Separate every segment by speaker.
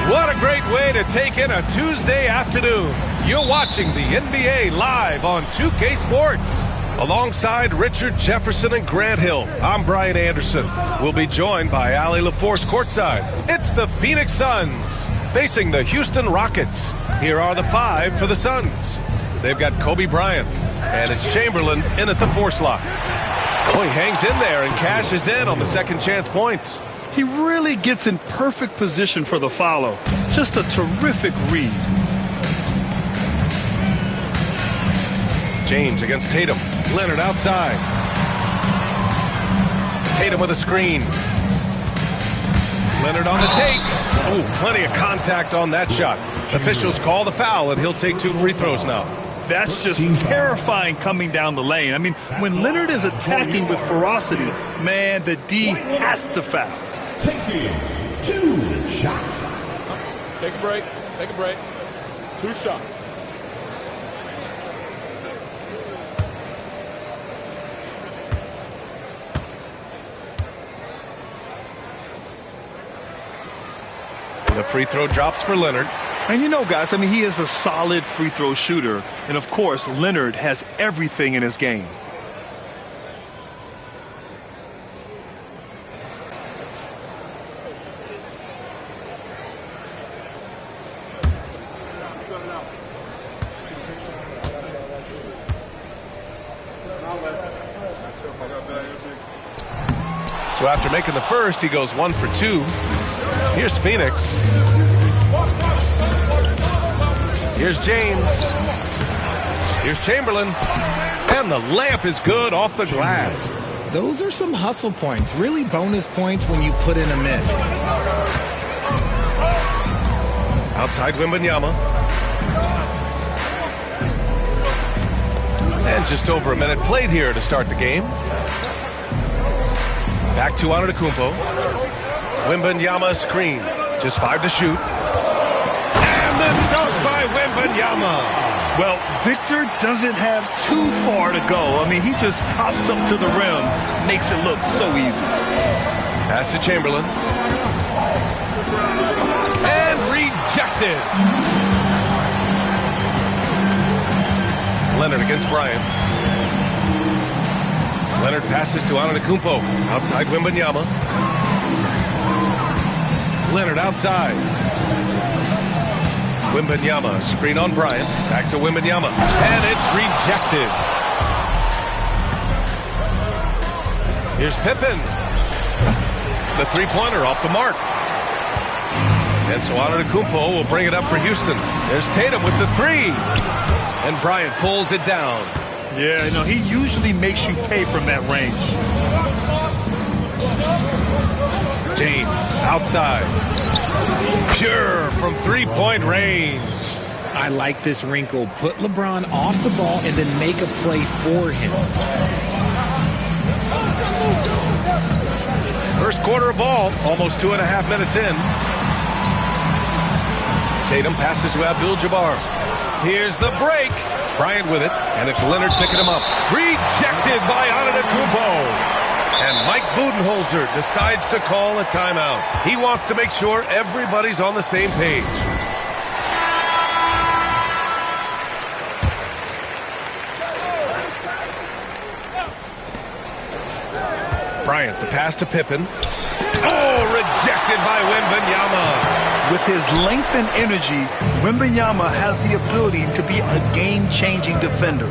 Speaker 1: What a great way to take in a Tuesday afternoon. You're watching the NBA live on 2K Sports. Alongside Richard Jefferson and Grant Hill, I'm Brian Anderson. We'll be joined by Allie LaForce courtside. It's the Phoenix Suns facing the Houston Rockets. Here are the five for the Suns. They've got Kobe Bryant, and it's Chamberlain in at the 4 slot. Oh, he hangs in there and cashes in on the second chance points.
Speaker 2: He really gets in perfect position for the follow. Just a terrific read.
Speaker 1: James against Tatum. Leonard outside. Tatum with a screen. Leonard on the take. Oh, plenty of contact on that shot. Officials call the foul, and he'll take 2 free throws now.
Speaker 2: That's just terrifying coming down the lane. I mean, when Leonard is attacking with ferocity, man, the D has to foul.
Speaker 3: Taking 2 shots.
Speaker 4: Take a break. Take a break. 2 shots.
Speaker 1: The free throw drops for Leonard.
Speaker 2: And you know, guys, I mean, he is a solid free throw shooter. And, of course, Leonard has everything in his game.
Speaker 1: So after making the first, he goes 1 for 2. Here's Phoenix. Here's James. Here's Chamberlain. And the layup is good off the glass.
Speaker 5: Those are some hustle points. Really bonus points when you put in a miss.
Speaker 1: Outside Wembanyama. And just over a minute played here to start the game. Back to Antetokounmpo. Wembanyama screen. Just 5 to shoot. And the dunk by Wembanyama.
Speaker 2: Well, Victor doesn't have too far to go. I mean, he just pops up to the rim, makes it look so easy.
Speaker 1: Pass to Chamberlain. And rejected. Leonard against Bryant. Leonard passes to Antetokounmpo. Outside Wembanyama. Leonard outside. Wembanyama, screen on Bryant. Back to Wembanyama. And it's rejected. Here's Pippen. The three-pointer off the mark. And so Antetokounmpo will bring it up for Houston. There's Tatum with the three. And Bryant pulls it down.
Speaker 2: Yeah, you know, he usually makes you pay from that range.
Speaker 1: James outside. Pure from three-point range.
Speaker 5: I like this wrinkle. Put LeBron off the ball and then make a play for him.
Speaker 1: First quarter of ball, almost 2.5 minutes in. Tatum passes to Abdul-Jabbar. Here's the break. Bryant with it, and it's Leonard picking him up. Rejected by Antetokounmpo. And Mike Budenholzer decides to call a timeout. He wants to make sure everybody's on the same page. Bryant, the pass to Pippen. Oh, rejected by Wembanyama.
Speaker 2: With his length and energy, Wembanyama has the ability to be a game-changing defender.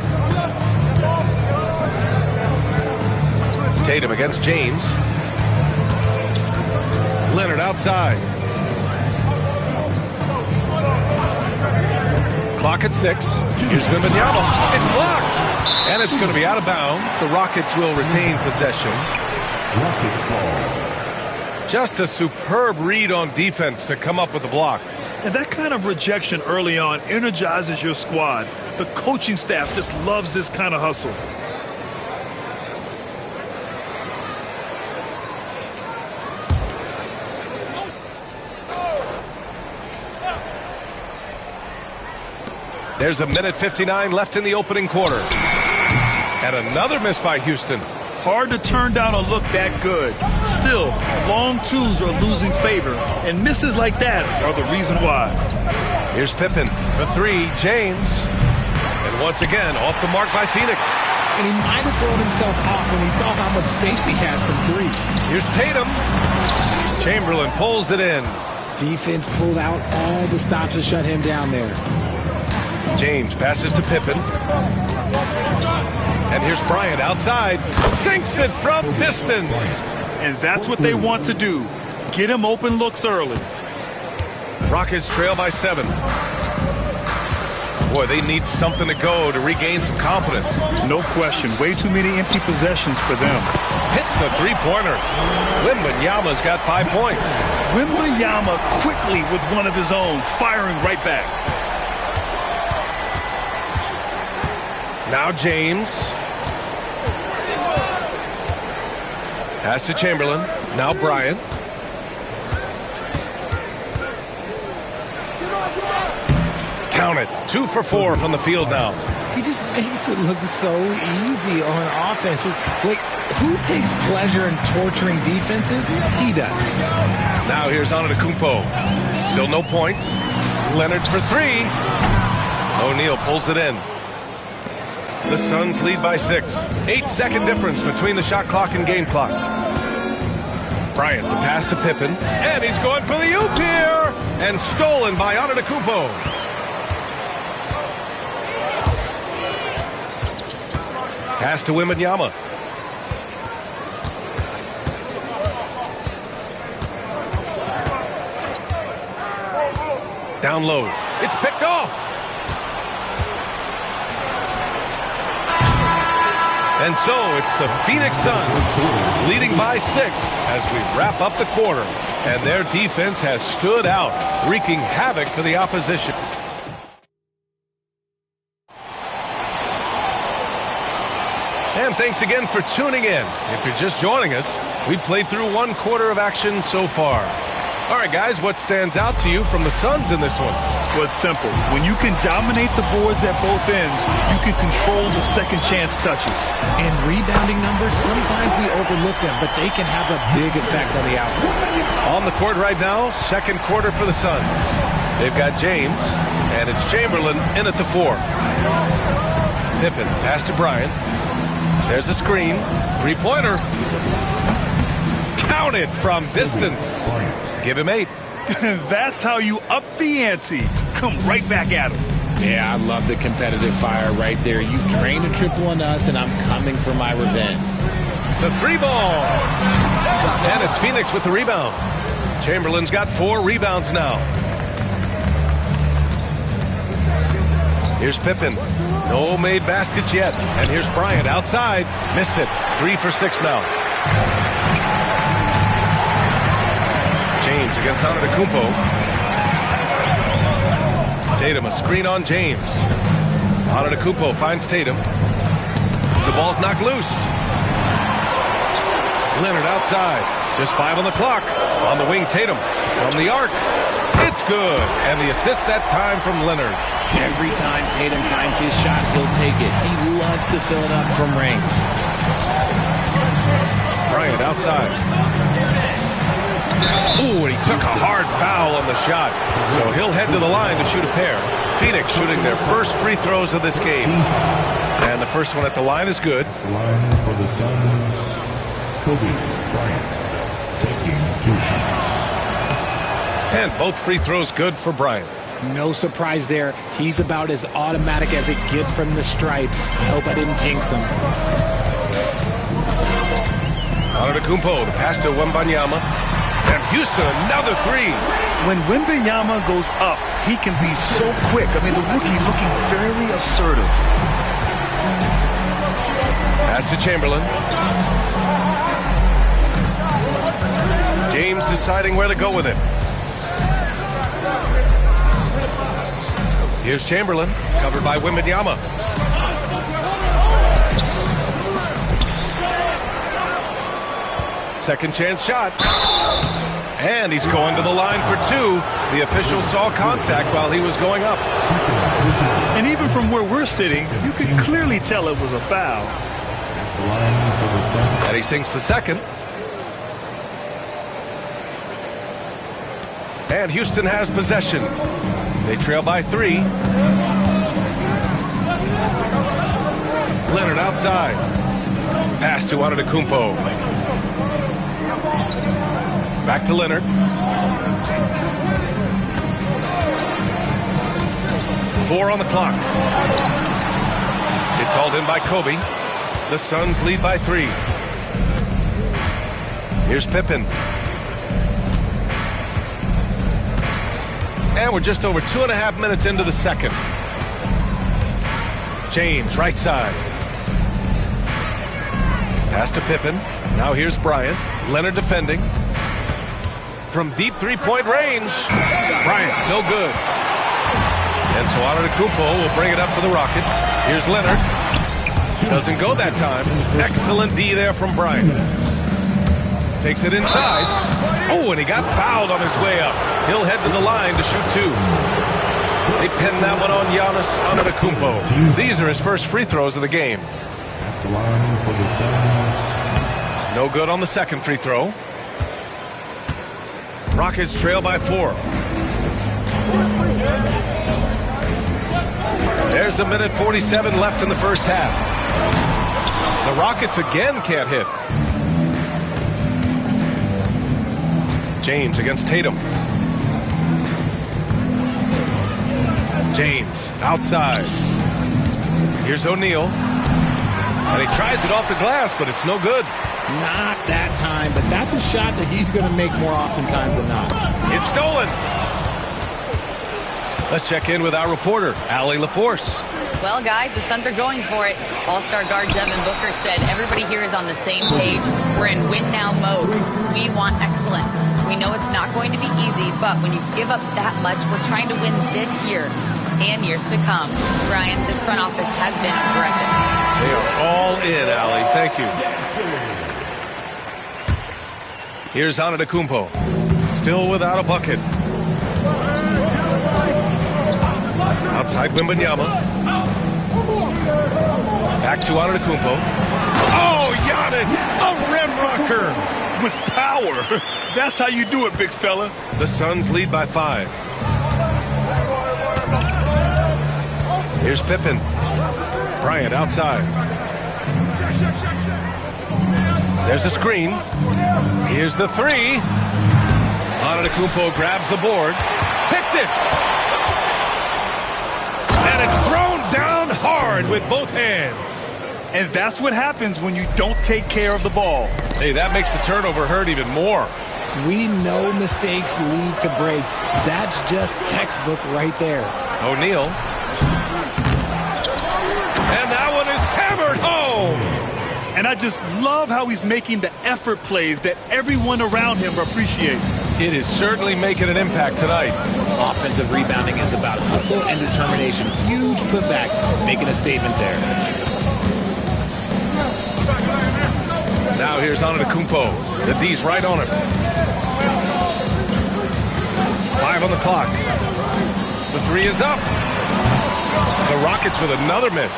Speaker 1: Tatum against James. Leonard outside. Clock at 6. Here's Wembanyama. It's blocked. And it's going to be out of bounds. The Rockets will retain possession.
Speaker 3: Rockets ball.
Speaker 1: Just a superb read on defense to come up with the block.
Speaker 2: And that kind of rejection early on energizes your squad. The coaching staff just loves this kind of hustle.
Speaker 1: There's 1:59 left in the opening quarter. And another miss by Houston.
Speaker 2: Hard to turn down a look that good. Still, long twos are losing favor, and misses like that are the reason why.
Speaker 1: Here's Pippen for three. James. And once again, off the mark by Phoenix.
Speaker 5: And he might have thrown himself off when he saw how much space he had from three.
Speaker 1: Here's Tatum. Chamberlain pulls it in.
Speaker 5: Defense pulled out all the stops to shut him down there.
Speaker 1: James passes to Pippen. And here's Bryant outside. Sinks it from distance.
Speaker 2: And that's what they want to do. Get him open looks early.
Speaker 1: Rockets trail by 7. Boy, they need something to go to regain some confidence.
Speaker 2: No question. Way too many empty possessions for them.
Speaker 1: Hits a three-pointer. Wembanyama's got 5 points.
Speaker 2: Wembanyama quickly with one of his own, firing right back.
Speaker 1: Now James. Pass to Chamberlain. Now Bryant. Count it. 2 for 4 from the field now.
Speaker 5: He just makes it look so easy on offense. Like, who takes pleasure in torturing defenses? He does.
Speaker 1: Now here's Antetokounmpo. Still no points. Leonard for 3. O'Neal pulls it in. The Suns lead by 6. 8-second difference between the shot clock and game clock. Bryant, the pass to Pippen. And he's going for the oop here. And stolen by Antetokounmpo. Pass to Wembanyama. Down low. It's picked off. And so it's the Phoenix Suns leading by 6 as we wrap up the quarter. And their defense has stood out, wreaking havoc for the opposition. And thanks again for tuning in. If you're just joining us, we've played through 1 quarter of action so far. All right, guys, what stands out to you from the Suns in this one?
Speaker 2: Well, it's simple. When you can dominate the boards at both ends, you can control the second chance touches.
Speaker 5: And rebounding numbers, sometimes we overlook them, but they can have a big effect on the outcome.
Speaker 1: On the court right now, second quarter for the Suns. They've got James, and it's Chamberlain in at the 4. Pippen, pass to Bryant. There's a screen. Three-pointer. Counted from distance. Give him 8.
Speaker 2: That's how you up the ante. Come right back at him.
Speaker 5: Yeah, I love the competitive fire right there. You drained a triple on us, and I'm coming for my revenge.
Speaker 1: The 3-ball. And it's Phoenix with the rebound. Chamberlain's got 4 rebounds now. Here's Pippen. No made baskets yet. And here's Bryant outside. Missed it. 3 for 6 now. James against Antetokounmpo. Tatum, a screen on James. Antetokounmpo finds Tatum. The ball's knocked loose. Leonard outside. Just 5 on the clock. On the wing, Tatum from the arc. It's good. And the assist that time from Leonard.
Speaker 5: Every time Tatum finds his shot, he'll take it. He loves to fill it up from range.
Speaker 1: Bryant outside. Ooh, and he took a hard foul on the shot. So he'll head to the line to shoot a pair. Phoenix shooting their first free throws of this game. And the first one at the line is good.
Speaker 3: The line for the Suns, Kobe Bryant, taking 2 shots.
Speaker 1: And both free throws good for Bryant.
Speaker 5: No surprise there. He's about as automatic as it gets from the stripe. I hope I didn't jinx him.
Speaker 1: Antetokounmpo, the pass to Wembanyama. And Houston, another 3.
Speaker 2: When Wembanyama goes up, he can be so quick. I mean, the rookie looking very assertive.
Speaker 1: Pass to Chamberlain. James deciding where to go with it. Here's Chamberlain, covered by Wembanyama. Second chance shot. And he's going to the line for 2. The official saw contact while he was going up.
Speaker 2: And even from where we're sitting, you could clearly tell it was a foul.
Speaker 3: The line for the Suns.
Speaker 1: And he sinks the second. And Houston has possession. They trail by 3. Leonard outside. Pass to Antetokounmpo. Back to Leonard. 4 on the clock. It's hauled in by Kobe. The Suns lead by 3. Here's Pippen. And we're just over 2.5 minutes into the second. James, right side. Pass to Pippen. Now here's Bryant. Leonard defending. From deep 3-point range. Bryant, no good. And so Antetokounmpo will bring it up for the Rockets. Here's Leonard. Doesn't go that time. Excellent D there from Bryant. Takes it inside. Oh, and he got fouled on his way up. He'll head to the line to shoot 2. They pinned that one on Giannis Antetokounmpo. These are his first free throws of the game.
Speaker 3: The line for the Suns.
Speaker 1: No good on the second free throw. Rockets trail by 4. There's 1:47 left in the first half. The Rockets again can't hit. James against Tatum. James outside. Here's O'Neal. And he tries it off the glass, but it's no good.
Speaker 5: Not that time, but that's a shot that he's going to make more oftentimes than not.
Speaker 1: It's stolen. Let's check in with our reporter, Allie LaForce.
Speaker 6: Well, guys, the Suns are going for it. All-star guard Devin Booker said everybody here is on the same page. We're in win-now mode. We want excellence. We know it's not going to be easy, but when you give up that much, we're trying to win this year and years to come. Brian, this front office has been aggressive.
Speaker 1: They are all in, Allie. Thank you. Here's Antetokounmpo. Still without a bucket. Outside Wembanyama. Back to Antetokounmpo. Oh, Giannis, a rim rocker.
Speaker 2: With power. That's how you do it, big fella.
Speaker 1: The Suns lead by 5. Here's Pippen. Bryant outside. There's a screen. Here's the 3. Antetokounmpo grabs the board. Picked it. And it's thrown down hard with both hands.
Speaker 2: And that's what happens when you don't take care of the ball.
Speaker 1: Hey, that makes the turnover hurt even more.
Speaker 5: We know mistakes lead to breaks. That's just textbook right there.
Speaker 1: O'Neal. And that one is hammered home.
Speaker 2: And I just love how he's making the effort plays that everyone around him appreciates.
Speaker 1: It is certainly making an impact tonight.
Speaker 5: Offensive rebounding is about hustle and determination. Huge putback, making a statement there.
Speaker 1: Now here's Antetokounmpo. The D's right on him. 5 on the clock. The 3 is up. The Rockets with another miss.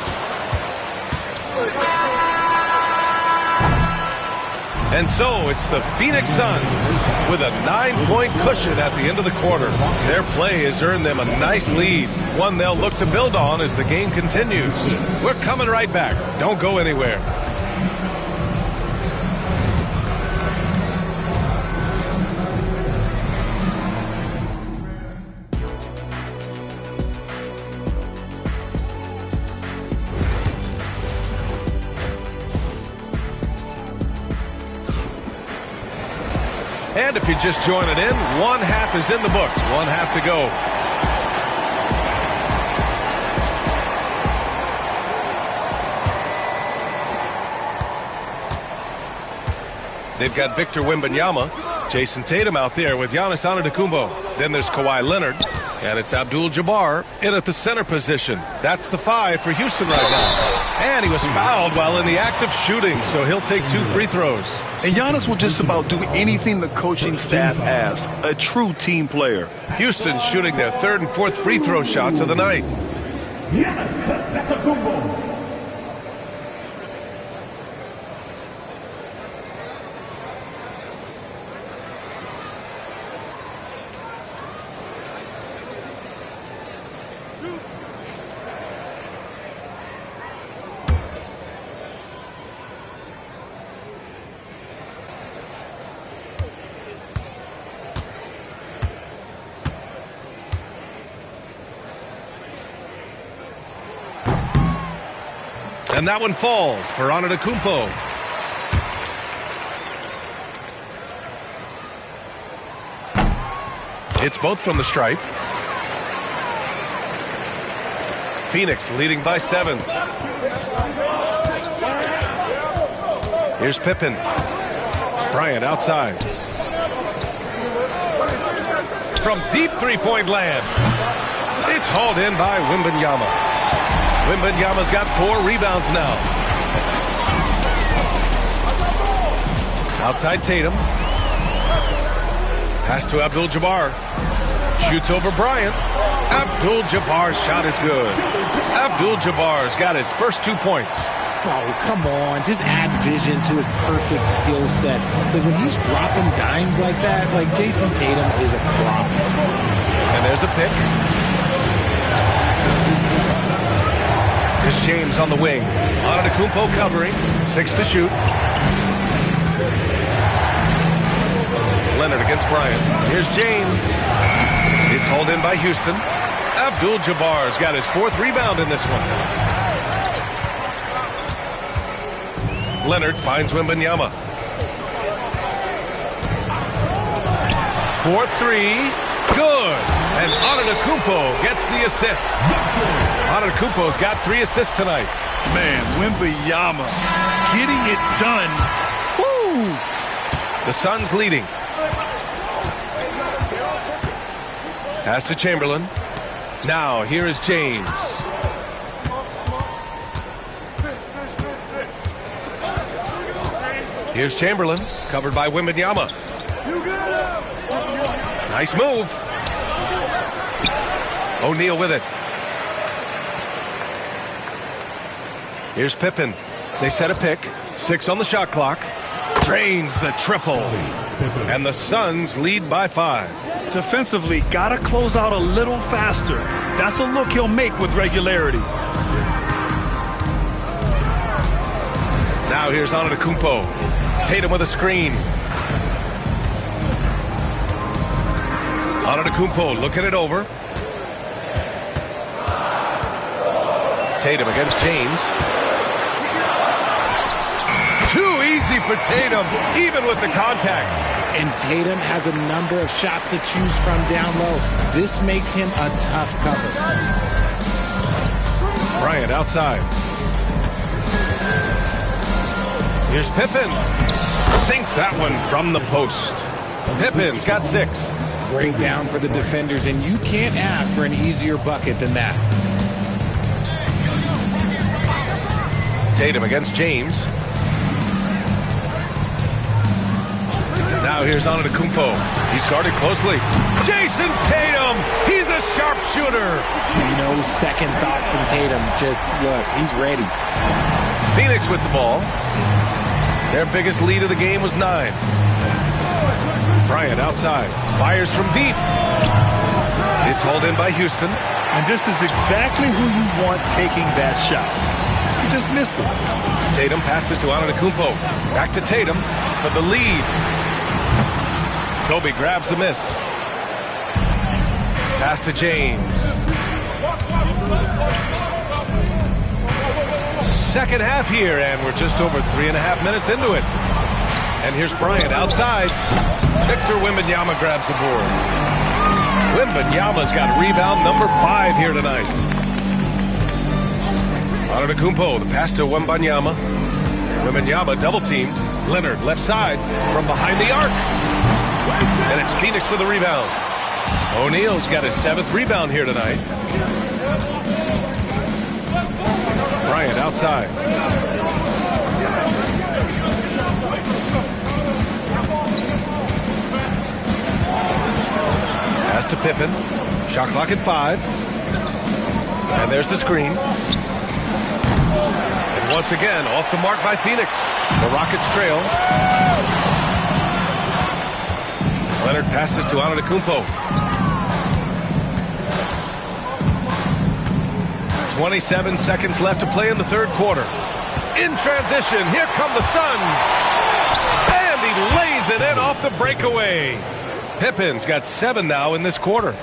Speaker 1: And so it's the Phoenix Suns with a 9-point cushion at the end of the quarter. Their play has earned them a nice lead, one they'll look to build on as the game continues. We're coming right back. Don't go anywhere. And if you're just joining in, one half is in the books. One half to go. They've got Victor Wembanyama, Jason Tatum out there with Giannis Antetokounmpo. Then there's Kawhi Leonard, and it's Abdul-Jabbar in at the center position. That's the 5 for Houston right now. And he was fouled while in the act of shooting, so he'll take 2 free throws.
Speaker 2: And Giannis will just about do anything the coaching staff asks. A true team player.
Speaker 1: Houston shooting their 3rd and 4th free throw shots of the night. And that one falls for Antetokounmpo. It's both from the stripe. Phoenix leading by 7. Here's Pippen. Bryant outside. From deep three-point land. It's hauled in by Wembanyama. Wembanyama's got 4 rebounds now. Outside Tatum. Pass to Abdul-Jabbar. Shoots over Bryant. Abdul-Jabbar's shot is good. Abdul-Jabbar's got his first 2 points.
Speaker 5: Oh, come on. Just add vision to his perfect skill set. But when he's dropping dimes like that, like Jason Tatum is a problem.
Speaker 1: And there's a pick. Here's James on the wing. Antetokounmpo covering. 6 to shoot. Leonard against Bryant. Here's James. It's hauled in by Houston. Abdul-Jabbar's got his 4th rebound in this one. Leonard finds Wembanyama. 4-3. Good. And Antetokounmpo gets the assist. Antetokounmpo's got 3 assists tonight.
Speaker 2: Man, Wembanyama getting it done. Woo!
Speaker 1: The Suns leading. Pass to Chamberlain. Now, here is James. Here's Chamberlain, covered by Wembanyama. Nice move. O'Neal with it. Here's Pippen. They set a pick. 6 on the shot clock. Drains the triple. And the Suns lead by 5.
Speaker 2: Defensively, gotta close out a little faster. That's a look he'll make with regularity.
Speaker 1: Now here's Antetokounmpo. Tatum with a screen. Antetokounmpo looking it over. Tatum against James. Too easy for Tatum, even with the contact.
Speaker 5: And Tatum has a number of shots to choose from down low. This makes him a tough cover.
Speaker 1: Bryant outside. Here's Pippen. Sinks that one from the post. Pippen's got 6.
Speaker 5: Breakdown for the defenders, and you can't ask for an easier bucket than that.
Speaker 1: Tatum against James. Now here's Antetokounmpo. He's guarded closely. Jason Tatum! He's a sharpshooter!
Speaker 5: No second thoughts from Tatum. Just look, he's ready.
Speaker 1: Phoenix with the ball. Their biggest lead of the game was 9. Bryant outside. Fires from deep. It's hauled in by Houston.
Speaker 2: And this is exactly who you want taking that shot. You just missed it.
Speaker 1: Tatum passes to Antetokounmpo. Back to Tatum for the lead. Kobe grabs the miss. Pass to James. Second half here, and we're just over 3.5 minutes into it. And here's Bryant outside. Victor Wembanyama grabs the board. Wembanyama's got rebound number 5 here tonight. Antetokounmpo, the pass to Wembanyama. Wembanyama double-teamed. Leonard left side from behind the arc. And it's Phoenix with a rebound. O'Neal's got his 7th rebound here tonight. Bryant outside. Pass to Pippen. Shot clock at 5. And there's the screen. And once again, off the mark by Phoenix. The Rockets trail. Leonard passes to Antetokounmpo. 27 seconds left to play in the third quarter. In transition, here come the Suns. And he lays it in off the breakaway. Pippen's got 7 now in this quarter.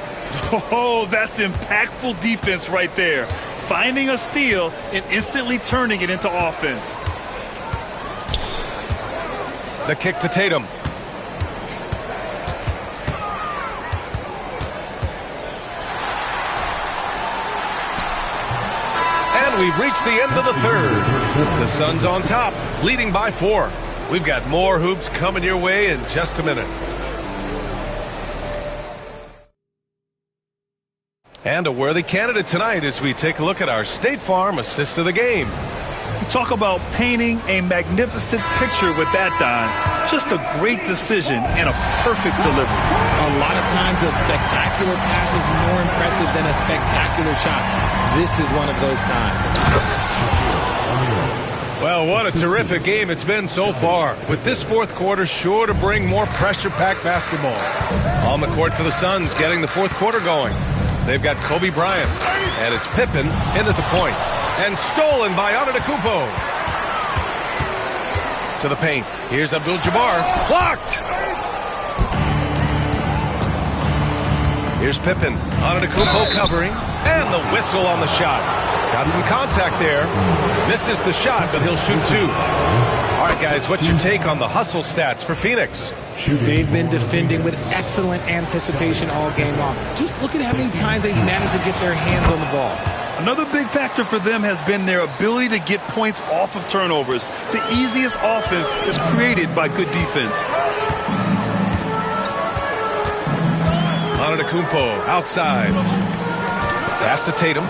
Speaker 2: Oh, that's impactful defense right there. Finding a steal and instantly turning it into offense.
Speaker 1: The kick to Tatum. We've reached the end of the third. The Suns on top, leading by 4. We've got more hoops coming your way in just a minute. And a worthy candidate tonight as we take a look at our State Farm assist of the game.
Speaker 2: Talk about painting a magnificent picture with that, Don. Just a great decision and a perfect delivery.
Speaker 5: A lot of times a spectacular pass is more impressive than a spectacular shot. This is one of those times.
Speaker 1: Well, what a terrific game it's been so far. With this fourth quarter sure to bring more pressure-packed basketball. On the court for the Suns, getting the fourth quarter going. They've got Kobe Bryant, and it's Pippen in at the point. And stolen by Antetokounmpo. To the paint. Here's Abdul-Jabbar. Blocked! Here's Pippen. Antetokounmpo covering. And the whistle on the shot. Got some contact there. Misses the shot, but he'll shoot 2. All right, guys, what's your take on the hustle stats for Phoenix?
Speaker 5: They've been defending with excellent anticipation all game long. Just look at how many times they've managed to get their hands on the ball.
Speaker 2: Another big factor for them has been their ability to get points off of turnovers. The easiest offense is created by good defense.
Speaker 1: Antetokounmpo outside. Pass to Tatum.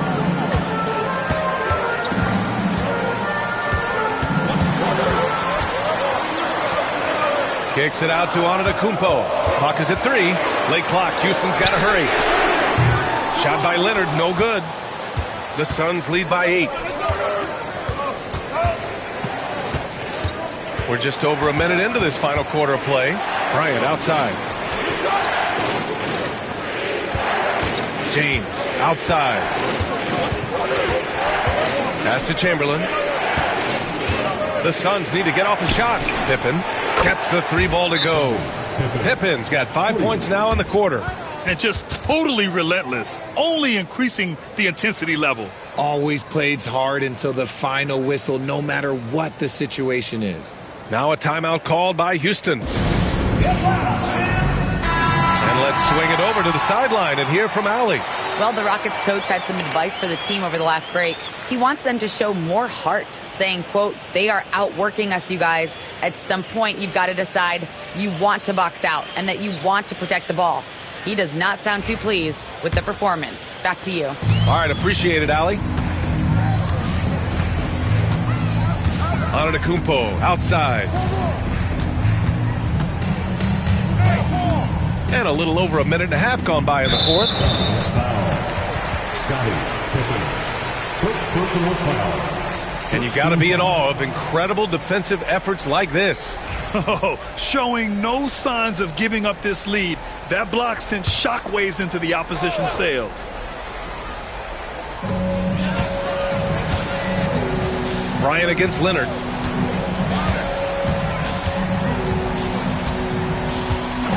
Speaker 1: Kicks it out to Antetokounmpo. Clock is at 3. Late clock. Houston's got to hurry. Shot by Leonard. No good. The Suns lead by 8. We're just over a minute into this final quarter of play. Bryant outside. James outside. Pass to Chamberlain. The Suns need to get off a shot. Pippen gets the 3 ball to go. Pippen's got 5 points now in the quarter.
Speaker 2: And just totally relentless, only increasing the intensity level.
Speaker 5: Always plays hard until the final whistle, no matter what the situation is.
Speaker 1: Now a timeout called by Houston. And let's swing it over to the sideline and hear from Allie.
Speaker 6: Well, the Rockets coach had some advice for the team over the last break. He wants them to show more heart, saying, quote, they are outworking us, you guys. At some point, you've got to decide you want to box out and that you want to protect the ball. He does not sound too pleased with the performance. Back to you.
Speaker 1: All right, appreciate it, Allie. Antetokounmpo outside. And a little over a minute and a half gone by in the fourth.
Speaker 3: First personal foul.
Speaker 1: And you got to be in awe of incredible defensive efforts like this.
Speaker 2: Oh, showing no signs of giving up this lead. That block sent shockwaves into the opposition sails.
Speaker 1: Bryant against Leonard.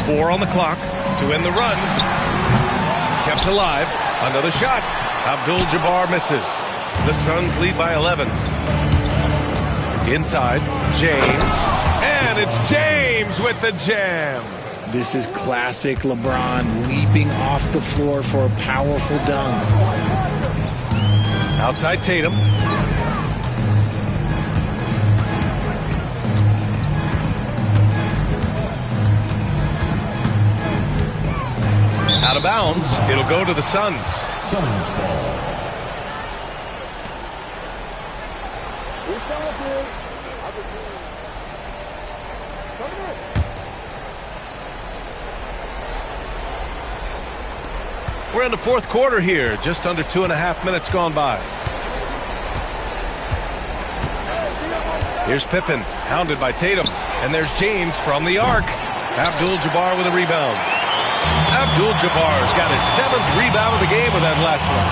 Speaker 1: Four on the clock to end the run. Kept alive. Another shot. Abdul-Jabbar misses. The Suns lead by 11. Inside, James. And it's James with the jam.
Speaker 5: This is classic LeBron leaping off the floor for a powerful dunk.
Speaker 1: Outside Tatum. Out of bounds. It'll go to the Suns.
Speaker 3: Suns ball.
Speaker 1: We're in the fourth quarter here. Just under 2.5 minutes gone by. Here's Pippen, hounded by Tatum. And there's James from the arc. Abdul-Jabbar with a rebound. Abdul-Jabbar's got his 7th rebound of the game with that last one.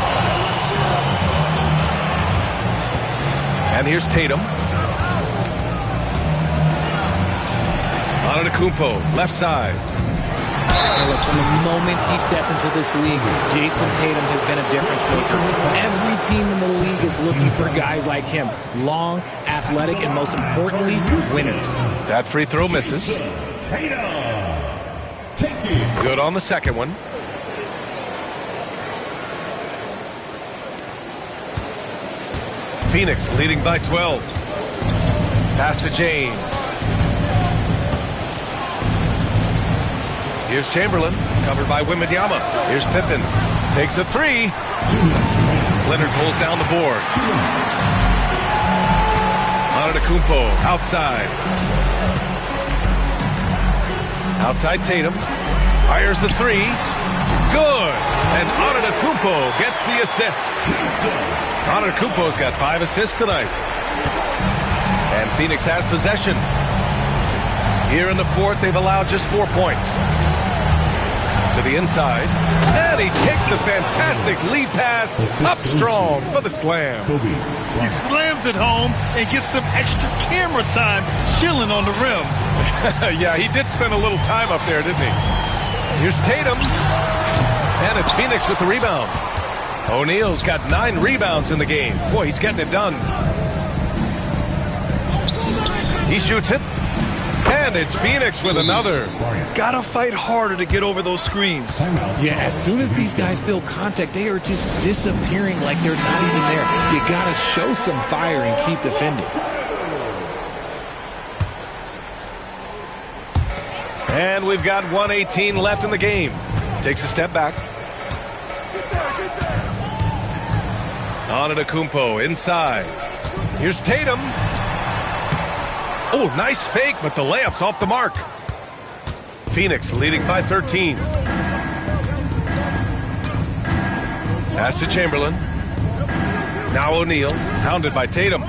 Speaker 1: And here's Tatum. Antetokounmpo, left side.
Speaker 5: Look, from the moment he stepped into this league, Jason Tatum has been a difference maker. Every team in the league is looking for guys like him. Long, athletic, and most importantly, winners.
Speaker 1: That free throw misses. Good on the second one. Phoenix leading by 12. Pass to James. Here's Chamberlain, covered by Wembanyama. Here's Pippen, takes a 3. Leonard pulls down the board. Antetokounmpo outside. Outside Tatum, fires the 3. Good, and Antetokounmpo gets the assist. Antetokounmpo's got 5 assists tonight. And Phoenix has possession. Here in the fourth, they've allowed just 4 points. To the inside, and he takes the fantastic lead pass up strong for the slam.
Speaker 2: He slams it home and gets some extra camera time chilling on the rim.
Speaker 1: Yeah, he did spend a little time up there, didn't he? Here's Tatum, and it's Phoenix with the rebound. O'Neal's got 9 rebounds in the game. Boy, he's getting it done. He shoots it. And it's Phoenix with another.
Speaker 2: Gotta fight harder to get over those screens.
Speaker 5: Yeah, as soon as these guys feel contact, they are just disappearing like they're not even there. You gotta show some fire and keep defending.
Speaker 1: And we've got 1:18 left in the game. Takes a step back. Antetokounmpo inside. Here's Tatum. Oh, nice fake, but the layup's off the mark. Phoenix leading by 13. Pass to Chamberlain. Now O'Neal, hounded by Tatum.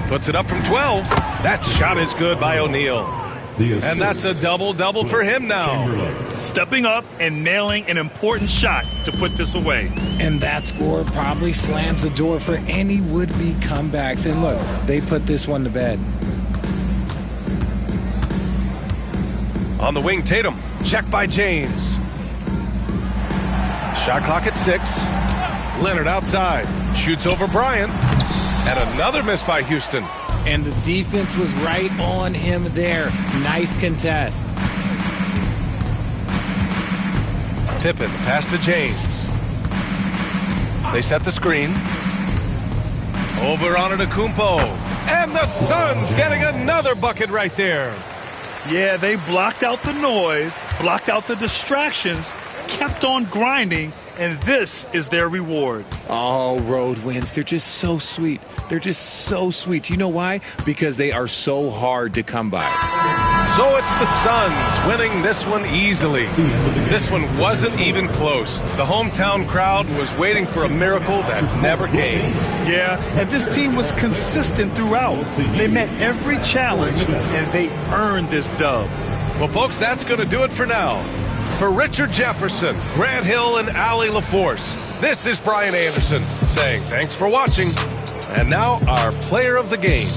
Speaker 1: Puts it up from 12. That shot is good by O'Neal. And that's a double-double for him now.
Speaker 2: Stepping up and nailing an important shot to put this away.
Speaker 5: And that score probably slams the door for any would-be comebacks. And look, they put this one to bed.
Speaker 1: On the wing, Tatum. Check by James. Shot clock at 6. Leonard outside. Shoots over Bryant. And another miss by Houston.
Speaker 5: And the defense was right on him there. Nice contest.
Speaker 1: Pippen, pass to James. They set the screen. Over on Antetokounmpo. And the Suns getting another bucket right there.
Speaker 2: Yeah, they blocked out the noise, blocked out the distractions, kept on grinding, and this is their reward.
Speaker 5: All road wins. They're just so sweet. They're just so sweet. You know why? Because they are so hard to come by.
Speaker 1: So it's the Suns winning this one easily. This one wasn't even close. The hometown crowd was waiting for a miracle that never came.
Speaker 2: Yeah, and this team was consistent throughout. They met every challenge, and they earned this dub.
Speaker 1: Well, folks, that's going to do it for now. For Richard Jefferson, Grant Hill, and Allie LaForce, this is Brian Anderson saying thanks for watching. And now our player of the game.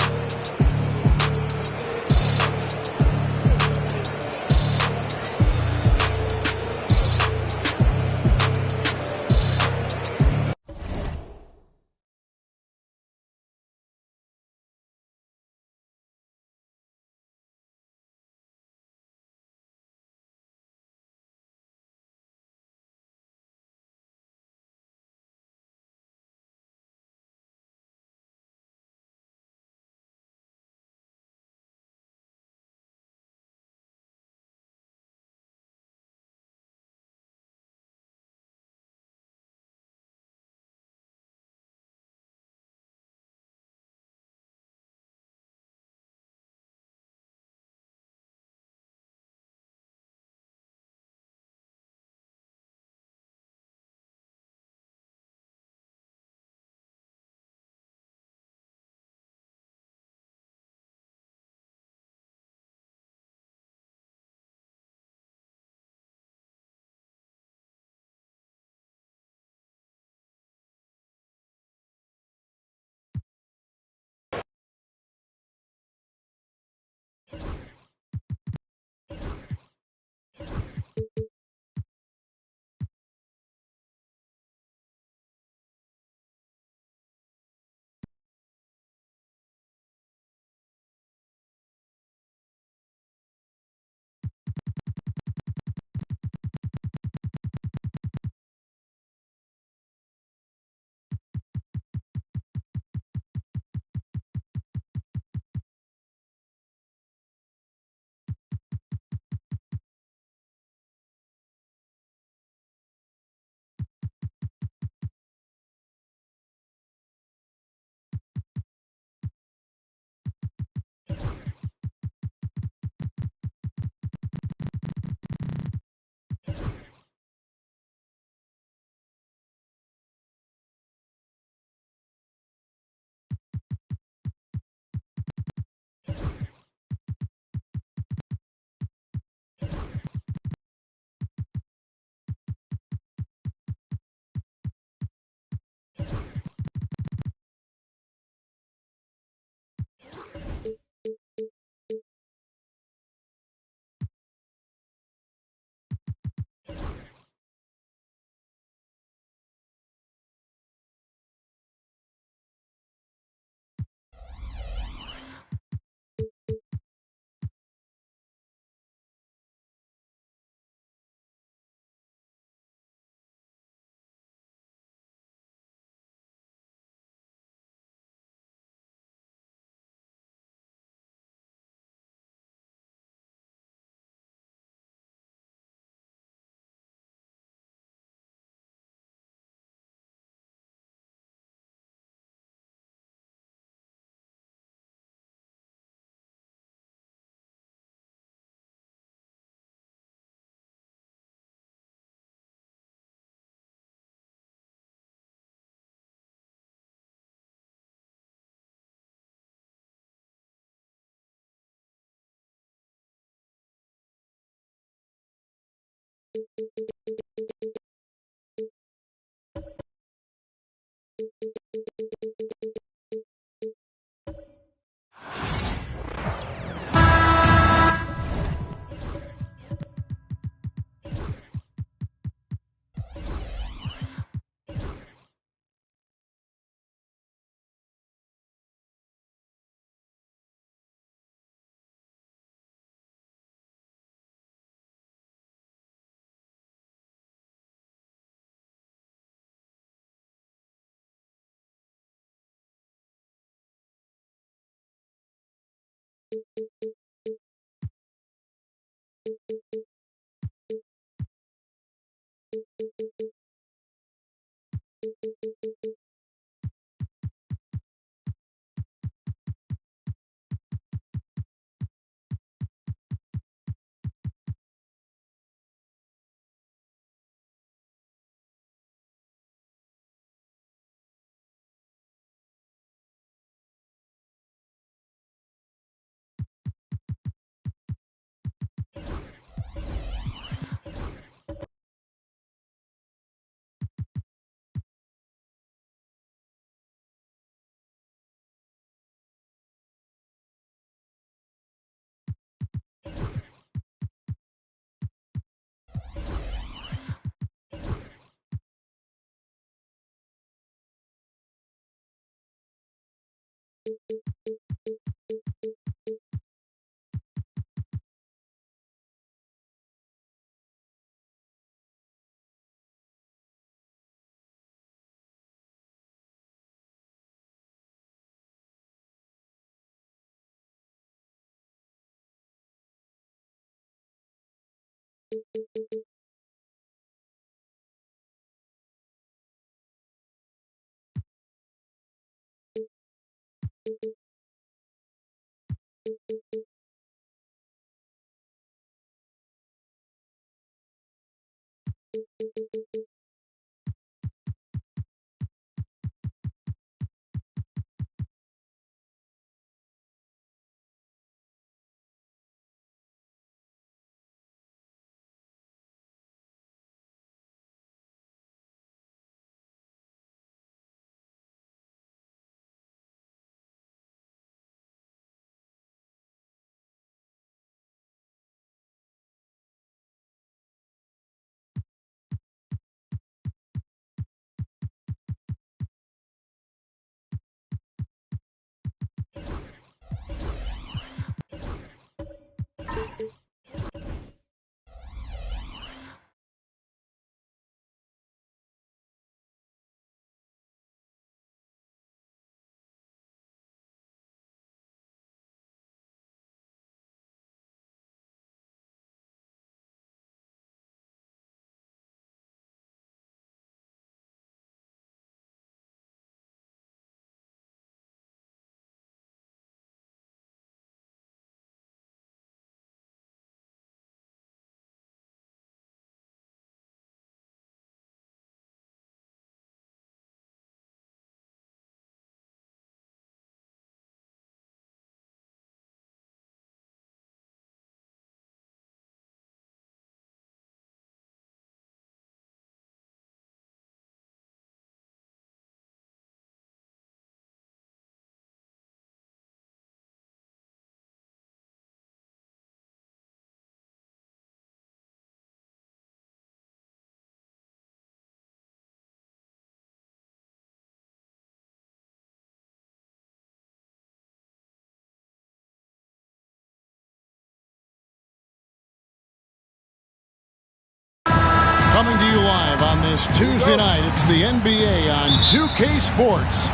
Speaker 7: Coming to you live on this Tuesday night, it's the NBA on 2K Sports.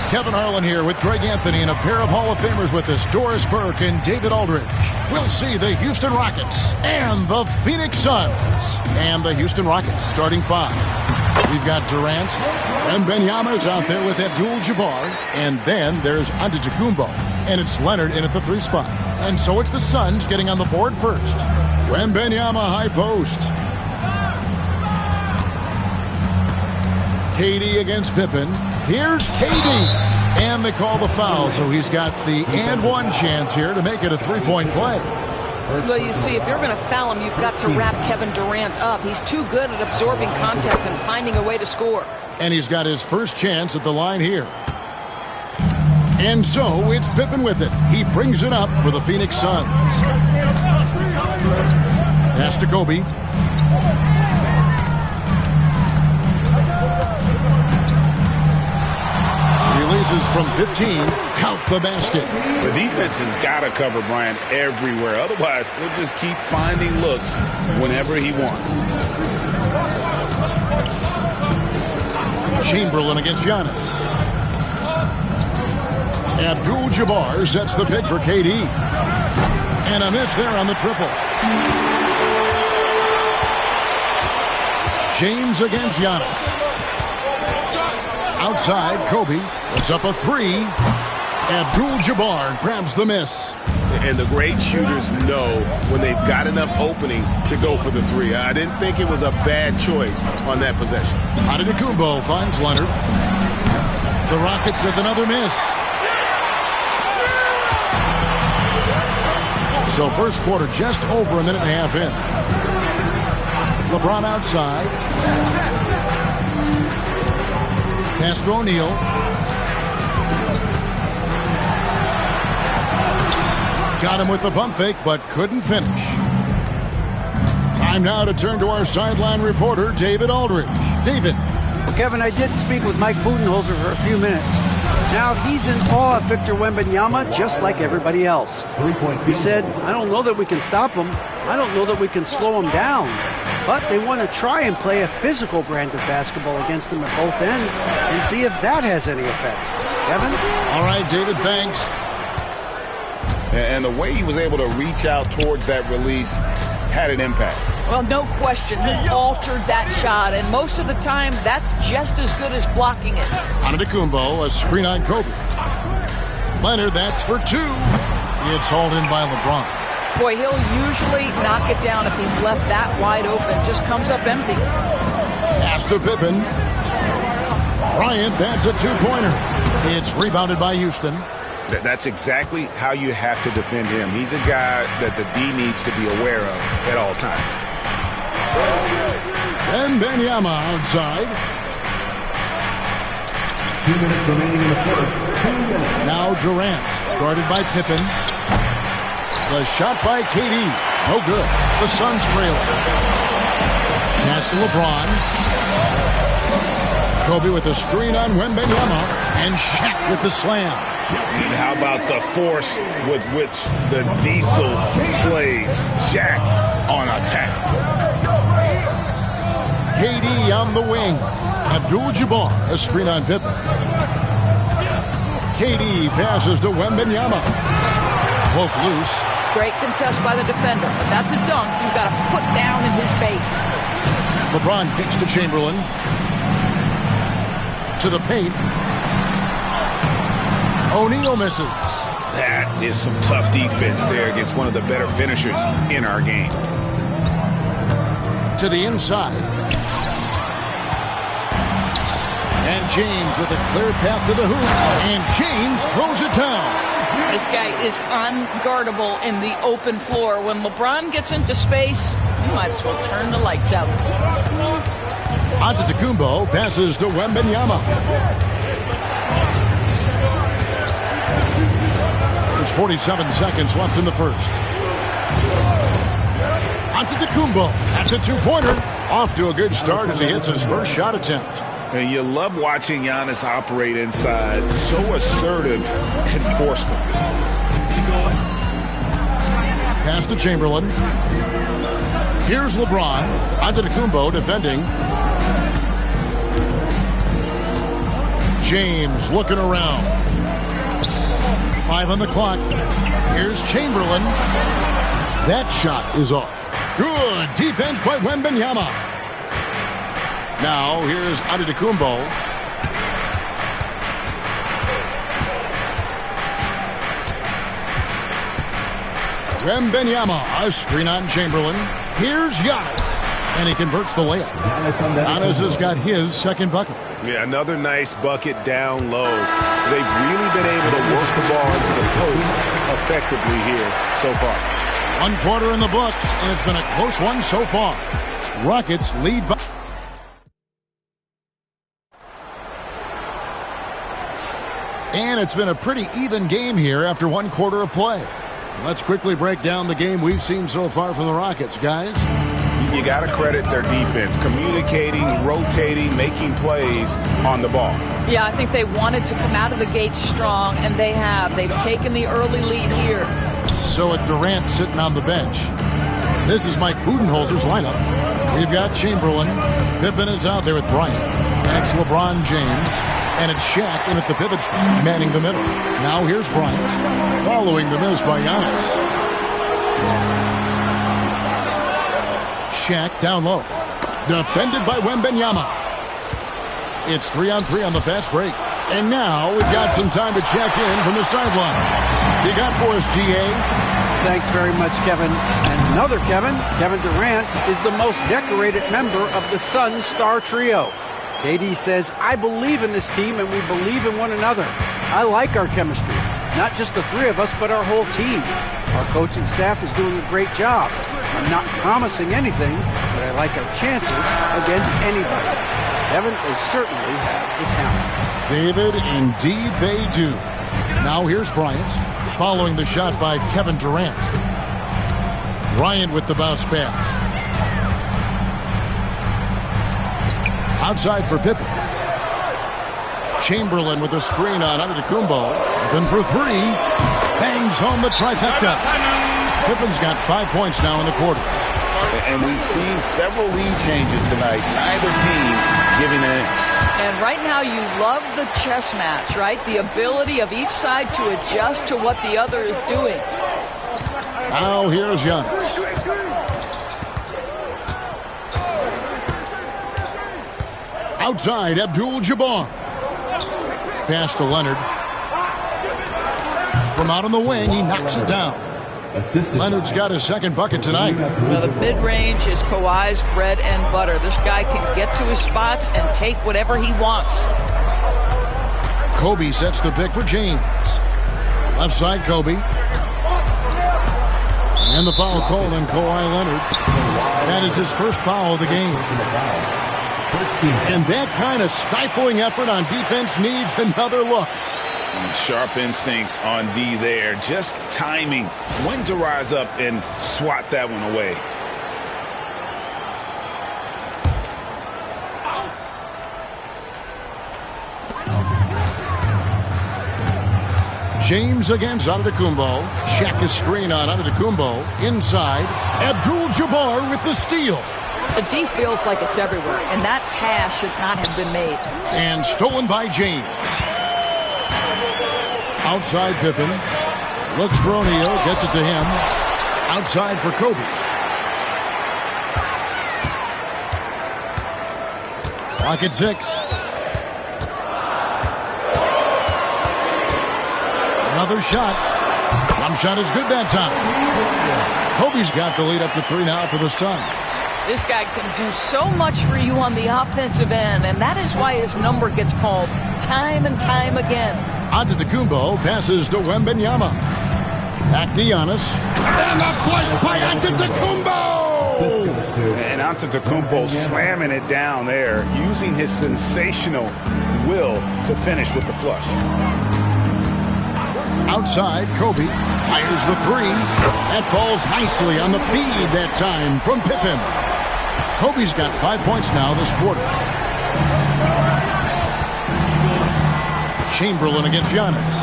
Speaker 7: Kevin Harlan here with Greg Anthony and a pair of Hall of Famers with us, Doris Burke and David Aldridge. We'll see the Houston Rockets and the Phoenix Suns. And the Houston Rockets starting five. We've got Durant, and Wembanyama's out there with Abdul-Jabbar. And then there's Antetokounmpo. And it's Leonard in at the 3 spot. And so it's the Suns getting on the board first. Wembanyama high post. KD against Pippen. Here's KD. And they call the foul, so he's got the and one chance here to make it a 3-point play.
Speaker 8: Well, you see, if you're going to foul him, you've got to wrap Kevin Durant up. He's too good at absorbing contact and finding a way to score.
Speaker 7: And he's got his first chance at the line here. And so it's Pippen with it. He brings it up for the Phoenix Suns. Pass to Kobe. Releases from 15. Count the basket.
Speaker 9: The defense has got to cover Bryant everywhere. Otherwise, he'll just keep finding looks whenever he wants.
Speaker 7: Chamberlain against Giannis. Abdul-Jabbar sets the pick for KD. And a miss there on the triple. James against Giannis. Outside, Kobe puts up a three. Abdul-Jabbar grabs the miss.
Speaker 9: And the great shooters know when they've got enough opening to go for the three. I didn't think it was a bad choice on that possession.
Speaker 7: Antetokounmpo finds Leonard. The Rockets with another miss. So first quarter just over a minute and a half in. LeBron outside. Pass to O'Neal. Got him with the pump fake, but couldn't finish. Time now to turn to our sideline reporter, David Aldridge. David.
Speaker 10: Well, Kevin, I did speak with Mike Budenholzer for a few minutes. Now, he's in awe of Victor Wembanyama, just like everybody else. He said, I don't know that we can stop him. I don't know that we can slow him down. But they want to try and play a physical brand of basketball against him at both ends and see if that has any effect. Kevin?
Speaker 7: All right, David, thanks.
Speaker 9: And the way he was able to reach out towards that release had an impact.
Speaker 8: Well, no question. He altered that shot, and most of the time, that's just as good as blocking it.
Speaker 7: Antetokounmpo, a screen on Kobe. Leonard, that's for two. It's hauled in by LeBron.
Speaker 8: Boy, he'll usually knock it down if he's left that wide open. Just comes up empty.
Speaker 7: Pass to Pippen. Bryant, that's a two-pointer. It's rebounded by Houston.
Speaker 9: That's exactly how you have to defend him. He's a guy that the D needs to be aware of at all times.
Speaker 7: Wembanyama outside.
Speaker 3: 2 minutes remaining in the first. 2 minutes.
Speaker 7: Now Durant, guarded by Pippen. The shot by KD. No good. The Suns trail. Pass to LeBron. Kobe with a screen on Wembanyama. And Shaq with the slam.
Speaker 9: And how about the force with which the Diesel plays? Shaq on attack.
Speaker 7: KD on the wing. Abdul-Jabbar, a screen on Pippen. KD passes to Wembanyama. Poke loose.
Speaker 8: Great contest by the defender, but that's a dunk you've got to put down in his face.
Speaker 7: LeBron kicks to Chamberlain. To the paint. O'Neal misses.
Speaker 9: That is some tough defense there against one of the better finishers in our game.
Speaker 7: To the inside. And James with a clear path to the hoop. And James throws it down.
Speaker 8: This guy is unguardable in the open floor. When LeBron gets into space, you might as well turn the lights out.
Speaker 7: Antetokounmpo passes to Wembanyama. There's 47 seconds left in the first. Antetokounmpo, that's a two-pointer. Off to a good start as he hits his first shot attempt.
Speaker 9: And you love watching Giannis operate inside. So assertive and forceful.
Speaker 7: Pass to Chamberlain. Here's LeBron. Antetokounmpo defending. James looking around. 5 on the clock. Here's Chamberlain. That shot is off. Good defense by Wembanyama. Now here's Antetokounmpo. Wembanyama, a screen on Chamberlain. Here's Giannis. And he converts the layup. Giannis has got his second bucket.
Speaker 9: Yeah, another nice bucket down low. They've really been able to work the ball into the post effectively here so far.
Speaker 7: One quarter in the books, and it's been a close one so far. Rockets lead by... And it's been a pretty even game here after one quarter of play. Let's quickly break down the game we've seen so far from the Rockets, guys.
Speaker 9: You got to credit their defense, communicating, rotating, making plays on the ball.
Speaker 8: Yeah, I think they wanted to come out of the gate strong, and they have. They've taken the early lead here.
Speaker 7: So with Durant sitting on the bench, this is Mike Budenholzer's lineup. We've got Chamberlain. Pippen is out there with Bryant. And it's LeBron James. And it's Shaq in at the pivot spot, manning the middle. Now here's Bryant, following the miss by Giannis. Shaq down low. Defended by Wembanyama. It's 3-on-3 on the fast break. And now we've got some time to check in from the sideline. You got for us, G.A.?
Speaker 10: Thanks very much, Kevin. And another Kevin, Kevin Durant, is the most decorated member of the Suns star trio. KD says, I believe in this team and we believe in one another. I like our chemistry. Not just the three of us, but our whole team. Our coaching staff is doing a great job. I'm not promising anything, but I like our chances against anybody. Kevin, they certainly have the talent.
Speaker 7: David, indeed they do. Now here's Bryant, following the shot by Kevin Durant. Bryant with the bounce pass. Outside for Pippen. Chamberlain with a screen on Antetokounmpo. Open for three. Bangs home the trifecta. Pippen's got 5 points now in the quarter.
Speaker 9: And we've seen several lead changes tonight. Neither team giving an inch.
Speaker 8: And right now you love the chess match, right? The ability of each side to adjust to what the other is doing.
Speaker 7: Now here's Giannis. Outside, Abdul-Jabbar. Pass to Leonard. From out on the wing, he knocks it down. Leonard's got his second bucket tonight.
Speaker 8: Well, the mid-range is Kawhi's bread and butter. This guy can get to his spots and take whatever he wants.
Speaker 7: Kobe sets the pick for James. Left side, Kobe. And the foul called on Kawhi Leonard. That is his first foul of the game. And that kind of stifling effort on defense needs another look.
Speaker 9: And sharp instincts on D there. Just timing. When to rise up and swat that one away.
Speaker 7: James against Antetokounmpo. Shaq is screen on Antetokounmpo. Inside, Abdul-Jabbar with the steal.
Speaker 8: The D feels like it's everywhere, and that pass should not have been made.
Speaker 7: And stolen by James. Outside Pippen. Looks for O'Neal, gets it to him. Outside for Kobe. Clock at 6. Another shot. Jump shot is good that time. Kobe's got the lead up to 3 now for the Suns.
Speaker 8: This guy can do so much for you on the offensive end, and that is why his number gets called time and time again.
Speaker 7: Antetokounmpo passes to Wembanyama. Back to Giannis. And a flush by Antetokounmpo!
Speaker 9: And Antetokounmpo slamming it down there, using his sensational will to finish with the flush.
Speaker 7: Outside, Kobe fires the 3. That falls nicely on the feed that time from Pippen. Kobe's got 5 points now this quarter. Chamberlain against Giannis.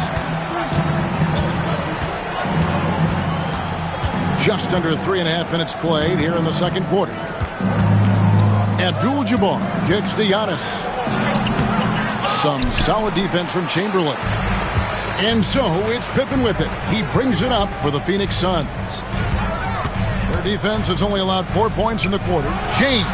Speaker 7: Just under 3.5 minutes played here in the second quarter. Abdul-Jabbar kicks to Giannis. Some solid defense from Chamberlain. And so it's Pippen with it. He brings it up for the Phoenix Suns. Their defense has only allowed 4 points in the quarter. James.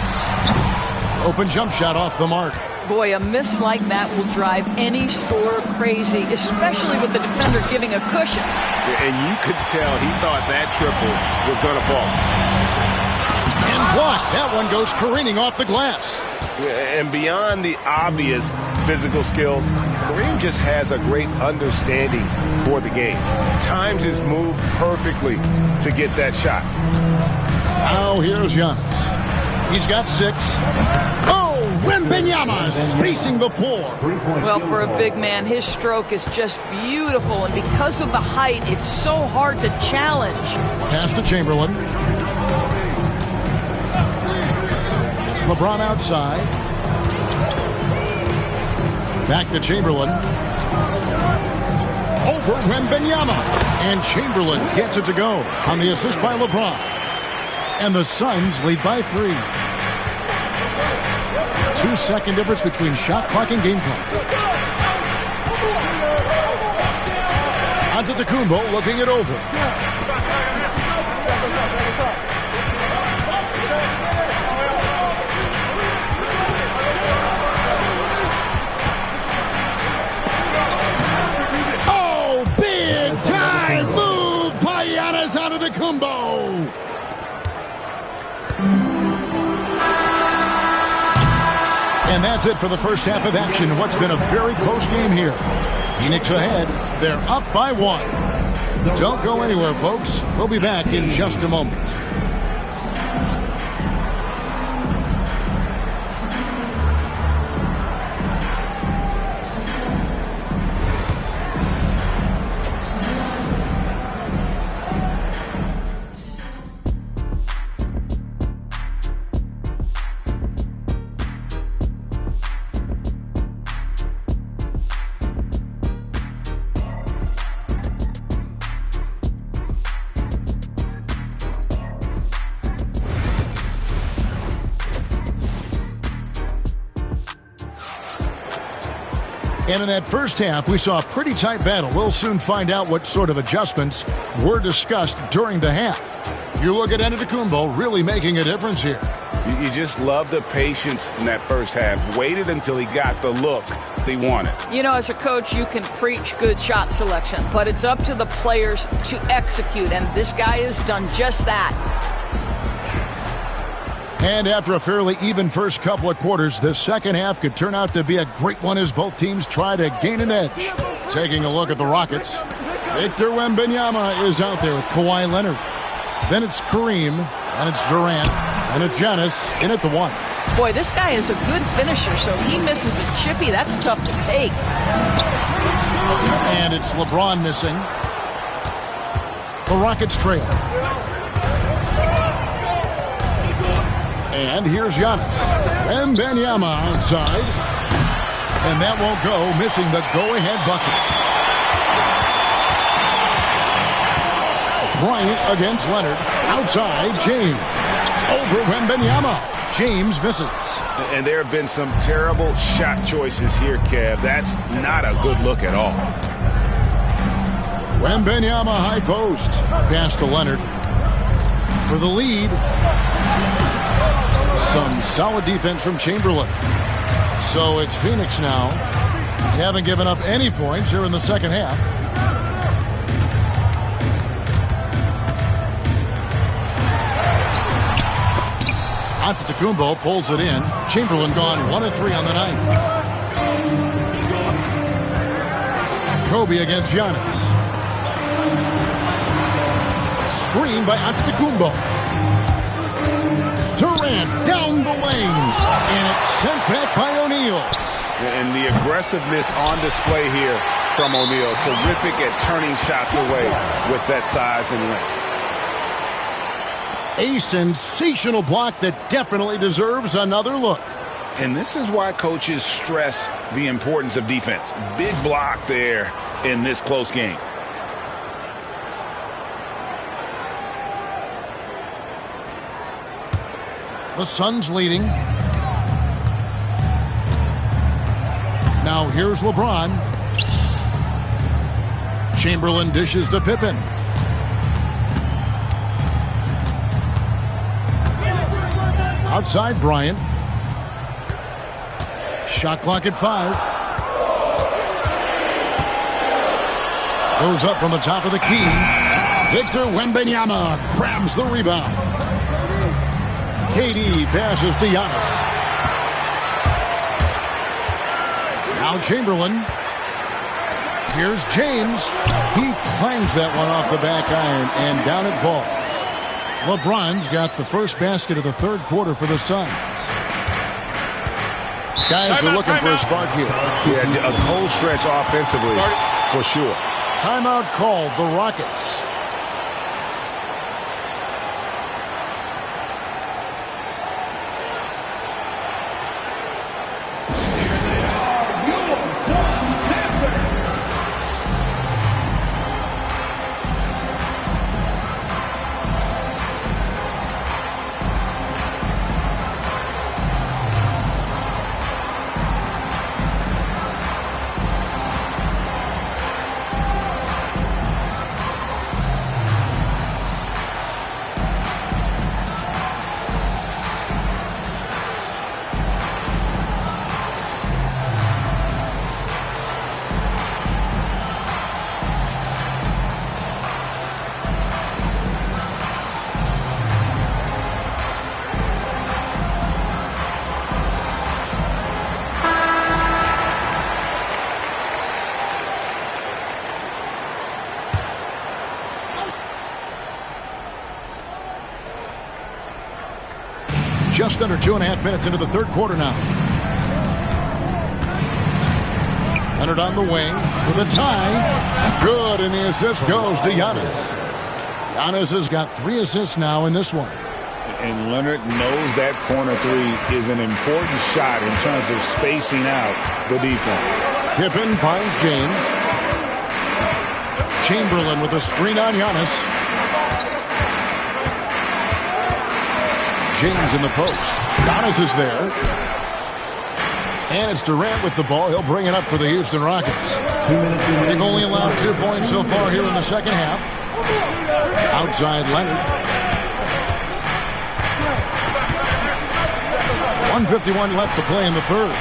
Speaker 7: Open jump shot off the mark.
Speaker 8: Boy, a miss like that will drive any scorer crazy, especially with the defender giving a cushion.
Speaker 9: And you could tell he thought that triple was going to fall.
Speaker 7: And blocked. That one goes careening off the glass.
Speaker 9: And beyond the obvious physical skills. Kareem just has a great understanding for the game. Times his move perfectly to get that shot.
Speaker 7: Now here's Giannis. He's got 6. Oh, Wembanyama spacing the floor.
Speaker 8: Well, for a big man, his stroke is just beautiful, and because of the height, it's so hard to challenge.
Speaker 7: Pass to Chamberlain. LeBron outside. Back to Chamberlain. Over Wembanyama. And Chamberlain gets it to go on the assist by LeBron. And the Suns lead by 3. 2-second difference between shot clock and game clock. Antetokounmpo looking it over. Oh, big time move by Giannis Antetokounmpo. And that's it for the first half of action. What's been a very close game here. Phoenix ahead. They're up by 1. Don't go anywhere, folks. We'll be back in just a moment. And in that first half, we saw a pretty tight battle. We'll soon find out what sort of adjustments were discussed during the half. You look at Antetokounmpo really making a difference here.
Speaker 9: You just love the patience in that first half. Waited until he got the look he wanted.
Speaker 8: You know, as a coach, you can preach good shot selection, but it's up to the players to execute, and this guy has done just that.
Speaker 7: And after a fairly even first couple of quarters, the second half could turn out to be a great one as both teams try to gain an edge. Taking a look at the Rockets, Victor Wembanyama is out there with Kawhi Leonard. Then it's Kareem, and it's Durant, and it's Giannis in at the 1.
Speaker 8: Boy, this guy is a good finisher, so he misses a chippy. That's tough to take.
Speaker 7: And it's LeBron missing. The Rockets trail. And here's Giannis. Wembanyama outside. And that won't go, missing the go-ahead bucket. Bryant against Leonard. Outside, James. Over Wembanyama. James misses.
Speaker 9: And there have been some terrible shot choices here, Kev. That's not a good look at all.
Speaker 7: Wembanyama high post. Pass to Leonard. For the lead. Some solid defense from Chamberlain. So it's Phoenix now. They haven't given up any points here in the second half. Antetokounmpo pulls it in. Chamberlain gone 1 of 3 on the night. Kobe against Giannis. Screen by Antetokounmpo. Durant down the lane, and it's sent back by O'Neal.
Speaker 9: And the aggressiveness on display here from O'Neal. Terrific at turning shots away with that size and length.
Speaker 7: A sensational block that definitely deserves another look.
Speaker 9: And this is why coaches stress the importance of defense. Big block there in this close game.
Speaker 7: The Suns leading. Now here's LeBron. Chamberlain dishes to Pippen. Outside Bryant. Shot clock at 5. Goes up from the top of the key. Victor Wembanyama grabs the rebound. KD passes to Giannis. Now Chamberlain. Here's James. He clangs that one off the back iron, and down it falls. LeBron's got the first basket of the third quarter for the Suns. Guys are looking for a spark here.
Speaker 9: Yeah, a cold stretch offensively, for sure.
Speaker 7: Timeout called, the Rockets. Just under 2.5 minutes into the third quarter now. Leonard on the wing for the tie. Good, and the assist goes to Giannis. Giannis has got 3 assists now in this one.
Speaker 11: And Leonard knows that corner three is an important shot in terms of spacing out the defense.
Speaker 7: Pippen finds James. Chamberlain with a screen on Giannis. James in the post. Giannis is there. And it's Durant with the ball. He'll bring it up for the Houston Rockets. They've only allowed 2 points so far here in the second half. Outside Leonard. 1:51 left to play in the third.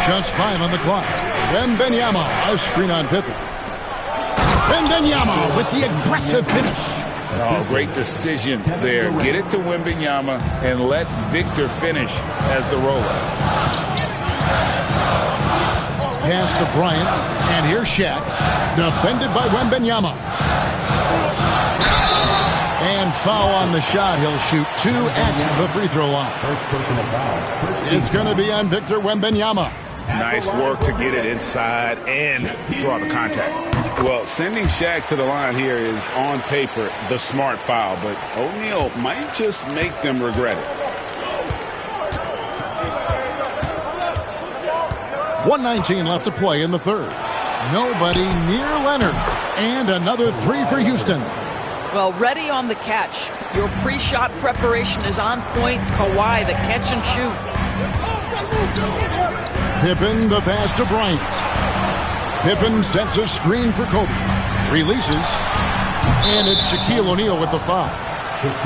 Speaker 7: Just 5 on the clock. Wembanyama, a screen on Pippen. Wembanyama with the aggressive finish.
Speaker 11: Oh, great decision there. Get it to Wembanyama and let Victor finish as the roller.
Speaker 7: Pass to Bryant, and here's Shaq. Defended by Wembanyama. And foul on the shot. He'll shoot 2 at the free throw line. It's going to be on Victor Wembanyama.
Speaker 9: Nice work to get it inside and draw the contact.
Speaker 11: Well, sending Shaq to the line here is on paper the smart foul, but O'Neal might just make them regret it.
Speaker 7: 1:19 left to play in the third. Nobody near Leonard. And another 3 for Houston.
Speaker 8: Well, ready on the catch. Your pre-shot preparation is on point. Kawhi, the catch and shoot.
Speaker 7: Pippen, the pass to Bryant. Pippen sets a screen for Kobe. Releases. And it's Shaquille O'Neal with the foul.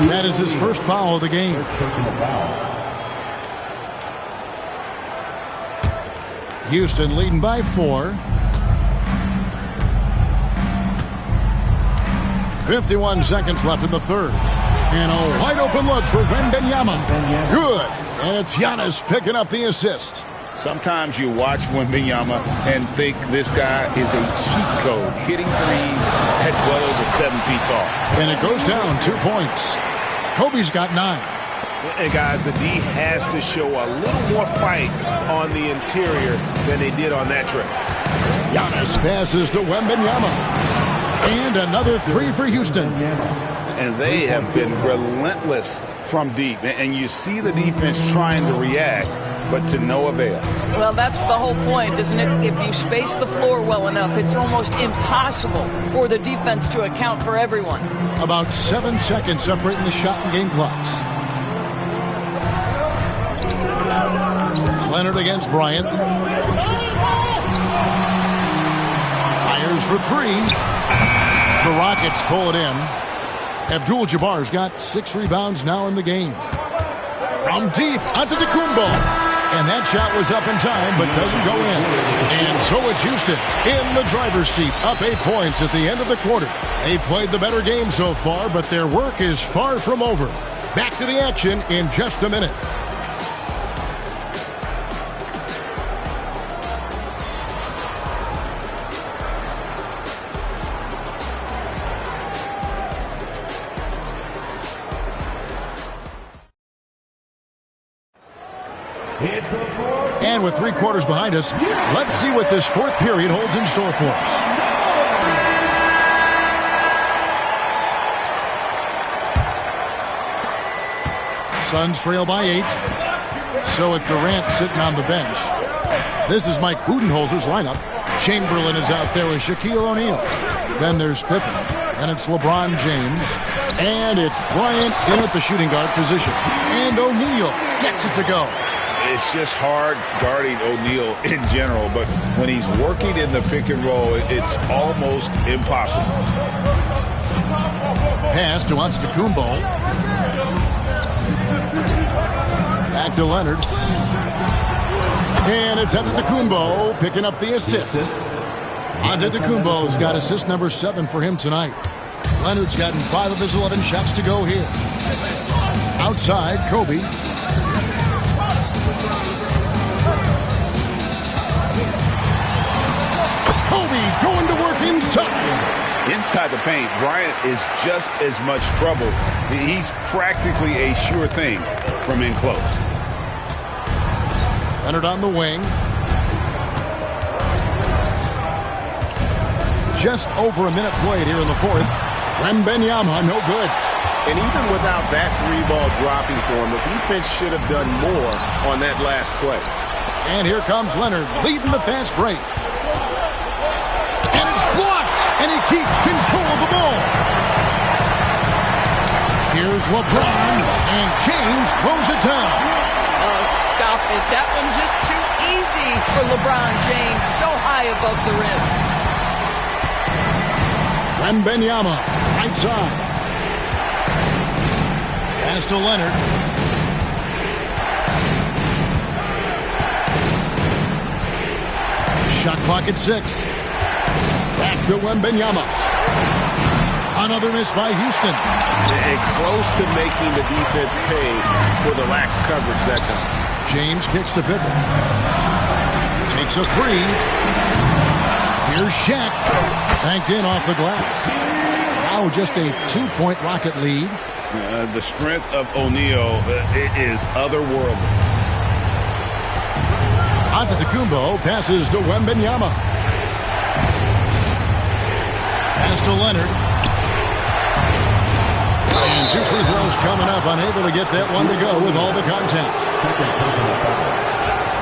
Speaker 7: That is his first foul of the game. Houston leading by 4. 51 seconds left in the third. And a wide open look for Wembanyama. Good. And it's Giannis picking up the assist.
Speaker 11: Sometimes you watch Wembanyama and think this guy is a cheat code, hitting threes at well over 7 feet tall.
Speaker 7: And it goes down 2 points. Kobe's got 9.
Speaker 9: And guys, the D has to show a little more fight on the interior than they did on that trip.
Speaker 7: Giannis passes to Wembanyama. And another 3 for Houston.
Speaker 11: And they have been relentless from deep. And you see the defense trying to react, but to no avail.
Speaker 8: Well, that's the whole point, isn't it? If you space the floor well enough, it's almost impossible for the defense to account for everyone.
Speaker 7: About 7 seconds separating the shot and game clocks. Leonard against Bryant. Fires for 3. The Rockets pull it in. Abdul-Jabbar's got 6 rebounds now in the game. From deep, Antetokounmpo. And that shot was up in time, but doesn't go in. And so is Houston in the driver's seat, up 8 points at the end of the quarter. They played the better game so far, but their work is far from over. Back to the action in just a minute. And with 3 quarters behind us, let's see what this 4th period holds in store for us. Suns trail by 8. So with Durant sitting on the bench. This is Mike Budenholzer's lineup. Chamberlain is out there with Shaquille O'Neal. Then there's Pippen. And it's LeBron James. And it's Bryant in at the shooting guard position. And O'Neal gets it to go.
Speaker 11: It's just hard guarding O'Neal in general, but when he's working in the pick and roll, it's almost impossible.
Speaker 7: Pass to Antetokounmpo. Back to Leonard. And it's Antetokounmpo picking up the assist. Antetokounmpo's got assist number 7 for him tonight. Leonard's gotten 5 of his 11 shots to go here. Outside, Kobe. Kobe going to work inside.
Speaker 11: Inside the paint, Bryant is just as much trouble. He's practically a sure thing from in close.
Speaker 7: Leonard on the wing. Just over a minute played here in the 4th. Wembanyama, no good.
Speaker 9: And even without that 3-ball dropping for him, the defense should have done more on that last play.
Speaker 7: And here comes Leonard leading the fast break. And it's blocked, and he keeps control of the ball. Here's LeBron, and James throws it down.
Speaker 8: Oh, stop it. That one's just too easy for LeBron James, so high above the rim.
Speaker 7: Wembanyama, right side. Pass to Leonard. Shot clock at 6. Back to Wembanyama. Another miss by Houston.
Speaker 9: And close to making the defense pay for the lax coverage that time.
Speaker 7: James kicks to Pippen. Takes a 3. Here's Shaq. Banked in off the glass. Now just a 2-point Rocket lead.
Speaker 11: The strength of O'Neal is otherworldly.
Speaker 7: Antetokounmpo passes to Wembanyama. Pass to Leonard. And 2 free throws coming up. Unable to get that one to go with all the contact.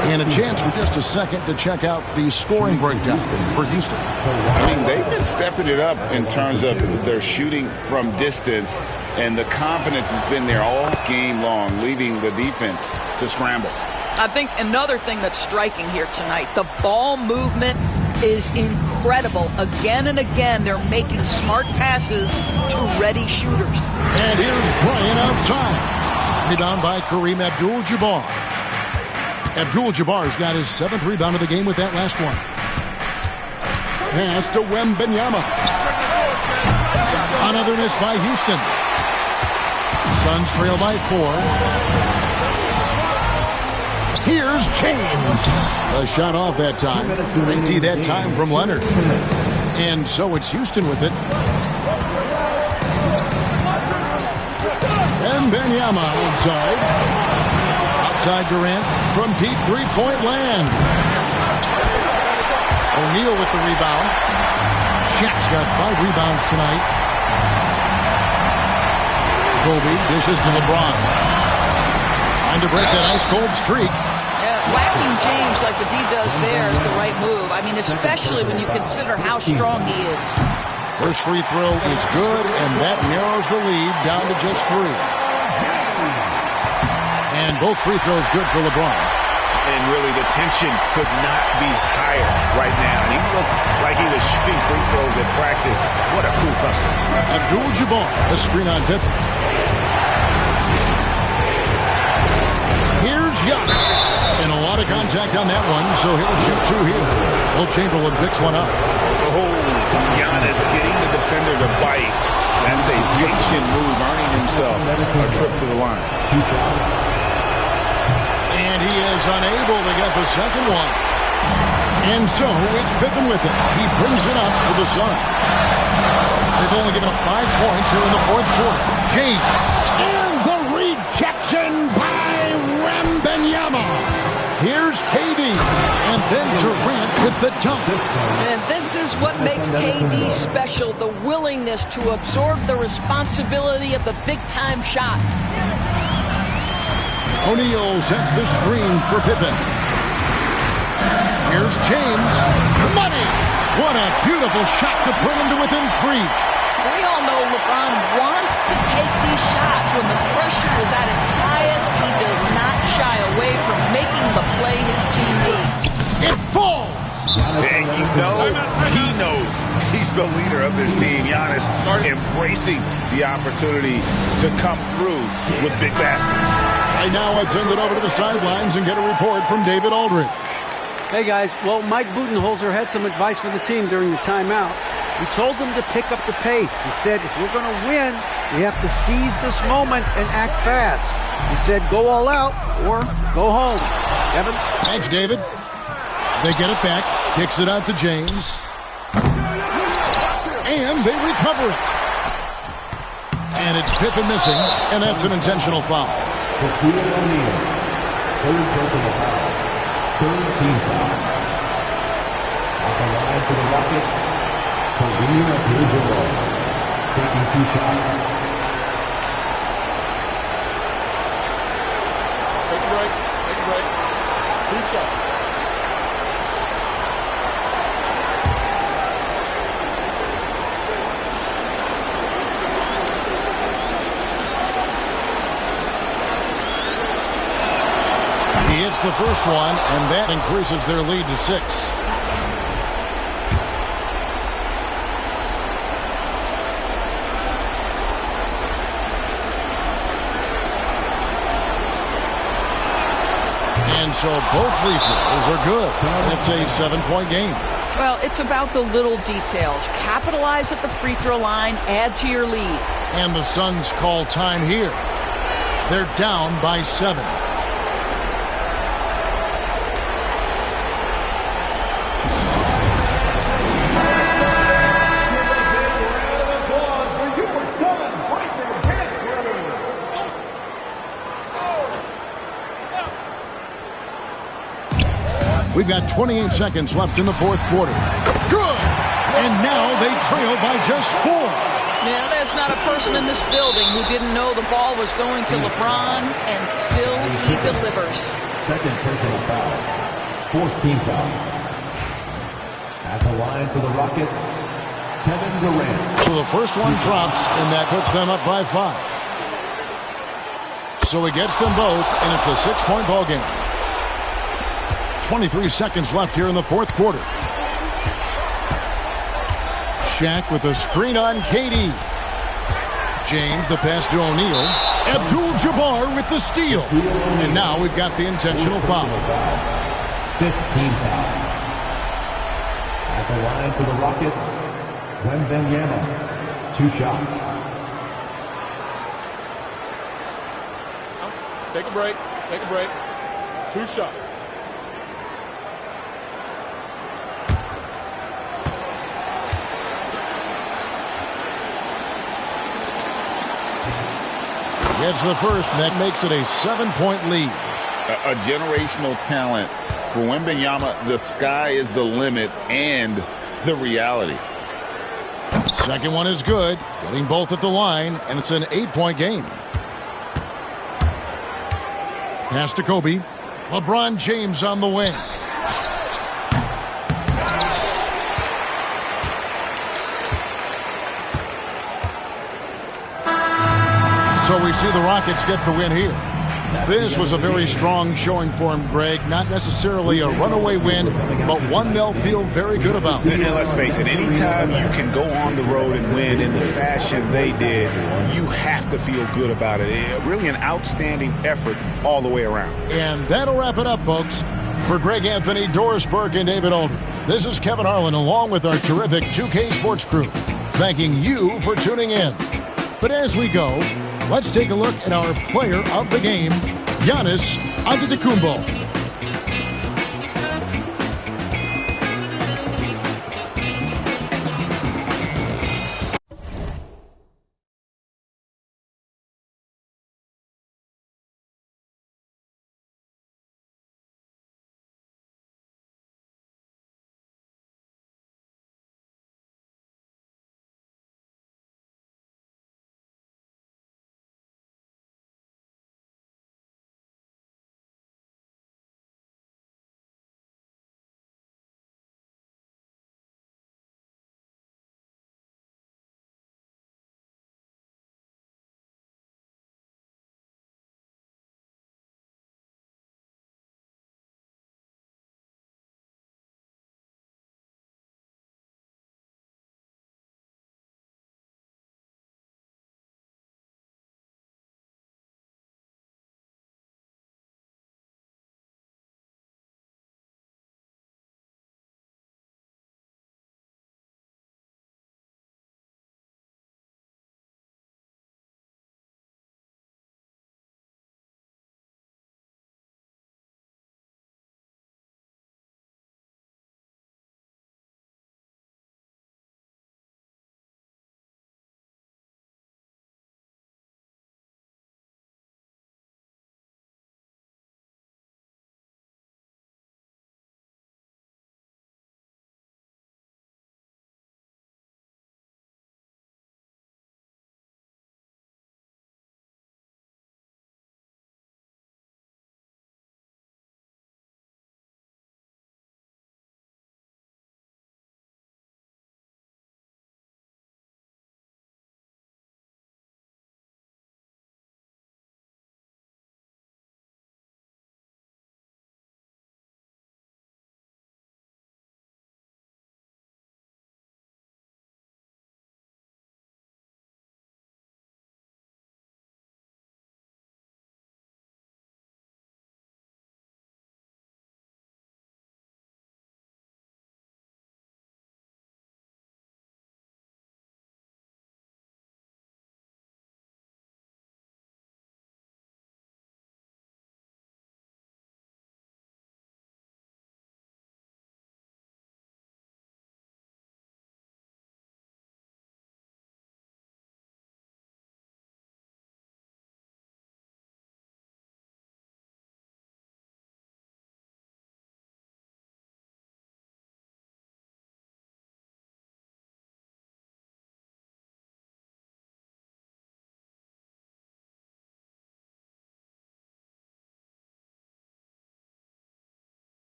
Speaker 7: And a chance for just a second to check out the scoring breakdown for Houston.
Speaker 11: I mean, they've been stepping it up in terms of their shooting from distance, and the confidence has been there all game long, leaving the defense to scramble.
Speaker 8: I think another thing that's striking here tonight, the ball movement is incredible. Again and again, they're making smart passes to ready shooters.
Speaker 7: And here's Bryant outside. Rebound by Kareem Abdul-Jabbar. Abdul-Jabbar's got his 7th rebound of the game with that last one. Pass to Wembanyama. Another miss by Houston. Suns trail by 4. Here's James. A shot off that time. Big D that time from Leonard. And so it's Houston with it. Wembanyama inside. Outside Durant from deep 3-point land. O'Neal with the rebound. Shaq's got 5 rebounds tonight. Kobe dishes to LeBron. Trying to break that ice-cold streak.
Speaker 8: Yeah, whacking James like the D does there is the right move. I mean, especially when you consider how strong he is.
Speaker 7: First free throw is good, and that narrows the lead down to just 3. And both free throws good for LeBron.
Speaker 11: And really, the tension could not be higher right now. And he looked like he was shooting free throws at practice. What a cool customer.
Speaker 7: Abdul-Jabbar, a screen on Pippen. Here's Giannis. And a lot of contact on that one, so he'll shoot 2 here. Will Chamberlain picks one up.
Speaker 11: Oh, Giannis getting the defender to bite. That's a patient move, earning himself a trip to the line.
Speaker 7: And he is unable to get the second one. And so it's Pippen with it. He brings it up for the Suns. They've only given up 5 points here in the 4th quarter. James. And the rejection by Wembanyama. Here's KD. And then Durant with the dunk.
Speaker 8: And this is what makes KD special, the willingness to absorb the responsibility of the big-time shot.
Speaker 7: O'Neal sets the screen for Pippen. Here's James. Money! What a beautiful shot to bring him to within 3.
Speaker 8: We all know LeBron wants to take these shots. When the pressure is at its highest, he does not shy away from making the play his team needs.
Speaker 7: It falls!
Speaker 11: And you know, he knows he's the leader of this team. Giannis embracing the opportunity to come through with big baskets.
Speaker 7: Right now, let's send it over to the sidelines and get a report from David Aldridge.
Speaker 10: Hey, guys. Well, Mike Budenholzer had some advice for the team during the timeout. He told them to pick up the pace. He said, if we're going to win, we have to seize this moment and act fast. He said, go all out or go home. Kevin?
Speaker 7: Thanks, David. They get it back. Kicks it out to James. And they recover it. And it's Pippen missing, and that's an intentional foul.
Speaker 3: O'Neal. Third personal foul. Third team foul. At the line for the Rockets, Kareem Abdul-Jabbar. Taking 2 shots.
Speaker 4: Take a break. Take a break. 2 shots.
Speaker 7: He hits the first one, and that increases their lead to 6. And so both free throws are good. It's a 7-point game.
Speaker 8: Well, it's about the little details. Capitalize at the free throw line, add to your lead.
Speaker 7: And the Suns call time here. They're down by 7. We've got 28 seconds left in the 4th quarter. Good! And now they trail by just 4.
Speaker 8: Yeah, there's not a person in this building who didn't know the ball was going to LeBron, and still he delivers.
Speaker 3: Second personal foul. 4th team foul. At the line for the Rockets, Kevin Durant.
Speaker 7: So the first one drops, and that puts them up by 5. So he gets them both, and it's a 6-point ball game. 23 seconds left here in the 4th quarter. Shaq with a screen on KD. James the pass to O'Neal. Abdul-Jabbar with the steal. And now we've got the intentional foul.
Speaker 3: 5th team foul. At the line for the Rockets, Wembanyama. 2 shots.
Speaker 4: Take a break. Take a break. 2 shots.
Speaker 7: Gets the first, and that makes it a 7-point lead.
Speaker 11: A generational talent for Wembanyama. The sky is the limit and the reality.
Speaker 7: Second one is good, getting both at the line, and it's an 8-point game. Pass to Kobe. LeBron James on the wing. So we see the Rockets get the win here. This was a very strong showing for him, Greg. Not necessarily a runaway win, but one they'll feel very good about.
Speaker 11: And let's face it, anytime you can go on the road and win in the fashion they did, you have to feel good about it. Really an outstanding effort all the way around.
Speaker 7: And that'll wrap it up, folks. For Greg Anthony, Doris Burke, and David Aldridge, this is Kevin Harlan along with our terrific 2K Sports crew, thanking you for tuning in. But as we go, let's take a look at our player of the game, Giannis Antetokounmpo.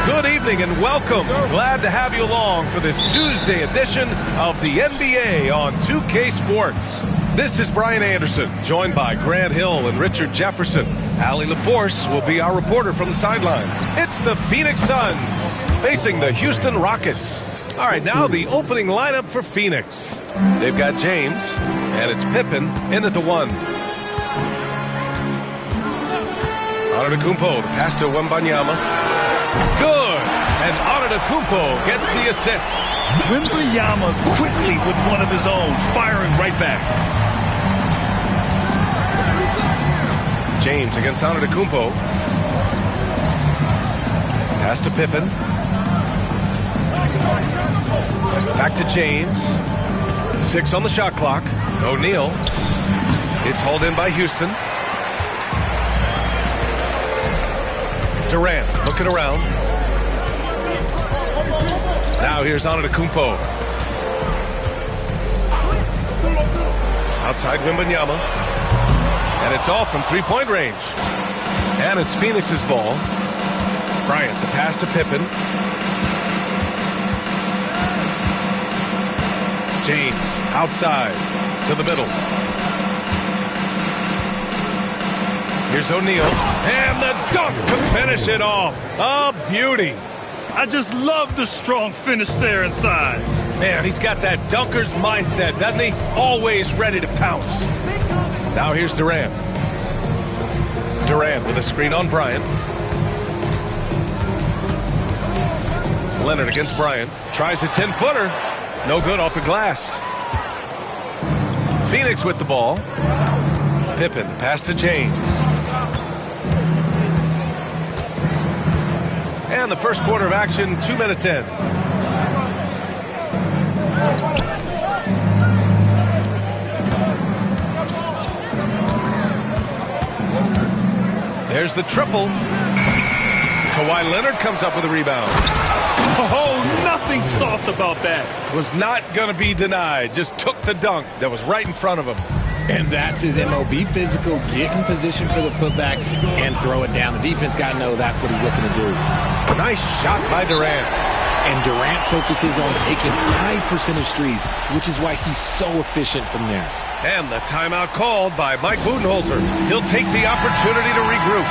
Speaker 1: Good evening and welcome. Glad to have you along for this Tuesday edition of the NBA on 2K Sports. This is Brian Anderson, joined by Grant Hill and Richard Jefferson. Allie LaForce will be our reporter from the sideline. It's the Phoenix Suns facing the Houston Rockets. All right, now the opening lineup for Phoenix. They've got James, and it's Pippen in at the 1. Antetokounmpo, the pass to Wembanyama. Good! And Antetokounmpo gets the assist.
Speaker 2: Wembanyama quickly with one of his own, firing right back.
Speaker 1: James against Antetokounmpo. Pass to Pippen. Back to James. 6 on the shot clock. O'Neal. It's hauled in by Houston. Durant looking around. Now here's Antetokounmpo. Outside Wembanyama. And it's off from three-point range. And it's Phoenix's ball. Bryant, the pass to Pippen. James, outside, to the middle. Here's O'Neal, and the dunk to finish it off. A beauty.
Speaker 2: I just love the strong finish there inside.
Speaker 1: Man, he's got that dunker's mindset, doesn't he? Always ready to pounce. Now here's Durant. Durant with a screen on Bryant. Leonard against Bryant. Tries a 10-footer. No good off the glass. Phoenix with the ball. Pippen, the pass to James. And the first quarter of action, 2 minutes in. There's the triple. Kawhi Leonard comes up with a rebound.
Speaker 2: Oh, nothing soft about that.
Speaker 1: Was not going to be denied. Just took the dunk that was right in front of him.
Speaker 5: And that's his MO. Be physical, get in position for the putback, and throw it down. The defense got to know that's what he's looking to do.
Speaker 1: Nice shot by Durant.
Speaker 5: And Durant focuses on taking high percentage threes, which is why he's so efficient from there.
Speaker 1: And the timeout called by Mike Budenholzer. He'll take the opportunity to regroup.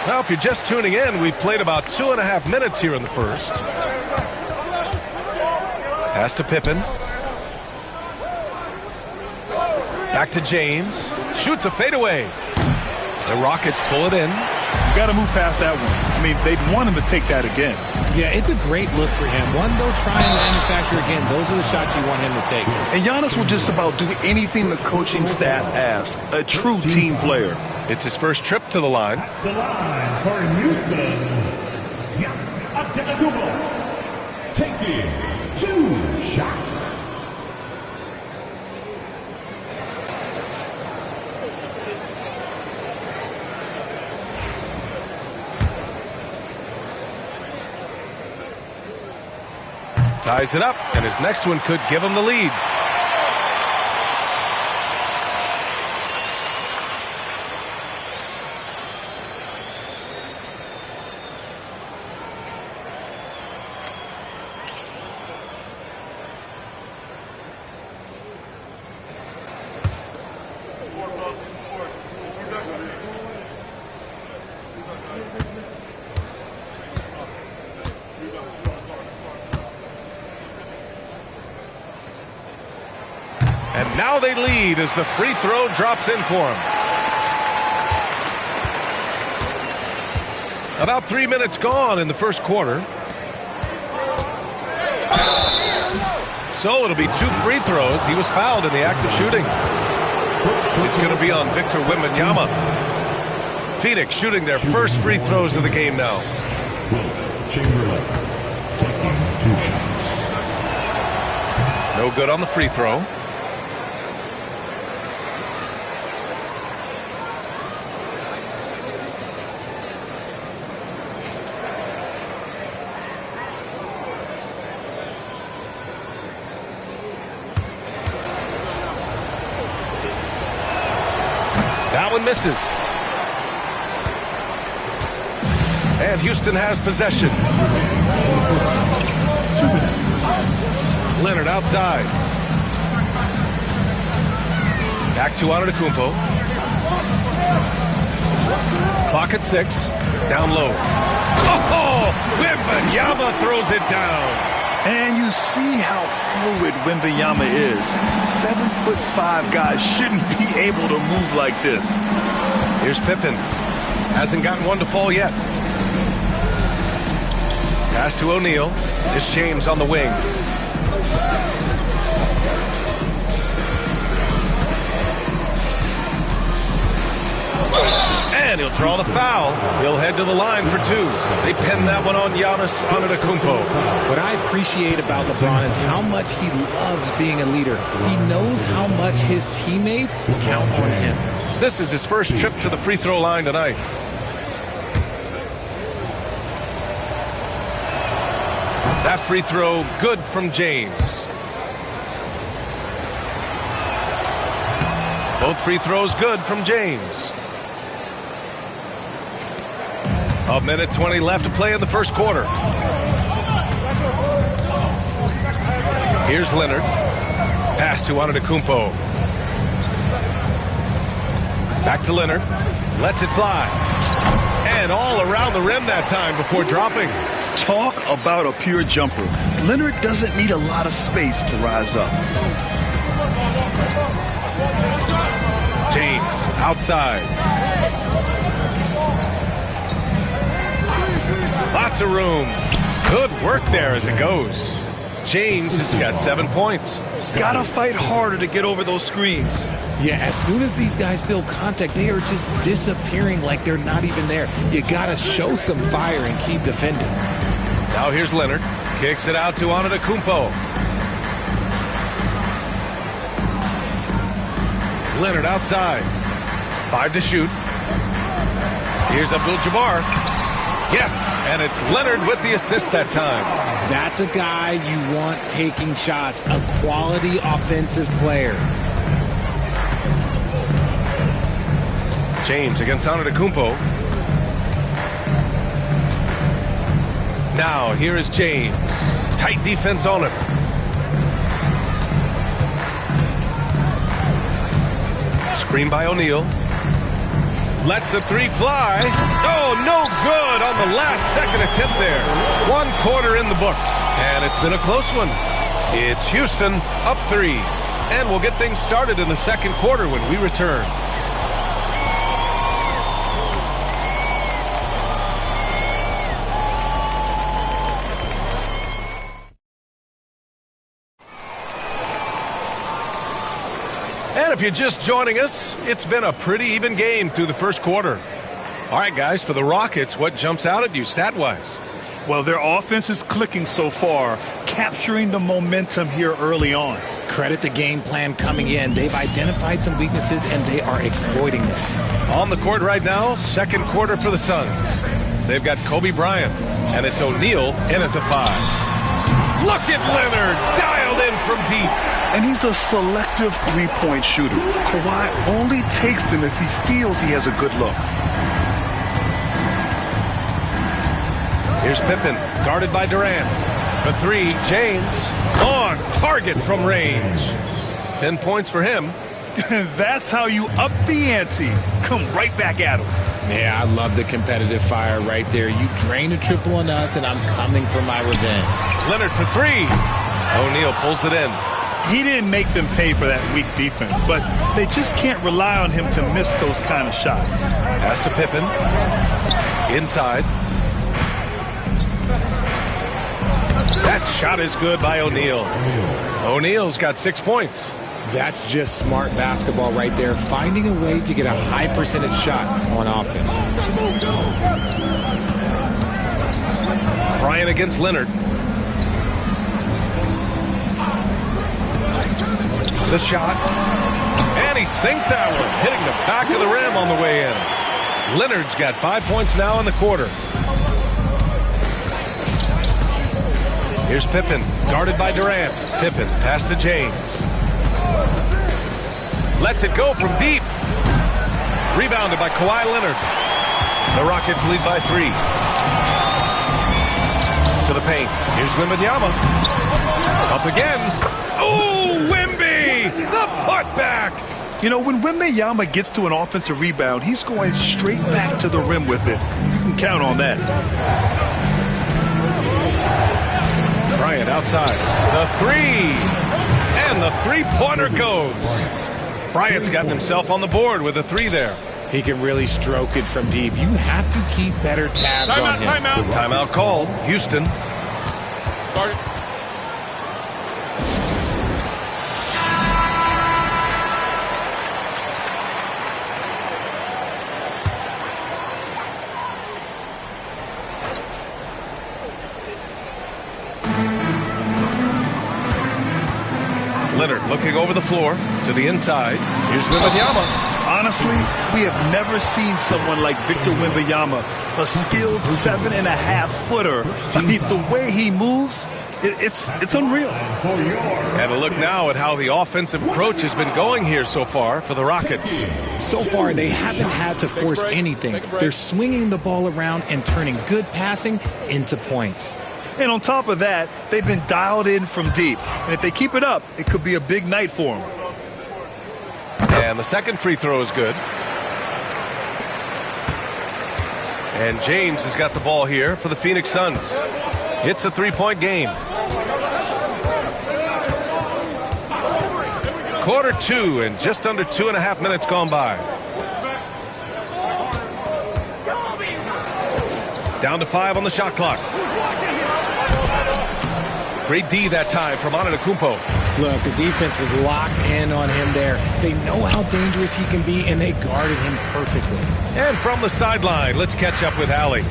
Speaker 1: Now, if you're just tuning in, we've played about 2.5 minutes here in the first. Pass to Pippen. Back to James. Shoots a fadeaway. The Rockets pull it in.
Speaker 2: You got to move past that one. I mean, they'd want him to take that again.
Speaker 5: Yeah, it's a great look for him. One, they'll try and manufacture again. Those are the shots you want him to take.
Speaker 2: And Giannis will just about do anything the coaching staff asks. A true team player.
Speaker 1: It's his first trip to the line.
Speaker 3: The line for Houston, Giannis Antetokounmpo, taking 2 shots.
Speaker 1: Ties it up, and his next one could give him the lead. And now they lead as the free throw drops in for him. About 3 minutes gone in the first quarter. So it'll be 2 free throws. He was fouled in the act of shooting. It's going to be on Victor Wembanyama. Phoenix shooting their first free throws of the game now.
Speaker 3: Chamberlain taking 2 shots.
Speaker 1: No good on the free throw. That one misses. And Houston has possession. Leonard outside. Back to Antetokounmpo. Clock at 6. Down low. Oh! Wembanyama throws it down.
Speaker 2: And you see how fluid Wembanyama is. 7'5" guys shouldn't be able to move like this.
Speaker 1: Here's Pippen. Hasn't gotten one to fall yet. Pass to O'Neal. It's James on the wing. And he'll draw the foul. He'll head to the line for 2. They pin that one on Giannis Antetokounmpo.
Speaker 5: What I appreciate about LeBron is how much he loves being a leader. He knows how much his teammates count on him.
Speaker 1: This is his first trip to the free throw line tonight. That free throw good from James. Both free throws good from James. 1:20 left to play in the first quarter. Here's Leonard. Pass to Antetokounmpo. Back to Leonard. Lets it fly. And all around the rim that time before dropping.
Speaker 2: Talk about a pure jumper. Leonard doesn't need a lot of space to rise up.
Speaker 1: James outside. Lots of room. Good work there as it goes. James has got 7 points.
Speaker 2: Gotta fight harder to get over those screens.
Speaker 5: Yeah, as soon as these guys feel contact, they are just disappearing like they're not even there. You gotta show some fire and keep defending.
Speaker 1: Now here's Leonard. Kicks it out to Antetokounmpo. Leonard outside. 5 to shoot. Here's Abdul-Jabbar. Yes, and it's Leonard with the assist that time.
Speaker 5: That's a guy you want taking shots, a quality offensive player.
Speaker 1: James against Antetokounmpo. Now here is James. Tight defense on him. Screen by O'Neal. Lets the 3 fly. Oh, no good on the last second attempt there. 1 quarter in the books, and it's been a close one. It's Houston up 3. And we'll get things started in the second quarter when we return. And if you're just joining us, it's been a pretty even game through the first quarter. All right, guys, for the Rockets, what jumps out at you stat-wise?
Speaker 2: Well, their offense is clicking so far, capturing the momentum here early on.
Speaker 5: Credit the game plan coming in. They've identified some weaknesses, and they are exploiting them.
Speaker 1: On the court right now, second quarter for the Suns. They've got Kobe Bryant, and it's O'Neal in at the 5. Look at Leonard, dialed in from deep.
Speaker 2: And he's a selective three-point shooter. Kawhi only takes them if he feels he has a good look.
Speaker 1: Here's Pippen, guarded by Durant. For 3, James, on target from range. 10 points for him.
Speaker 2: That's how you up the ante. Come right back at him.
Speaker 5: Yeah, I love the competitive fire right there. You drain a triple on us, and I'm coming for my revenge.
Speaker 1: Leonard for 3. O'Neal pulls it in.
Speaker 2: He didn't make them pay for that weak defense, but they just can't rely on him to miss those kind of shots.
Speaker 1: Pass to Pippen. Inside. That shot is good by O'Neal. O'Neal's got 6 points.
Speaker 5: That's just smart basketball right there, finding a way to get a high percentage shot on offense.
Speaker 1: Bryant against Leonard. The shot. And he sinks that one, hitting the back of the rim on the way in. Leonard's got 5 points now in the quarter. Here's Pippen, guarded by Durant. Pippen, pass to James. Lets it go from deep. Rebounded by Kawhi Leonard. The Rockets lead by 3. To the paint. Here's Wembanyama. Up again. Oh, Wemby! The putback!
Speaker 2: You know, when Wembanyama gets to an offensive rebound, he's going straight back to the rim with it. You can count on that.
Speaker 1: Bryant outside. The 3. And the three-pointer goes. Bryant's gotten himself on the board with a 3 there.
Speaker 5: He can really stroke it from deep. You have to keep better tabs on him.
Speaker 1: Timeout called. Houston.
Speaker 4: Guard it.
Speaker 1: Leonard looking over the floor to the inside. Here's Wembanyama.
Speaker 2: Honestly, we have never seen someone like Victor Wembanyama, a skilled 7.5-footer. I mean, the way he moves, it's unreal.
Speaker 1: And a look now at how the offensive approach has been going here so far for the Rockets.
Speaker 5: So far, they haven't had to force anything. They're swinging the ball around and turning good passing into points.
Speaker 2: And on top of that, they've been dialed in from deep. And if they keep it up, it could be a big night for them.
Speaker 1: And the second free throw is good. And James has got the ball here for the Phoenix Suns. It's a 3-point game. Quarter 2 and just under 2.5 minutes gone by. Down to 5 on the shot clock. Great D that time from Antetokounmpo.
Speaker 5: Look, the defense was locked in on him there. They know how dangerous he can be, and they guarded him perfectly.
Speaker 1: And from the sideline, let's catch up with Allie.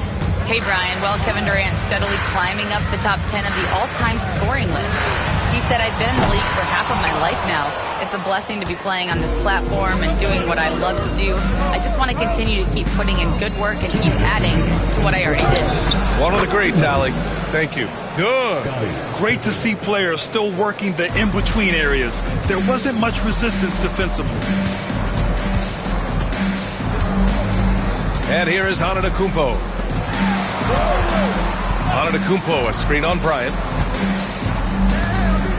Speaker 6: Hey, Brian. Well, Kevin Durant steadily climbing up the top 10 of the all-time scoring list. He said, I've been in the league for half of my life now. It's a blessing to be playing on this platform and doing what I love to do. I just want to continue to keep putting in good work and keep adding to what I already did.
Speaker 1: One of the greats, Allie. Thank you. Good.
Speaker 2: Great to see players still working the in-between areas. There wasn't much resistance defensively.
Speaker 1: And here is Antetokounmpo. Antetokounmpo, a screen on Bryant.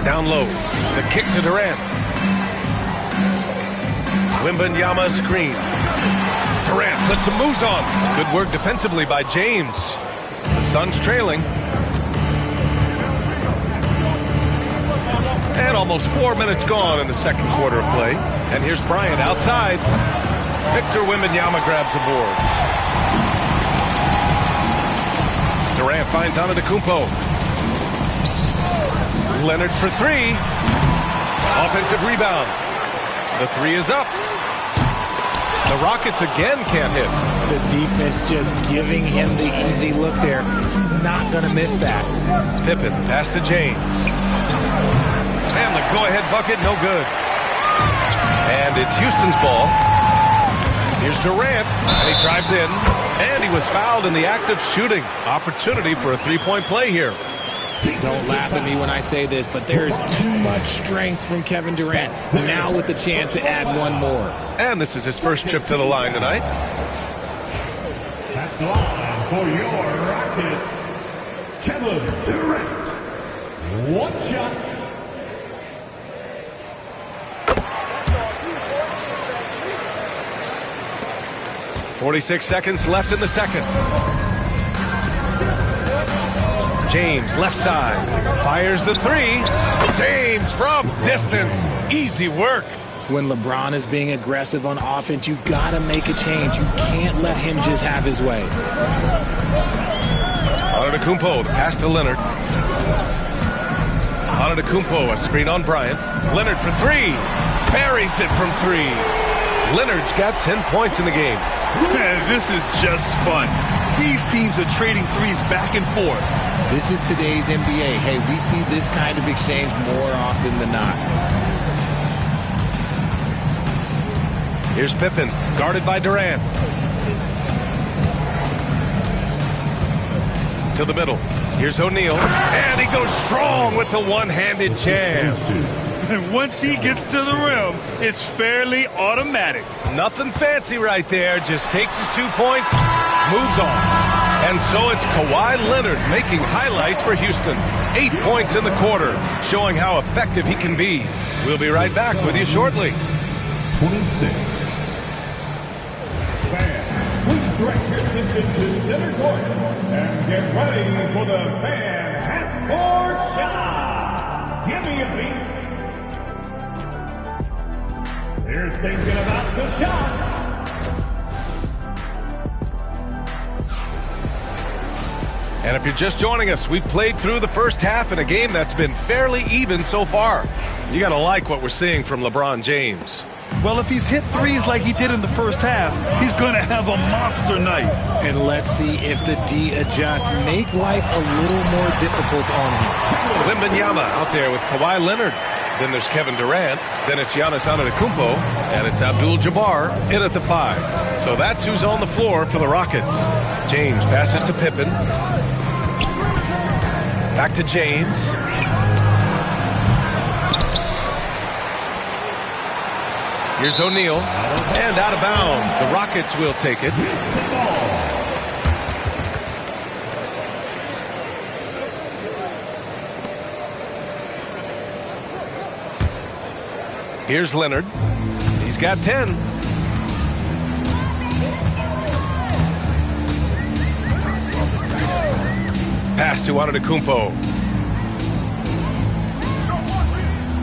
Speaker 1: Down low. The kick to Durant. Wembanyama screen. Durant puts some moves on. Good work defensively by James. The Suns trailing. And almost 4 minutes gone in the second quarter of play. And here's Bryant outside. Victor Wembanyama grabs the board. Durant finds Antetokounmpo. Leonard for three. Offensive rebound. The three is up. The Rockets again can't hit.
Speaker 5: The defense just giving him the easy look there. He's not going to miss that.
Speaker 1: Pippen pass to James. And the go-ahead bucket, no good. And it's Houston's ball. Here's Durant, and he drives in. And he was fouled in the act of shooting. Opportunity for a three-point play here.
Speaker 5: Don't laugh at me when I say this, but there is too much strength from Kevin Durant. Now with the chance to add one more.
Speaker 1: And this is his first trip to the line tonight.
Speaker 3: At the line for your Rockets, Kevin Durant. One shot.
Speaker 1: .46 seconds left in the second. James, left side, fires the three. James from distance. Easy work.
Speaker 5: When LeBron is being aggressive on offense, you got to make a change. You can't let him just have his way.
Speaker 1: Antetokounmpo, the pass to Leonard. Antetokounmpo, a screen on Bryant. Leonard for three. Buries it from three. Leonard's got 10 points in the game.
Speaker 2: Man, this is just fun. These teams are trading threes back and forth.
Speaker 5: This is today's NBA. Hey, we see this kind of exchange more often than not.
Speaker 1: Here's Pippen, guarded by Durant. To the middle. Here's O'Neal. And he goes strong with the one-handed jam.
Speaker 2: And once he gets to the rim, it's fairly automatic.
Speaker 1: Nothing fancy right there. Just takes his 2 points, moves on. And so it's Kawhi Leonard making highlights for Houston. 8 points in the quarter, showing how effective he can be. We'll be right back with you shortly.
Speaker 3: 26. Fans, please direct your attention to center court and get ready for the fan half-court shot. Give me a beat. You're thinking about the shot.
Speaker 1: And if you're just joining us, we played through the first half in a game that's been fairly even so far. You got to like what we're seeing from LeBron James.
Speaker 2: Well, if he's hit threes like he did in the first half, he's going to have a monster night.
Speaker 5: And let's see if the D adjusts. Make life a little more difficult on him.
Speaker 1: Wembanyama out there with Kawhi Leonard. Then there's Kevin Durant. Then it's Giannis Antetokounmpo. And it's Abdul-Jabbar in at the 5. So that's who's on the floor for the Rockets. James passes to Pippen. Back to James. Here's O'Neal. And out of bounds. The Rockets will take it. Here's Leonard. He's got 10. Pass to Antetokounmpo.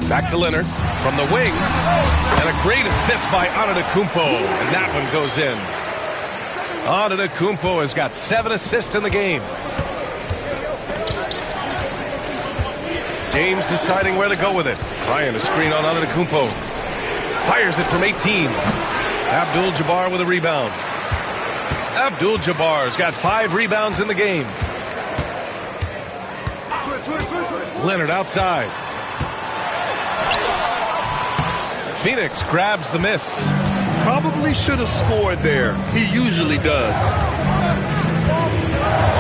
Speaker 1: Back to Leonard from the wing. And a great assist by Antetokounmpo. And that one goes in. Antetokounmpo has got 7 assists in the game. James deciding where to go with it. Bryant, a screen on Antetokounmpo. Fires it from 18. Abdul-Jabbar with a rebound. Abdul-Jabbar's got 5 rebounds in the game. Leonard outside. Phoenix grabs the miss.
Speaker 2: Probably should have scored there. He usually does.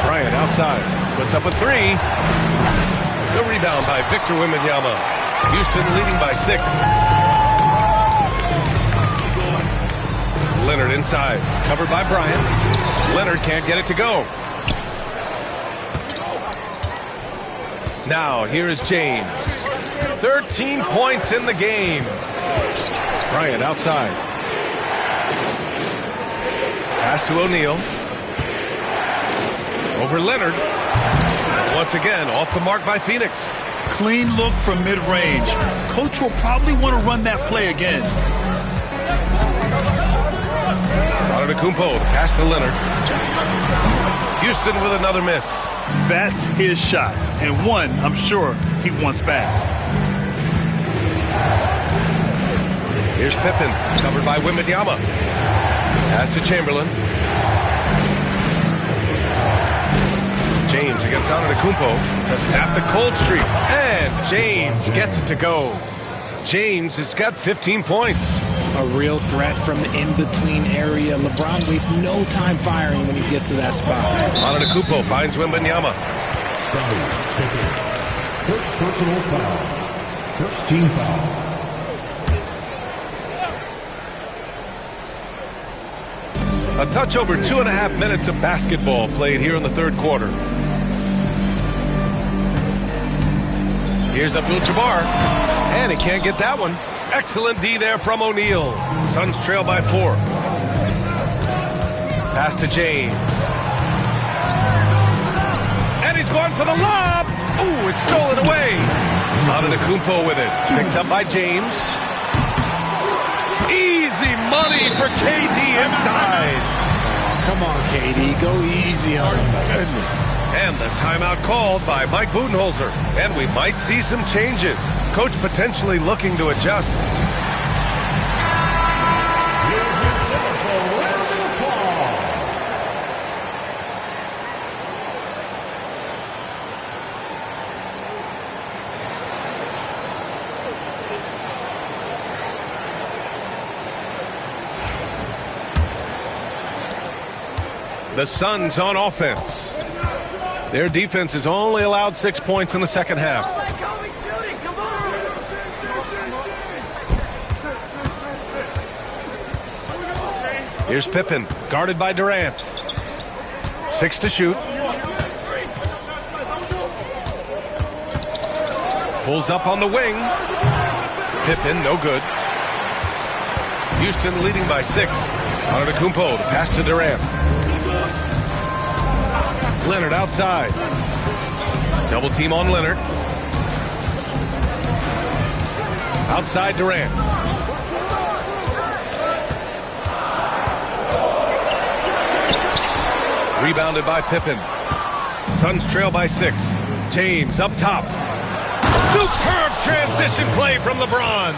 Speaker 1: Bryant outside. Puts up a 3. The rebound by Victor Wembanyama. Houston leading by 6. Leonard inside. Covered by Bryant. Leonard can't get it to go. Now, here is James. 13 points in the game. Bryant outside. Pass to O'Neal. Over Leonard. Once again, off the mark by Phoenix.
Speaker 2: Clean look from mid-range. Coach will probably want to run that play again.
Speaker 1: Antetokounmpo to pass to Leonard. Houston with another miss.
Speaker 2: That's his shot, and one I'm sure he wants back.
Speaker 1: Here's Pippen, covered by Wembanyama. Pass to Chamberlain. James against Antetokounmpo to snap the cold streak. And James gets it to go. James has got 15 points.
Speaker 5: A real threat from the in-between area. LeBron wastes no time firing when he gets to that spot.
Speaker 1: Antetokounmpo finds Wembanyama.
Speaker 3: First personal foul. First team foul.
Speaker 1: A touch over 2.5 minutes of basketball played here in the third quarter. Here's Abdul-Jabbar, and he can't get that one. Excellent D there from O'Neal. Suns trail by 4. Pass to James. And he's going for the lob. Ooh, it's stolen away. Antetokounmpo with it. Picked up by James. Easy money for KD inside.
Speaker 5: Oh, come on, KD. Go easy on him. Goodness.
Speaker 1: And the timeout called by Mike Budenholzer. And we might see some changes. Coach potentially looking to adjust. The Suns on offense. Their defense has only allowed 6 points in the second half. Here's Pippen, guarded by Durant. 6 to shoot. Pulls up on the wing. Pippen, no good. Houston leading by 6. Antetokounmpo to pass to Durant. Leonard outside. Double team on Leonard. Outside Durant. Rebounded by Pippen. Suns trail by 6. James up top. Superb transition play from LeBron.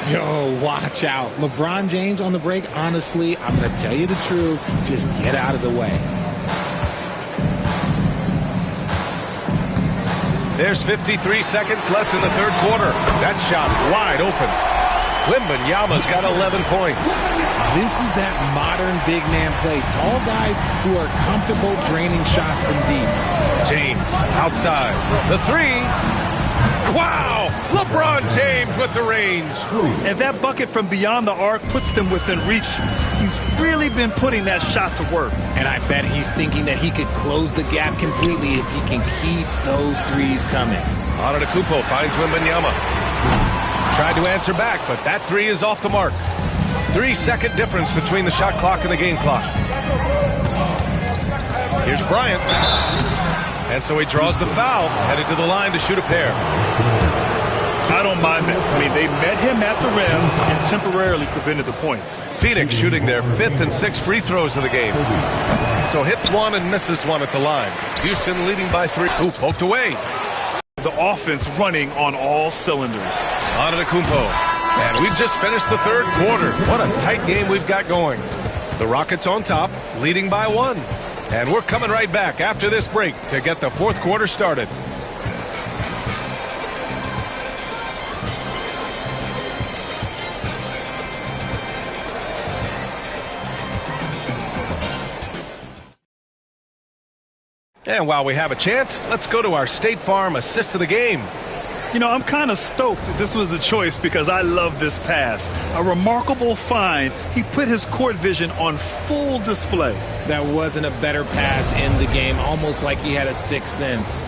Speaker 5: Yo, watch out. LeBron James on the break, honestly, I'm going to tell you the truth. Just get out of the way.
Speaker 1: There's 53 seconds left in the third quarter. That shot wide open. Wembanyama's got 11 points.
Speaker 5: This is that modern big man play. Tall guys who are comfortable draining shots from deep.
Speaker 1: James outside. The 3. Wow! LeBron James with the range.
Speaker 2: And that bucket from beyond the arc puts them within reach. He's really been putting that shot to work.
Speaker 5: And I bet he's thinking that he could close the gap completely if he can keep those threes coming.
Speaker 1: Antetokounmpo finds Wembanyama. Tried to answer back, but that 3 is off the mark. 3-second difference between the shot clock and the game clock. Here's Bryant. And so he draws the foul, headed to the line to shoot a pair.
Speaker 2: I don't mind that. I mean, they met him at the rim and temporarily prevented the points.
Speaker 1: Phoenix shooting their 5th and 6th free throws of the game. So hits 1 and misses 1 at the line. Houston leading by 3. Ooh, poked away.
Speaker 2: The offense running on all cylinders.
Speaker 1: Antetokounmpo. And we've just finished the third quarter. What a tight game we've got going. The Rockets on top, leading by 1. And we're coming right back after this break to get the fourth quarter started. And while we have a chance, let's go to our State Farm assist of the game.
Speaker 2: You know, I'm kind of stoked that this was a choice because I love this pass. A remarkable find. He put his court vision on full display.
Speaker 5: That wasn't a better pass in the game, almost like he had a sixth sense.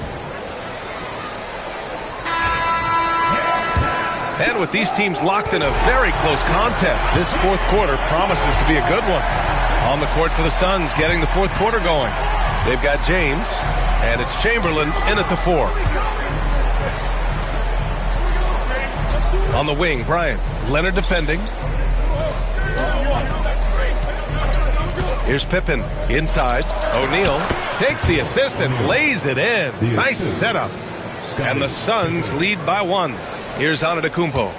Speaker 1: And with these teams locked in a very close contest, this fourth quarter promises to be a good one. On the court for the Suns, getting the fourth quarter going. They've got James, and it's Chamberlain in at the 4. On the wing, Bryant. Leonard defending. Here's Pippen inside. O'Neal takes the assist and lays it in. Nice setup. And the Suns lead by 1. Here's Antetokounmpo.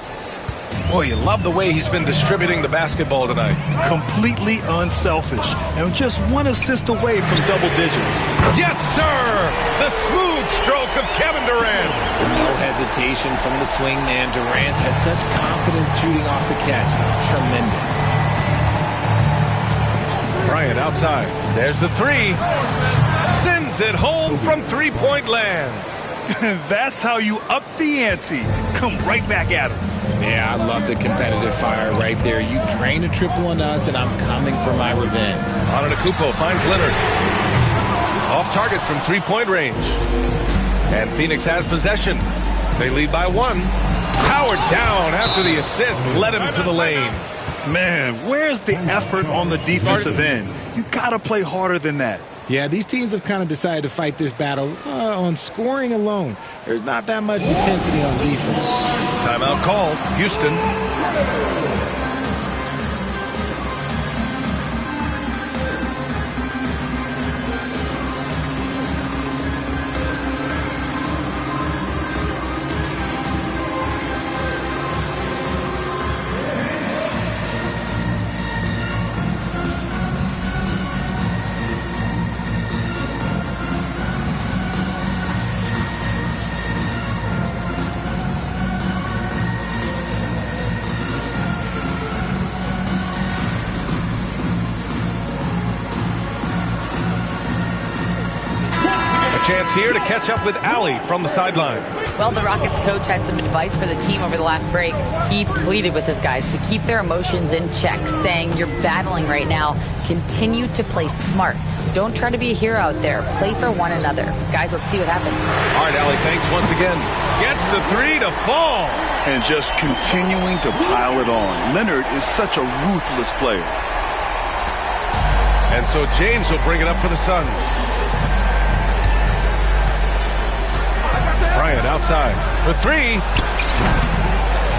Speaker 1: Boy, you love the way he's been distributing the basketball tonight.
Speaker 2: Completely unselfish. And just 1 assist away from double digits.
Speaker 1: Yes, sir! The smooth stroke of Kevin Durant.
Speaker 5: No hesitation from the swing man. Durant has such confidence shooting off the catch. Tremendous.
Speaker 1: Bryant outside. There's the 3. Sends it home from three-point land.
Speaker 2: That's how you up the ante. Come right back at him.
Speaker 5: Yeah, I love the competitive fire right there. You drain a triple on us, and I'm coming for my revenge.
Speaker 1: Antetokounmpo finds Leonard. Off target from three-point range. And Phoenix has possession. They lead by 1. Howard down after the assist led him to the lane.
Speaker 2: Man, where's the effort on the defensive end? You got to play harder than that.
Speaker 5: Yeah, these teams have kind of decided to fight this battle on scoring alone. There's not that much intensity on defense.
Speaker 1: Timeout called. Houston. Chance here to catch up with Allie from the sideline.
Speaker 6: Well, the Rockets coach had some advice for the team over the last break. He pleaded with his guys to keep their emotions in check, saying, you're battling right now. Continue to play smart. Don't try to be a hero out there. Play for one another. Guys, let's see what happens.
Speaker 1: All right, Allie, thanks once again. Gets the 3 to fall.
Speaker 2: And just continuing to pile it on. Leonard is such a ruthless player.
Speaker 1: And so James will bring it up for the Suns. Bryant outside for 3.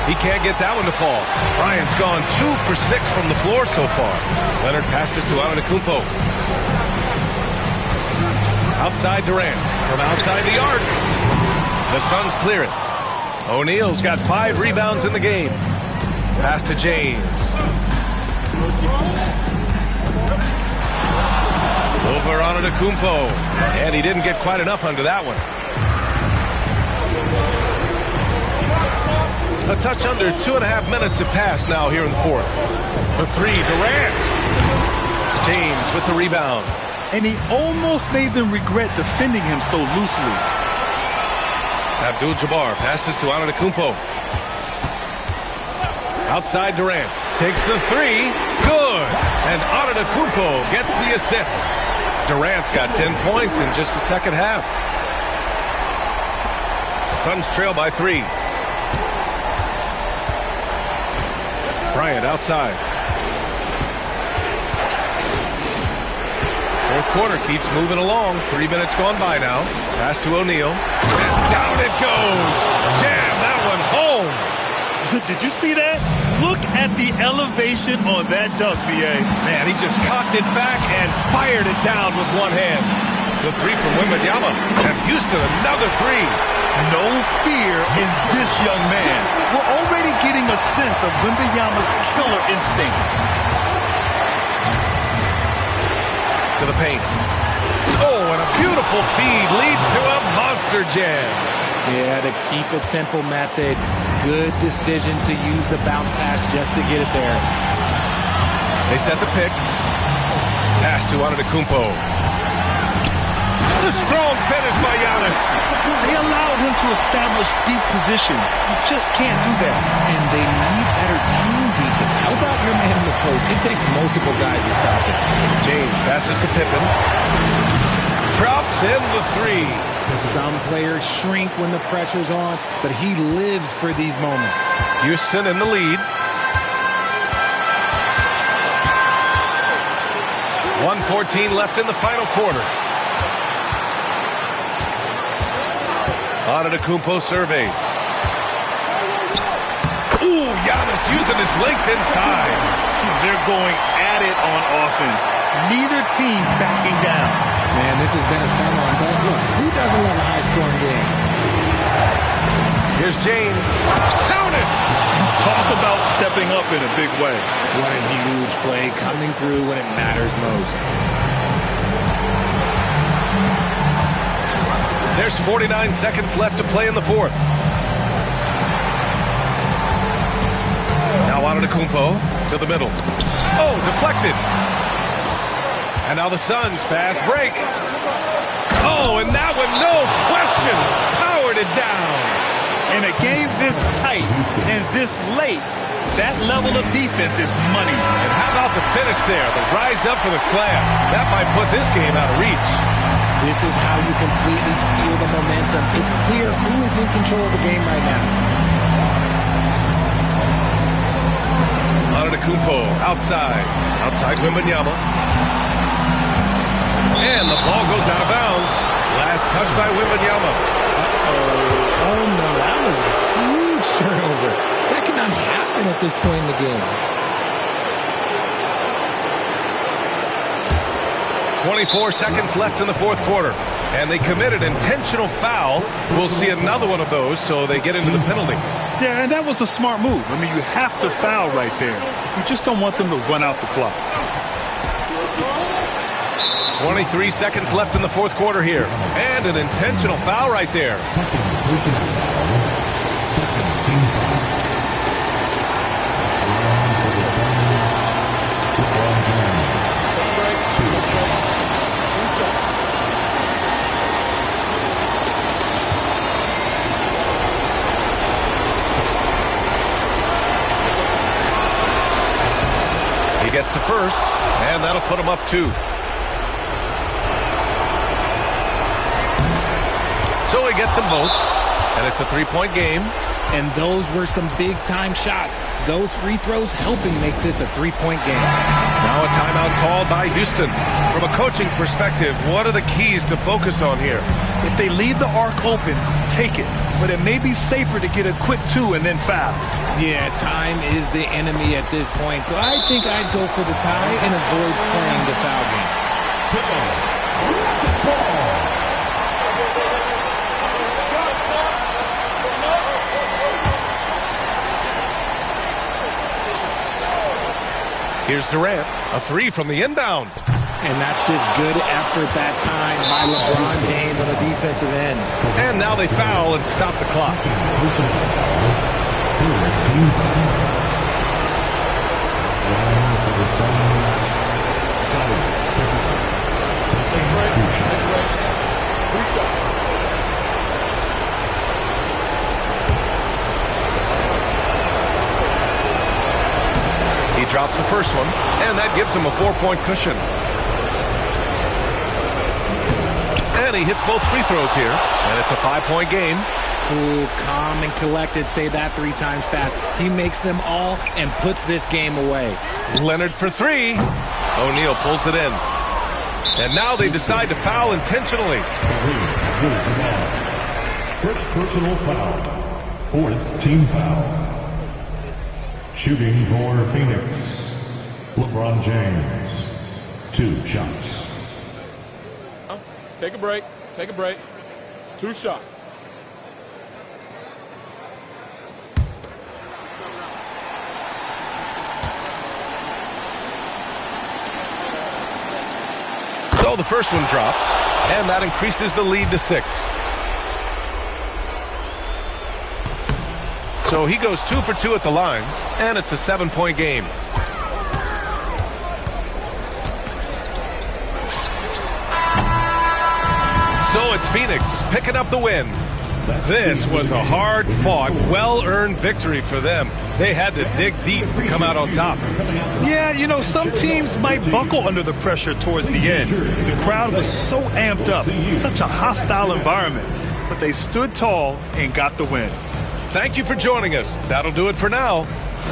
Speaker 1: He can't get that one to fall. Bryant's gone 2 for 6 from the floor so far. Leonard passes to Antetokounmpo. Outside Durant. From outside the arc. The Suns clear it. O'Neal's got 5 rebounds in the game. Pass to James. Over Antetokounmpo. And he didn't get quite enough under that one. A touch under 2.5 minutes have passed now here in the 4th. For 3, Durant. James with the rebound.
Speaker 2: And he almost made them regret defending him so loosely.
Speaker 1: Abdul-Jabbar passes to Antetokounmpo. Outside Durant. Takes the 3. Good. And Antetokounmpo gets the assist. Durant's got 10 points in just the second half. Suns trail by 3. Bryant outside. Fourth quarter keeps moving along. 3 minutes gone by now. Pass to O'Neal. And down it goes. Jam that one home.
Speaker 2: Did you see that? Look at the elevation on that dunk, VA.
Speaker 1: Man, he just cocked it back and fired it down with one hand. The 3 from Wembanyama. And Houston another 3.
Speaker 2: No fear in this young man. We're already getting a sense of Wembanyama's killer instinct.
Speaker 1: To the paint. Oh, and a beautiful feed leads to a monster jam.
Speaker 5: Yeah, the keep it simple method. Good decision to use the bounce pass just to get it there.
Speaker 1: They set the pick. Pass to Antetokounmpo. The strong finish by Giannis.
Speaker 2: They allowed him to establish deep position. You just can't do that.
Speaker 5: And they need better team defense. How about your man in the post? It takes multiple guys to stop it.
Speaker 1: James passes to Pippen. Drops in the 3.
Speaker 5: Some players shrink when the pressure's on, but he lives for these moments.
Speaker 1: Houston in the lead. 1:14 left in the final quarter. Antetokounmpo surveys. using his length inside.
Speaker 2: They're going at it on offense. Neither team backing down.
Speaker 5: Man, this has been a fun one. But look, who doesn't love a high-scoring game?
Speaker 1: Here's James. Counted!
Speaker 2: Talk about stepping up in a big way.
Speaker 5: What a huge play, coming through when it matters most.
Speaker 1: There's 49 seconds left to play in the fourth. Now Antetokounmpo to the middle. Oh, deflected. And now the Suns fast break. Oh, and that one, no question, powered it down.
Speaker 2: In a game this tight and this late, that level of defense is money.
Speaker 1: And how about the finish there? The rise up for the slam. That might put this game out of reach.
Speaker 5: This is how you completely steal the momentum. It's clear who is in control of the game right now.
Speaker 1: Antetokounmpo outside Wembanyama. And the ball goes out of bounds. Last touch by Wembanyama.
Speaker 5: Oh no, that was a huge turnover. That cannot happen at this point in the game.
Speaker 1: 24 seconds left in the fourth quarter. And they committed intentional foul. We'll see another one of those, so they get into the penalty.
Speaker 2: Yeah, and that was a smart move. I mean, you have to foul right there. You just don't want them to run out the clock.
Speaker 1: 23 seconds left in the fourth quarter here. And an intentional foul right there. He gets the first, and that'll put him up 2. So he gets them both, and it's a 3-point game.
Speaker 5: And those were some big-time shots. Those free throws helping make this a 3-point game.
Speaker 1: Now a timeout called by Houston. From a coaching perspective, what are the keys to focus on here?
Speaker 2: If they leave the arc open, take it. But it may be safer to get a quick 2 and then foul.
Speaker 5: Yeah, time is the enemy at this point. So I think I'd go for the tie and avoid playing the foul game.
Speaker 1: Here's Durant, a 3 from the inbound.
Speaker 5: And that's just good effort that time by LeBron James on the defensive end.
Speaker 1: And now they foul and stop the clock. He drops the first one, and that gives him a 4-point cushion. And he hits both free throws here, and it's a 5-point game.
Speaker 5: Cool, calm, and collected. Say that 3 times fast. He makes them all and puts this game away.
Speaker 1: Leonard for 3. O'Neal pulls it in. And now they decide to foul intentionally.
Speaker 3: First personal foul. 4th team foul. Shooting for Phoenix, LeBron James. 2 shots.
Speaker 4: Take a break. Take a break. 2 shots.
Speaker 1: So the first one drops, and that increases the lead to 6. So he goes 2 for 2 at the line, and it's a 7-point game. So it's Phoenix picking up the win. This was a hard-fought, well-earned victory for them. They had to dig deep to come out on top.
Speaker 2: Yeah, you know, some teams might buckle under the pressure towards the end. The crowd was so amped up, such a hostile environment. But they stood tall and got the win.
Speaker 1: Thank you for joining us. That'll do it for now.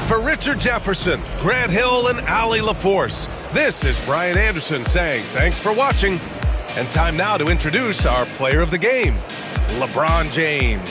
Speaker 1: For Richard Jefferson, Grant Hill, and Allie LaForce, this is Brian Anderson saying thanks for watching. And time now to introduce our player of the game, LeBron James.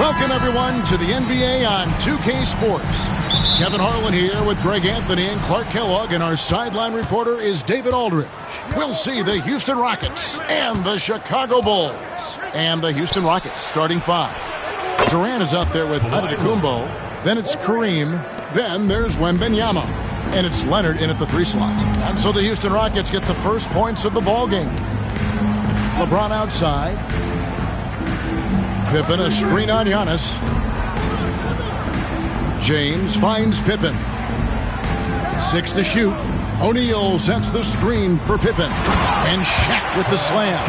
Speaker 7: Welcome, everyone, to the NBA on 2K Sports. Kevin Harlan here with Greg Anthony and Clark Kellogg, and our sideline reporter is David Aldridge. We'll see the Houston Rockets and the Chicago Bulls. And the Houston Rockets starting 5. Durant is out there with Antetokounmpo. Then it's Kareem. Then there's Wembanyama. And it's Leonard in at the 3 slot. And so the Houston Rockets get the first points of the ball game. LeBron outside. Pippen a screen on Giannis. James finds Pippen. 6 to shoot. O'Neal sets the screen for Pippen. And Shaq with the slam.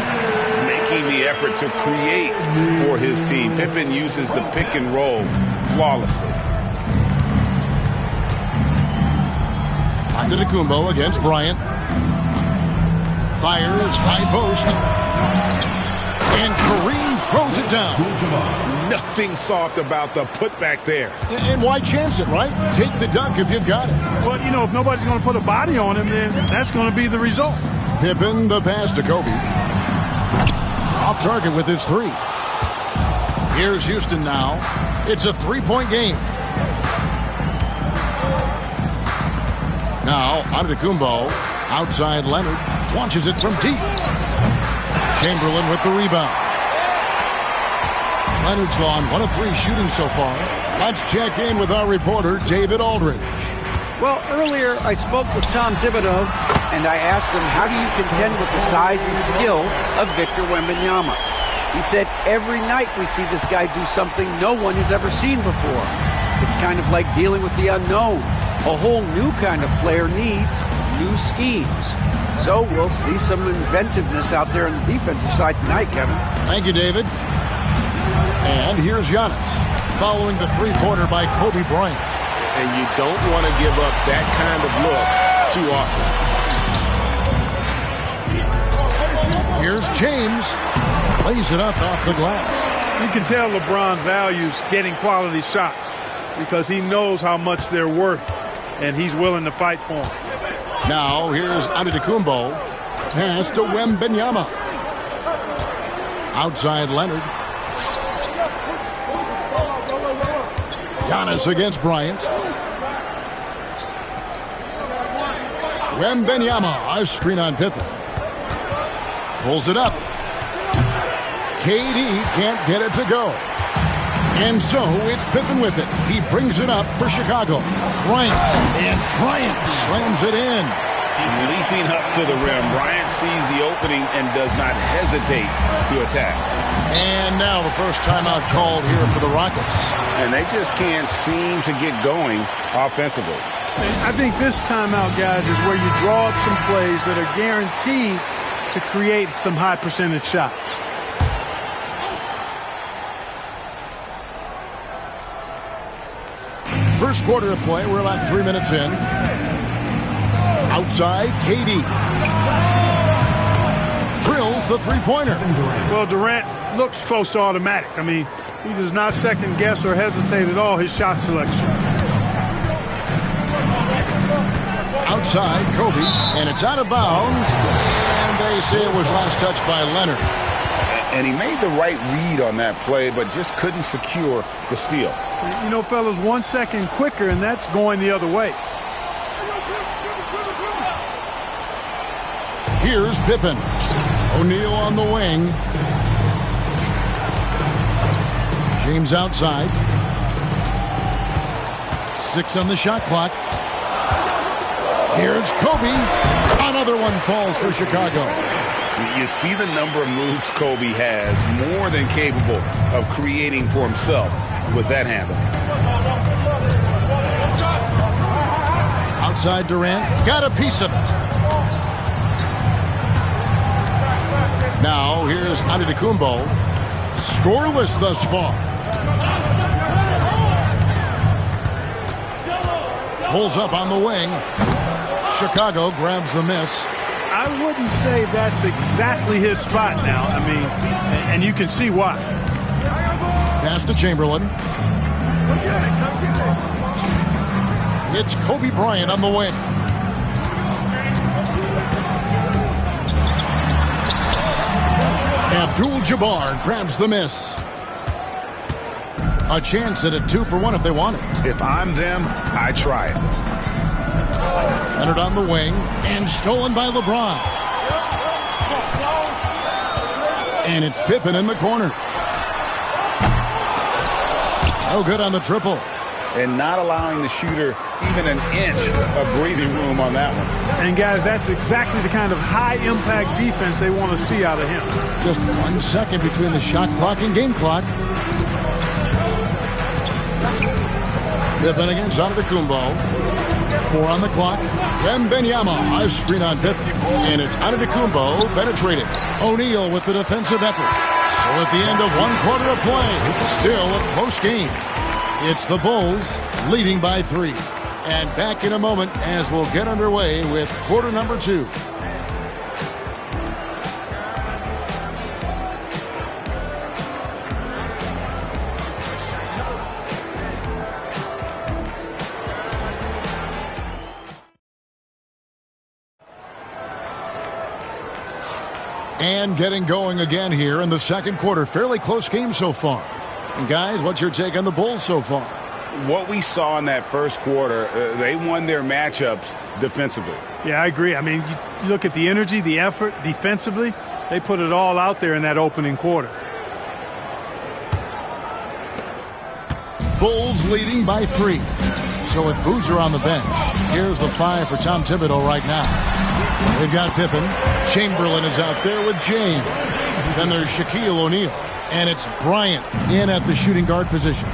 Speaker 11: Making the effort to create for his team. Pippen uses the pick and roll flawlessly.
Speaker 7: Antetokounmpo against Bryant. Fires high post. And Kareem throws it down.
Speaker 11: Nothing soft about the putback there.
Speaker 7: And why chance it, right? Take the dunk if you've got it.
Speaker 2: But, you know, if nobody's going to put a body on him, then that's going to be the result.
Speaker 7: Pippen, the pass to Kobe. Off target with his 3. Here's Houston now. It's a 3-point game. Now, Antetokounmpo, outside Leonard, launches it from deep. Chamberlain with the rebound. Leonard's gone 1 of 3 shooting so far. Let's check in with our reporter, David Aldridge.
Speaker 10: Well, earlier I spoke with Tom Thibodeau, and I asked him, how do you contend with the size and skill of Victor Wembanyama? He said, every night we see this guy do something no one has ever seen before. It's kind of like dealing with the unknown. A whole new kind of player needs new schemes. So we'll see some inventiveness out there on the defensive side tonight, Kevin.
Speaker 7: Thank you, David. And here's Giannis, following the 3-pointer by Kobe Bryant.
Speaker 9: And you don't want to give up that kind of look too
Speaker 7: often. Here's James. Plays it up off the glass.
Speaker 2: You can tell LeBron values getting quality shots because he knows how much they're worth, and he's willing to fight for them.
Speaker 7: Now here's Antetokounmpo. Pass to Wembanyama. Outside Leonard. Giannis against Bryant. Wembanyama, a screen on Pippen. Pulls it up. KD can't get it to go. And so it's Pippen with it. He brings it up for Chicago. Bryant. And Bryant slams it in.
Speaker 11: He's leaping up to the rim. Bryant sees the opening and does not hesitate to attack.
Speaker 7: And now the first timeout called here for the Rockets.
Speaker 11: And they just can't seem to get going offensively.
Speaker 2: I think this timeout, guys, is where you draw up some plays that are guaranteed to create some high percentage shots.
Speaker 7: First quarter of play, we're about 3 minutes in. Outside, KD. Drills the 3-pointer.
Speaker 2: Well, Durant looks close to automatic. I mean, he does not second guess or hesitate at all his shot selection.
Speaker 7: Outside, Kobe, and it's out of bounds. And they say it was last touched by Leonard.
Speaker 11: And he made the right read on that play, but just couldn't secure the steal.
Speaker 2: You know, fellas, 1 second quicker, and that's going the other way.
Speaker 7: Here's Pippen. O'Neal on the wing. James outside. 6 on the shot clock. Here's Kobe. Another one falls for Chicago.
Speaker 11: You see the number of moves Kobe has, more than capable of creating for himself with that handle.
Speaker 7: Outside Durant, got a piece of it. Now here's Antetokounmpo, scoreless thus far. Pulls up on the wing. Chicago grabs the miss.
Speaker 2: I wouldn't say that's exactly his spot now. I mean, and you can see why.
Speaker 7: Pass to Chamberlain. It's Kobe Bryant on the wing. Abdul-Jabbar grabs the miss. A chance at a 2-for-1 if they want it.
Speaker 9: If I'm them, I try it.
Speaker 7: Leonard on the wing, and stolen by LeBron. And it's Pippen in the corner. No good on the triple.
Speaker 11: And not allowing the shooter even an inch of breathing room on that one.
Speaker 12: And, guys, that's exactly the kind of high-impact defense they want to see out of him.
Speaker 7: Just 1 second between the shot clock and game clock. Pippen against Antetokounmpo. 4 on the clock. Wembanyama, a screen on Pippen. And it's Antetokounmpo penetrating. O'Neal with the defensive effort. So at the end of 1 quarter of play, still a close game. It's the Bulls leading by 3. And back in a moment as we'll get underway with quarter number 2. And getting going again here in the second quarter. Fairly close game so far. And guys, what's your take on the Bulls so far?
Speaker 11: What we saw in that first quarter, they won their matchups defensively.
Speaker 12: Yeah, I agree. I mean, you look at the energy, the effort defensively, they put it all out there in that opening quarter.
Speaker 7: Bulls leading by 3. So with Boozer on the bench, here's the 5 for Tom Thibodeau right now. They've got Pippen. Chamberlain is out there with James. Then there's Shaquille O'Neal. And it's Bryant in at the shooting guard position.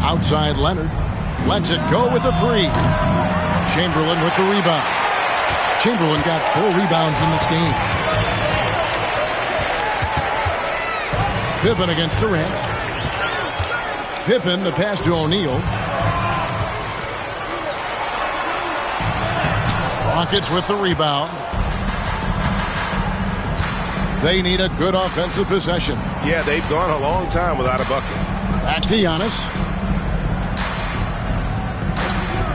Speaker 7: Outside Leonard. Lets it go with the 3. Chamberlain with the rebound. Chamberlain got 4 rebounds in this game. Pippen against Durant. Pippen, the pass to O'Neal. Rockets with the rebound. They need a good offensive possession.
Speaker 1: Yeah, they've gone a long time without a bucket.
Speaker 7: Back to Giannis.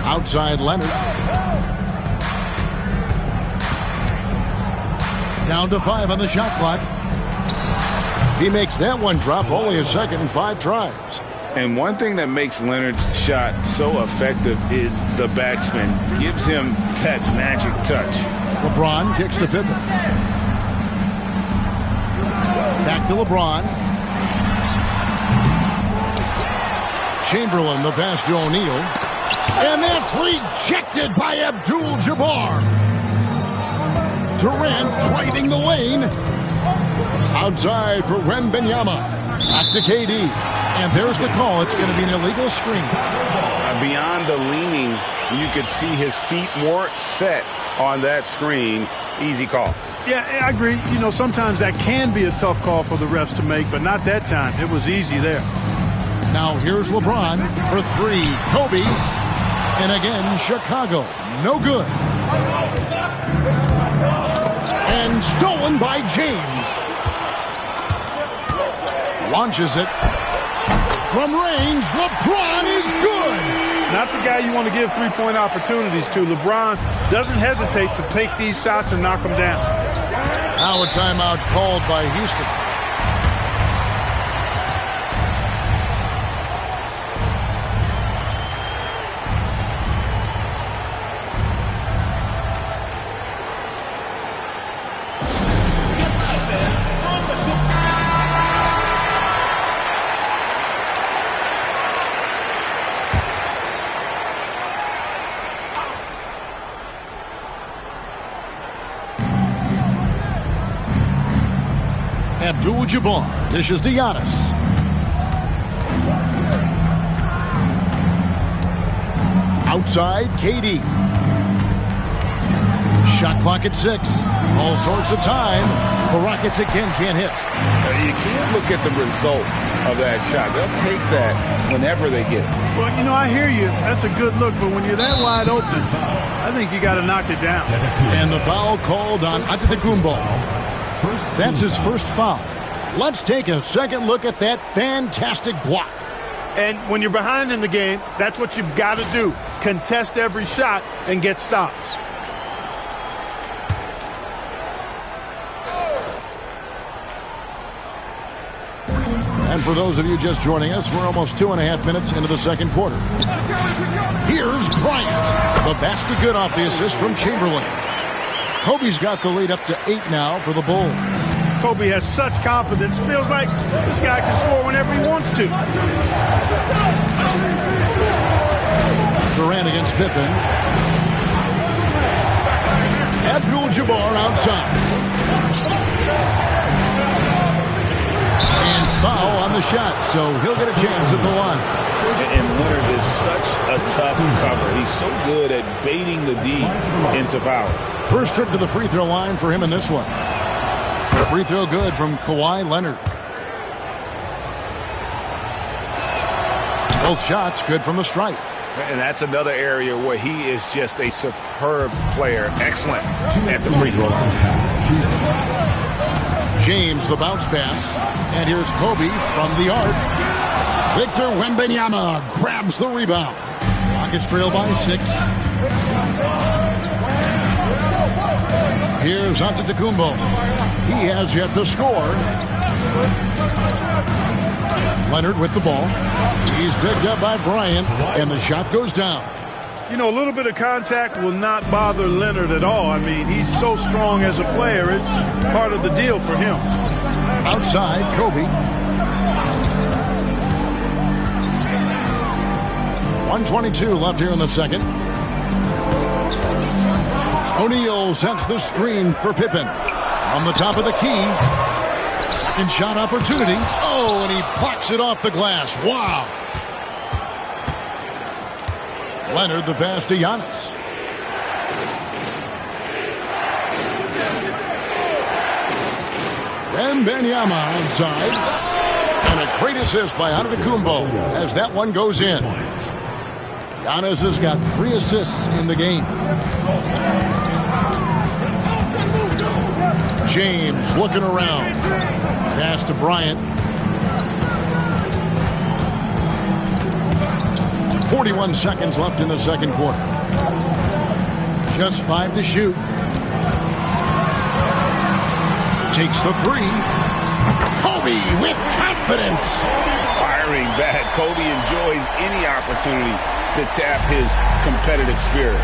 Speaker 7: Outside Leonard. Down to 5 on the shot clock. He makes that one drop only a second in 5 tries.
Speaker 11: And one thing that makes Leonard's shot so effective is the backspin. Gives him that magic touch.
Speaker 7: LeBron kicks to Pippen. Back to LeBron. Chamberlain, the pass to O'Neal. And that's rejected by Abdul-Jabbar. Durant driving the lane. Outside for Wembanyama. Back to KD. And there's the call. It's going to be an illegal screen.
Speaker 11: Beyond the leaning, you could see his feet more set on that screen. Easy call.
Speaker 12: Yeah, I agree. You know, sometimes that can be a tough call for the refs to make, but not that time. It was easy there.
Speaker 7: Now here's LeBron for 3. Kobe. And again, Chicago. No good. And stolen by James. Launches it. From range, LeBron is good.
Speaker 12: Not the guy you want to give three-point opportunities to. LeBron doesn't hesitate to take these shots and knock them down.
Speaker 7: Now a timeout called by Houston. Abdul-Jabbar dishes to Giannis. Outside, KD. Shot clock at 6. All sorts of time. The Rockets again can't hit.
Speaker 11: You can't look at the result of that shot. They'll take that whenever they get it.
Speaker 12: Well, you know, I hear you. That's a good look, but when you're that wide open, I think you got to knock it down.
Speaker 7: And the foul called on Antetokounmpo. That's his first foul. Let's take a second look at that fantastic block.
Speaker 12: And when you're behind in the game, that's what you've got to do. Contest every shot and get stops.
Speaker 7: And for those of you just joining us, we're almost 2.5 minutes into the second quarter. Here's Bryant. The basket good off the assist from Chamberlain. Kobe's got the lead up to 8 now for the Bulls.
Speaker 12: Kobe has such confidence. Feels like this guy can score whenever he wants to.
Speaker 7: Durant against Pippen. Abdul-Jabbar outside. And foul on the shot, so he'll get a chance at the line.
Speaker 11: And Leonard is such a tough cover. He's so good at baiting the D into foul.
Speaker 7: First trip to the free throw line for him in this one. The free throw good from Kawhi Leonard. Both shots good from the stripe.
Speaker 11: And that's another area where he is just a superb player. Excellent at the free throw line.
Speaker 7: James, the bounce pass. And here's Kobe from the arc. Victor Wembanyama grabs the rebound. Rockets trail by 6. Here's Antetokounmpo. He has yet to score. Leonard with the ball. He's picked up by Bryant, and the shot goes down.
Speaker 12: You know, a little bit of contact will not bother Leonard at all. I mean, he's so strong as a player. It's part of the deal for him.
Speaker 7: Outside, Kobe. 1:22 left here in the second. O'Neal sets the screen for Pippen. On the top of the key. Second shot opportunity. Oh, and he plucks it off the glass. Wow. Leonard the pass to Giannis. Wembanyama outside. And a great assist by Antetokounmpo as that one goes in. Giannis has got 3 assists in the game. James looking around. Pass to Bryant. 41 seconds left in the second quarter. Just 5 to shoot. Takes the 3. Kobe with confidence.
Speaker 11: Firing back. Kobe enjoys any opportunity to tap his competitive spirit.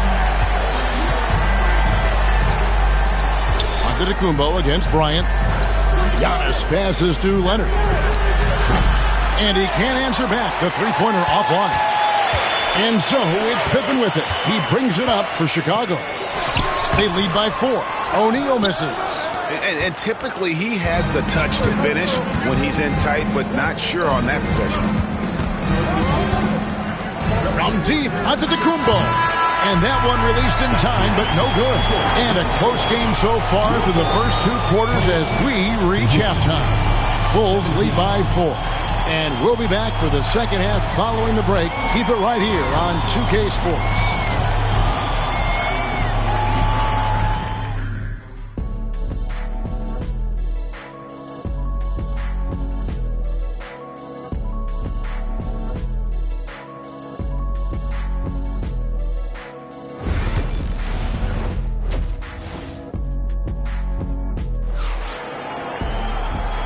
Speaker 7: Antetokounmpo against Bryant. Giannis passes to Leonard. And he can't answer back. The three-pointer offline. And so it's Pippen with it. He brings it up for Chicago. They lead by 4. O'Neal misses.
Speaker 11: And typically he has the touch to finish when he's in tight, but not sure on that possession.
Speaker 7: From deep, Antetokounmpo. And that one released in time, but no good. And a close game so far through the first 2 quarters as we reach halftime. Bulls lead by 4. And we'll be back for the second half following the break. Keep it right here on 2K Sports.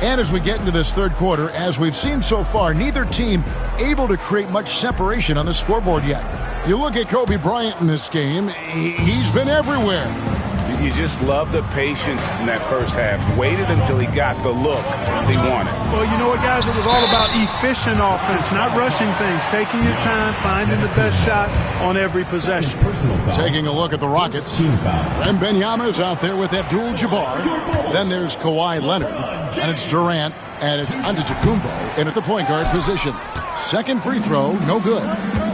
Speaker 7: And as we get into this third quarter, as we've seen so far, neither team able to create much separation on the scoreboard yet. You look at Kobe Bryant in this game, he's been everywhere.
Speaker 11: You just love the patience in that first half. Waited until he got the look he wanted.
Speaker 12: Well, you know what, guys? It was all about efficient offense, not rushing things, taking your time, finding the best shot on every possession.
Speaker 7: Taking a look at the Rockets. Wembanyama's out there with Abdul-Jabbar. Then there's Kawhi Leonard. And it's Durant. And it's Antetokounmpo in at the point guard position. Second free throw, no good.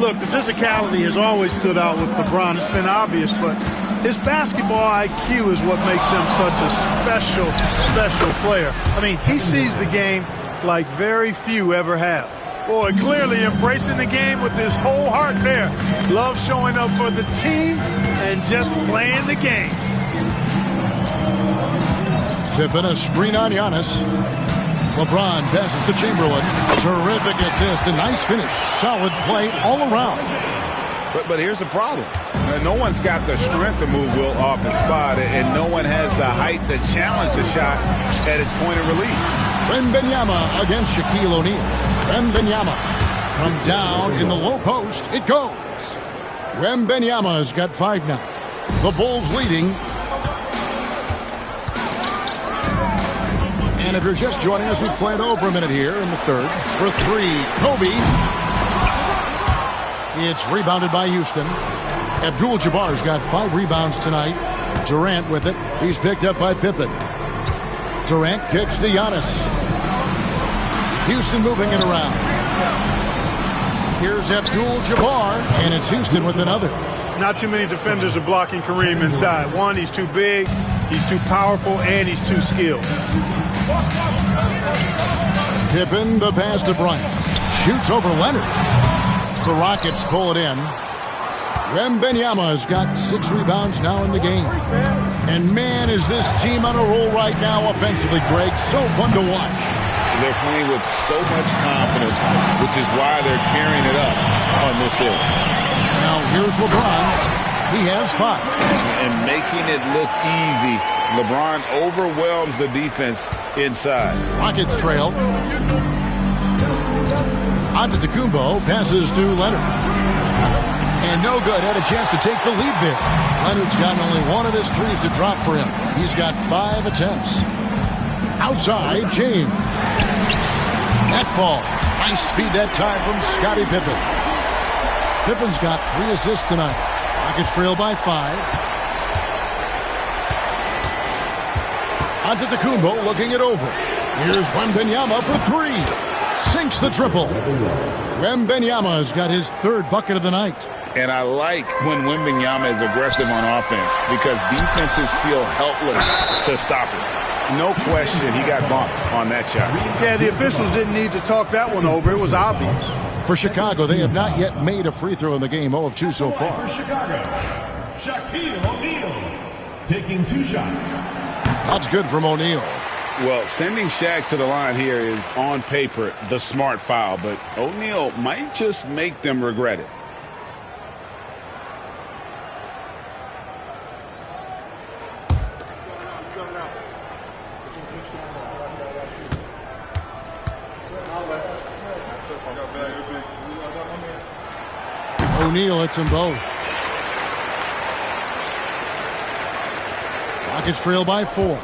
Speaker 12: Look, the physicality has always stood out with LeBron. It's been obvious, but his basketball IQ is what makes him such a special player. I mean, he sees the game like very few ever have. Boy, clearly embracing the game with his whole heart there. Love showing up for the team and just playing the game.
Speaker 7: Pippen a screen on Giannis. LeBron passes to Chamberlain. Terrific assist, a nice finish. Solid play all around.
Speaker 11: But here's the problem. No one's got the strength to move Will off his spot, and no one has the height to challenge the shot at its point of release.
Speaker 7: Wembanyama against Shaquille O'Neal. Wembanyama from down in the low post. It goes. Wembanyama's got 5 now. The Bulls leading. And if you're just joining us, we've played over a minute here in the third. For 3, Kobe. It's rebounded by Houston. Abdul-Jabbar's got 5 rebounds tonight. Durant with it. He's picked up by Pippen. Durant kicks to Giannis. Houston moving it around. Here's Abdul-Jabbar, and it's Houston with another.
Speaker 12: Not too many defenders are blocking Kareem inside. One, he's too big, he's too powerful, and he's too skilled.
Speaker 7: Pippen, the pass to Bryant. Shoots over Leonard. The Rockets pull it in. Wembanyama's got 6 rebounds now in the game. And man, is this team on a roll right now offensively, Greg. So fun to watch.
Speaker 11: They're playing with so much confidence, which is why they're tearing it up on this hill.
Speaker 7: Now here's LeBron. He has 5.
Speaker 11: And making it look easy, LeBron overwhelms the defense inside.
Speaker 7: Rockets trail. Antetokounmpo passes to Leonard. And no good. Had a chance to take the lead there. Leonard's gotten only 1 of his 3s to drop for him. He's got 5 attempts. Outside, James. That falls. Nice feed that time from Scottie Pippen. Pippen's got 3 assists tonight. Rockets trail by 5. Antetokounmpo looking it over. Here's Wembanyama for 3. Sinks the triple. Wembanyama's got his 3rd bucket of the night.
Speaker 11: And I like when Wembanyama is aggressive on offense because defenses feel helpless to stop him. No question he got bumped on that shot.
Speaker 12: Yeah, the officials didn't need to talk that one over. It was obvious.
Speaker 7: For Chicago, they have not yet made a free throw in the game. 0 of 2 so far.
Speaker 3: For Chicago, Shaquille O'Neal taking 2 shots.
Speaker 7: That's good from O'Neal.
Speaker 11: Well, sending Shaq to the line here is on paper the smart foul, but O'Neal might just make them regret it.
Speaker 7: O'Neal hits them both. Rockets trail by 4.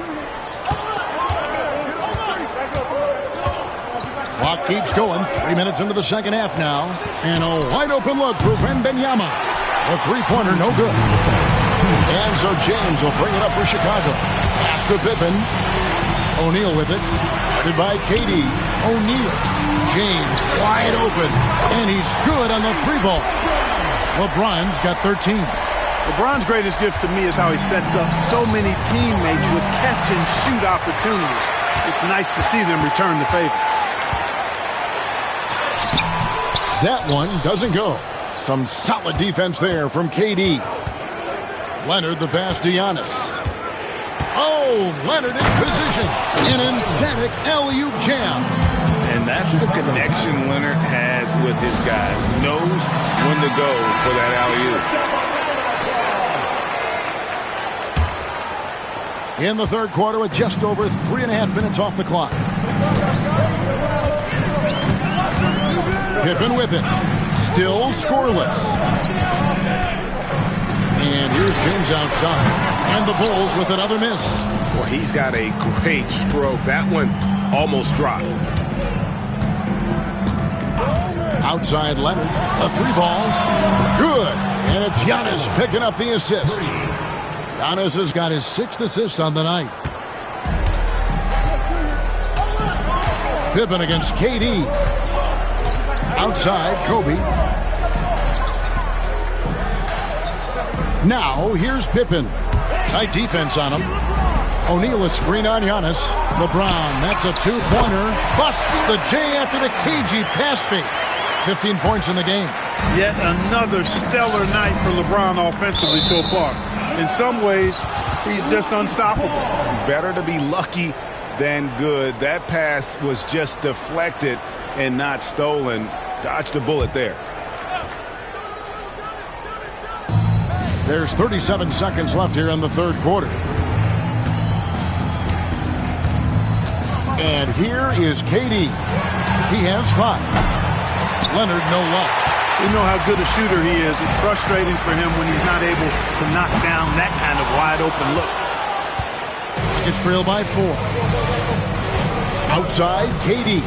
Speaker 7: Clock keeps going. 3 minutes into the second half now. And a wide open look for Wembanyama. A 3-pointer, no good. And so James will bring it up for Chicago. Pass to Pippen. O'Neal with it. Guarded by KD. O'Neal. James wide open. And he's good on the 3-ball. LeBron's got 13.
Speaker 12: LeBron's greatest gift to me is how he sets up so many teammates with catch-and-shoot opportunities. It's nice to see them return the favor.
Speaker 7: That one doesn't go. Some solid defense there from KD. Leonard the pass to Giannis. Oh, Leonard in position. An emphatic alley-oop jam.
Speaker 9: And that's the connection Leonard has with his guys. Knows when to go for that alley-oop.
Speaker 7: In the third quarter with just over 3.5 minutes off the clock. Pippen with it. Still scoreless. And here's James outside. And the Bulls with another miss.
Speaker 9: Well, he's got a great stroke. That one almost dropped.
Speaker 7: Outside Leonard. A 3-ball. Good. And it's Giannis picking up the assist. Giannis has got his 6th assist on the night. Pippen against KD. Outside, Kobe. Now, here's Pippen. Tight defense on him. O'Neal a screen on Giannis. LeBron, that's a 2-pointer. Busts the J after the cagey pass fake. 15 points in the game.
Speaker 12: Yet another stellar night for LeBron offensively so far. In some ways, he's just unstoppable.
Speaker 11: Better to be lucky than good. That pass was just deflected and not stolen. Dodged a bullet there.
Speaker 7: There's 37 seconds left here in the third quarter. And here is KD. He has 5. Leonard, no luck.
Speaker 12: We know how good a shooter he is. It's frustrating for him when he's not able to knock down that kind of wide-open look.
Speaker 7: It's trailed by 4. Outside, KD.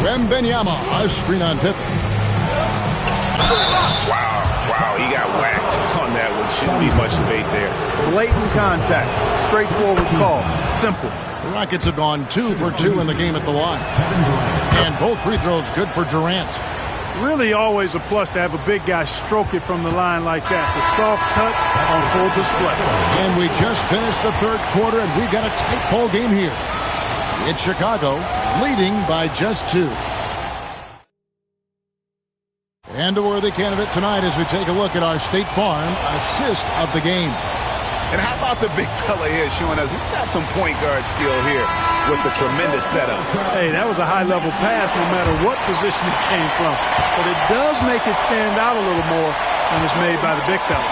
Speaker 7: Wembanyama, a screen on Pippen.
Speaker 9: Wow, he got whacked on that one. Shouldn't be much debate there.
Speaker 12: Blatant contact. Straightforward call. Simple.
Speaker 7: The Rockets have gone 2 for 2 in the game at the line. And both free throws good for Durant.
Speaker 12: Really always a plus to have a big guy stroke it from the line like that. The soft touch on full display.
Speaker 7: And we just finished the third quarter, and we've got a tight ball game here. It's Chicago leading by just 2. And a worthy candidate tonight as we take a look at our State Farm assist of the game.
Speaker 11: And how about the big fella here showing us he's got some point guard skill here with the tremendous setup.
Speaker 12: Hey, that was a high-level pass no matter what position it came from. But it does make it stand out a little more when it's made by the big fella.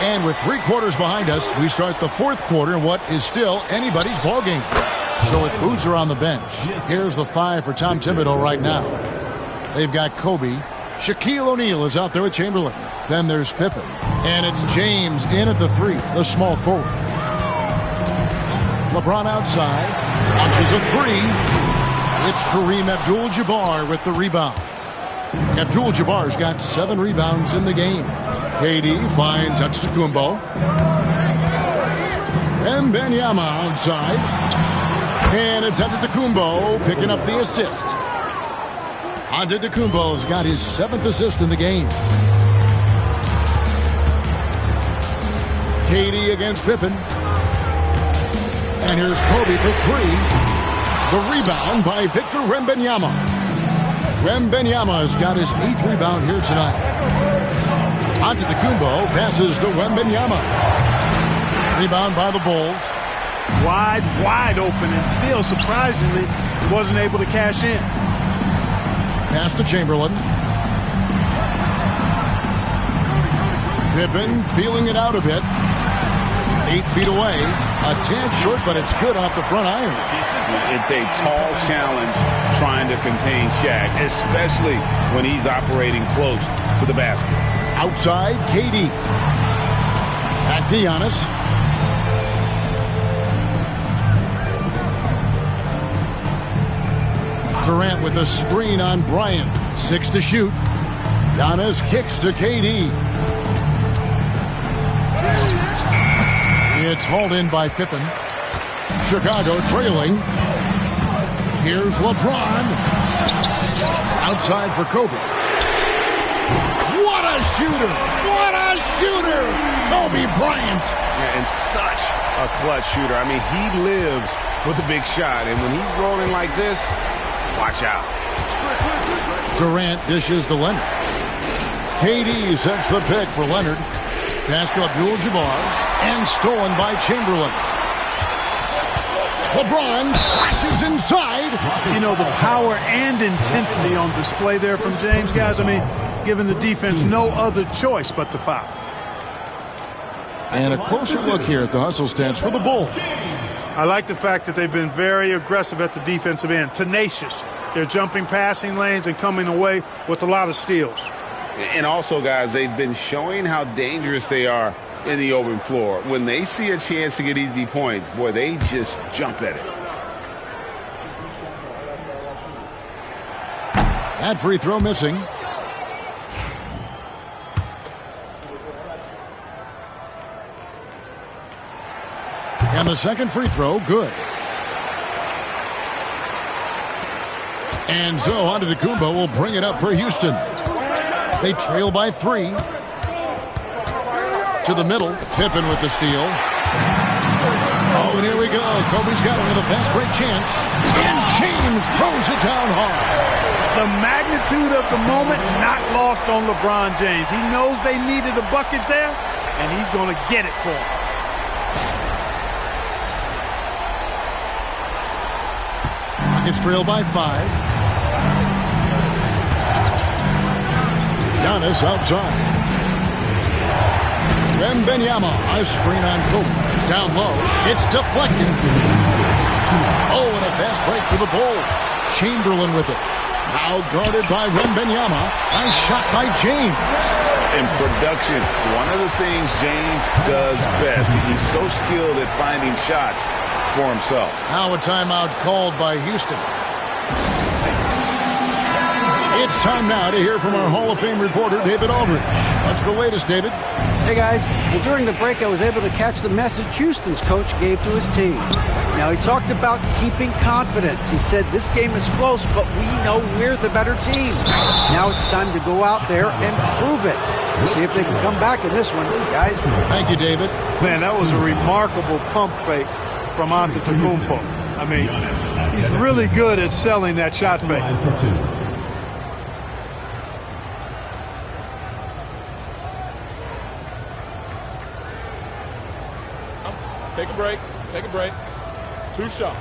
Speaker 7: And with 3 quarters behind us, we start the fourth quarter in what is still anybody's ball game. So with Boozer on the bench, here's the 5 for Tom Thibodeau right now. They've got Kobe. Shaquille O'Neal is out there with Chamberlain. Then there's Pippen. And it's James in at the 3, the small forward. LeBron outside. Launches a 3. It's Kareem Abdul-Jabbar with the rebound. Abdul-Jabbar's got 7 rebounds in the game. KD finds Antetokounmpo. Wembanyama outside. And it's Antetokounmpo picking up the assist. Antetokounmpo's got his 7th assist in the game. KD against Pippen. And here's Kobe for 3. The rebound by Victor Wembanyama. Wembanyama's got his 8th rebound here tonight. Antetokounmpo passes to Wembanyama. Rebound by the Bulls.
Speaker 12: Wide open, and still, surprisingly, wasn't able to cash in.
Speaker 7: Pass to Chamberlain. Pippen feeling it out a bit. 8 feet away. A tad short, but it's good off the front iron.
Speaker 11: It's a tall challenge trying to contain Shaq, especially when he's operating close to the basket.
Speaker 7: Outside, KD. Back to Giannis. Durant with a screen on Bryant. 6 to shoot. Giannis kicks to KD. It's hauled in by Pippen. Chicago trailing. Here's LeBron. Outside for Kobe. What a shooter! What a shooter! Kobe Bryant.
Speaker 11: Yeah, and such a clutch shooter. I mean, he lives for the big shot. And when he's rolling like this, watch out.
Speaker 7: Durant dishes to Leonard. KD sets the pick for Leonard. Pass to Abdul-Jabbar. And stolen by Chamberlain. LeBron flashes inside.
Speaker 12: You know, the power and intensity on display there from James, guys. I mean, giving the defense no other choice but to foul.
Speaker 7: And a closer look here at the hustle stats for the Bulls.
Speaker 12: I like the fact that they've been very aggressive at the defensive end. Tenacious. They're jumping passing lanes and coming away with a lot of steals.
Speaker 11: And also, guys, they've been showing how dangerous they are in the open floor. When they see a chance to get easy points, boy, they just jump at it.
Speaker 7: That free throw missing. And the second free throw, good. And so Antetokounmpo will bring it up for Houston. They trail by 3. To the middle. Pippen with the steal. Oh, and here we go. Kobe's got him with a fast break chance. And James throws it down hard.
Speaker 12: The magnitude of the moment not lost on LeBron James. He knows they needed a bucket there, and he's going to get it for them. Rockets
Speaker 7: trail by 5. Giannis outside. Wembanyama, a screen on Kobe. Down low, it's deflected. Oh, and a fast break for the Bulls. Chamberlain with it. Now guarded by Wembanyama. Nice shot by James.
Speaker 11: In production, one of the things James does best, he's so skilled at finding shots for himself.
Speaker 7: Now a timeout called by Houston. It's time now to hear from our Hall of Fame reporter, David Aldridge. What's the latest, David?
Speaker 10: Hey, guys. Well, during the break, I was able to catch the message Houston's coach gave to his team. Now, he talked about keeping confidence. He said, this game is close, but we know we're the better team. Now it's time to go out there and prove it. See if they can come back in this one, guys.
Speaker 7: Thank you, David.
Speaker 12: Man, that was a remarkable pump fake from Antetokounmpo. I mean, he's really good at selling that shot fake.
Speaker 4: Take a break. Take a break. 2 shots.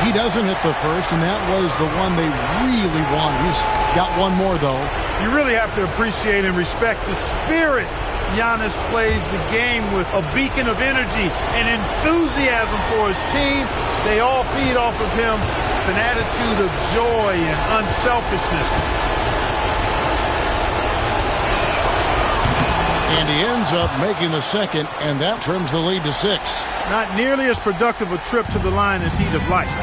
Speaker 7: He doesn't hit the first, and that was the one they really wanted. He's got one more, though.
Speaker 12: You really have to appreciate and respect the spirit Giannis plays the game with, a beacon of energy and enthusiasm for his team. They all feed off of him, an attitude of joy and unselfishness.
Speaker 7: And he ends up making the second, and that trims the lead to 6.
Speaker 12: Not nearly as productive a trip to the line as he'd have liked.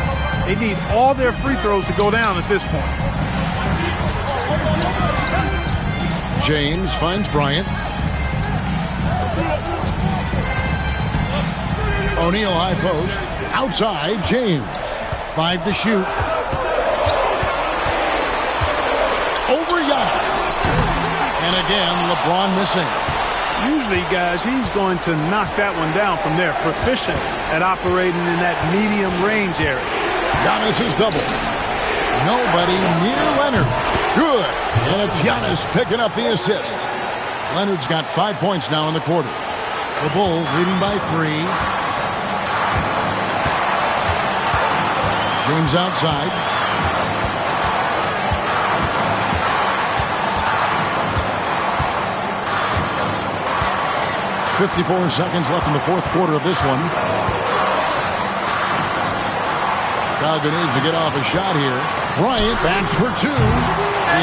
Speaker 12: They need all their free throws to go down at this point.
Speaker 7: James finds Bryant. O'Neal high post. Outside, James. 5 to shoot. Over Giannis. And again, LeBron missing.
Speaker 12: Usually, guys, he's going to knock that one down from there. Proficient at operating in that medium range area.
Speaker 7: Giannis is double. Nobody near Leonard. Good. And it's Giannis picking up the assist. Leonard's got 5 points now in the quarter. The Bulls leading by 3. James outside. .54 seconds left in the fourth quarter of this one. Chicago needs to get off a shot here. Bryant backs for 2.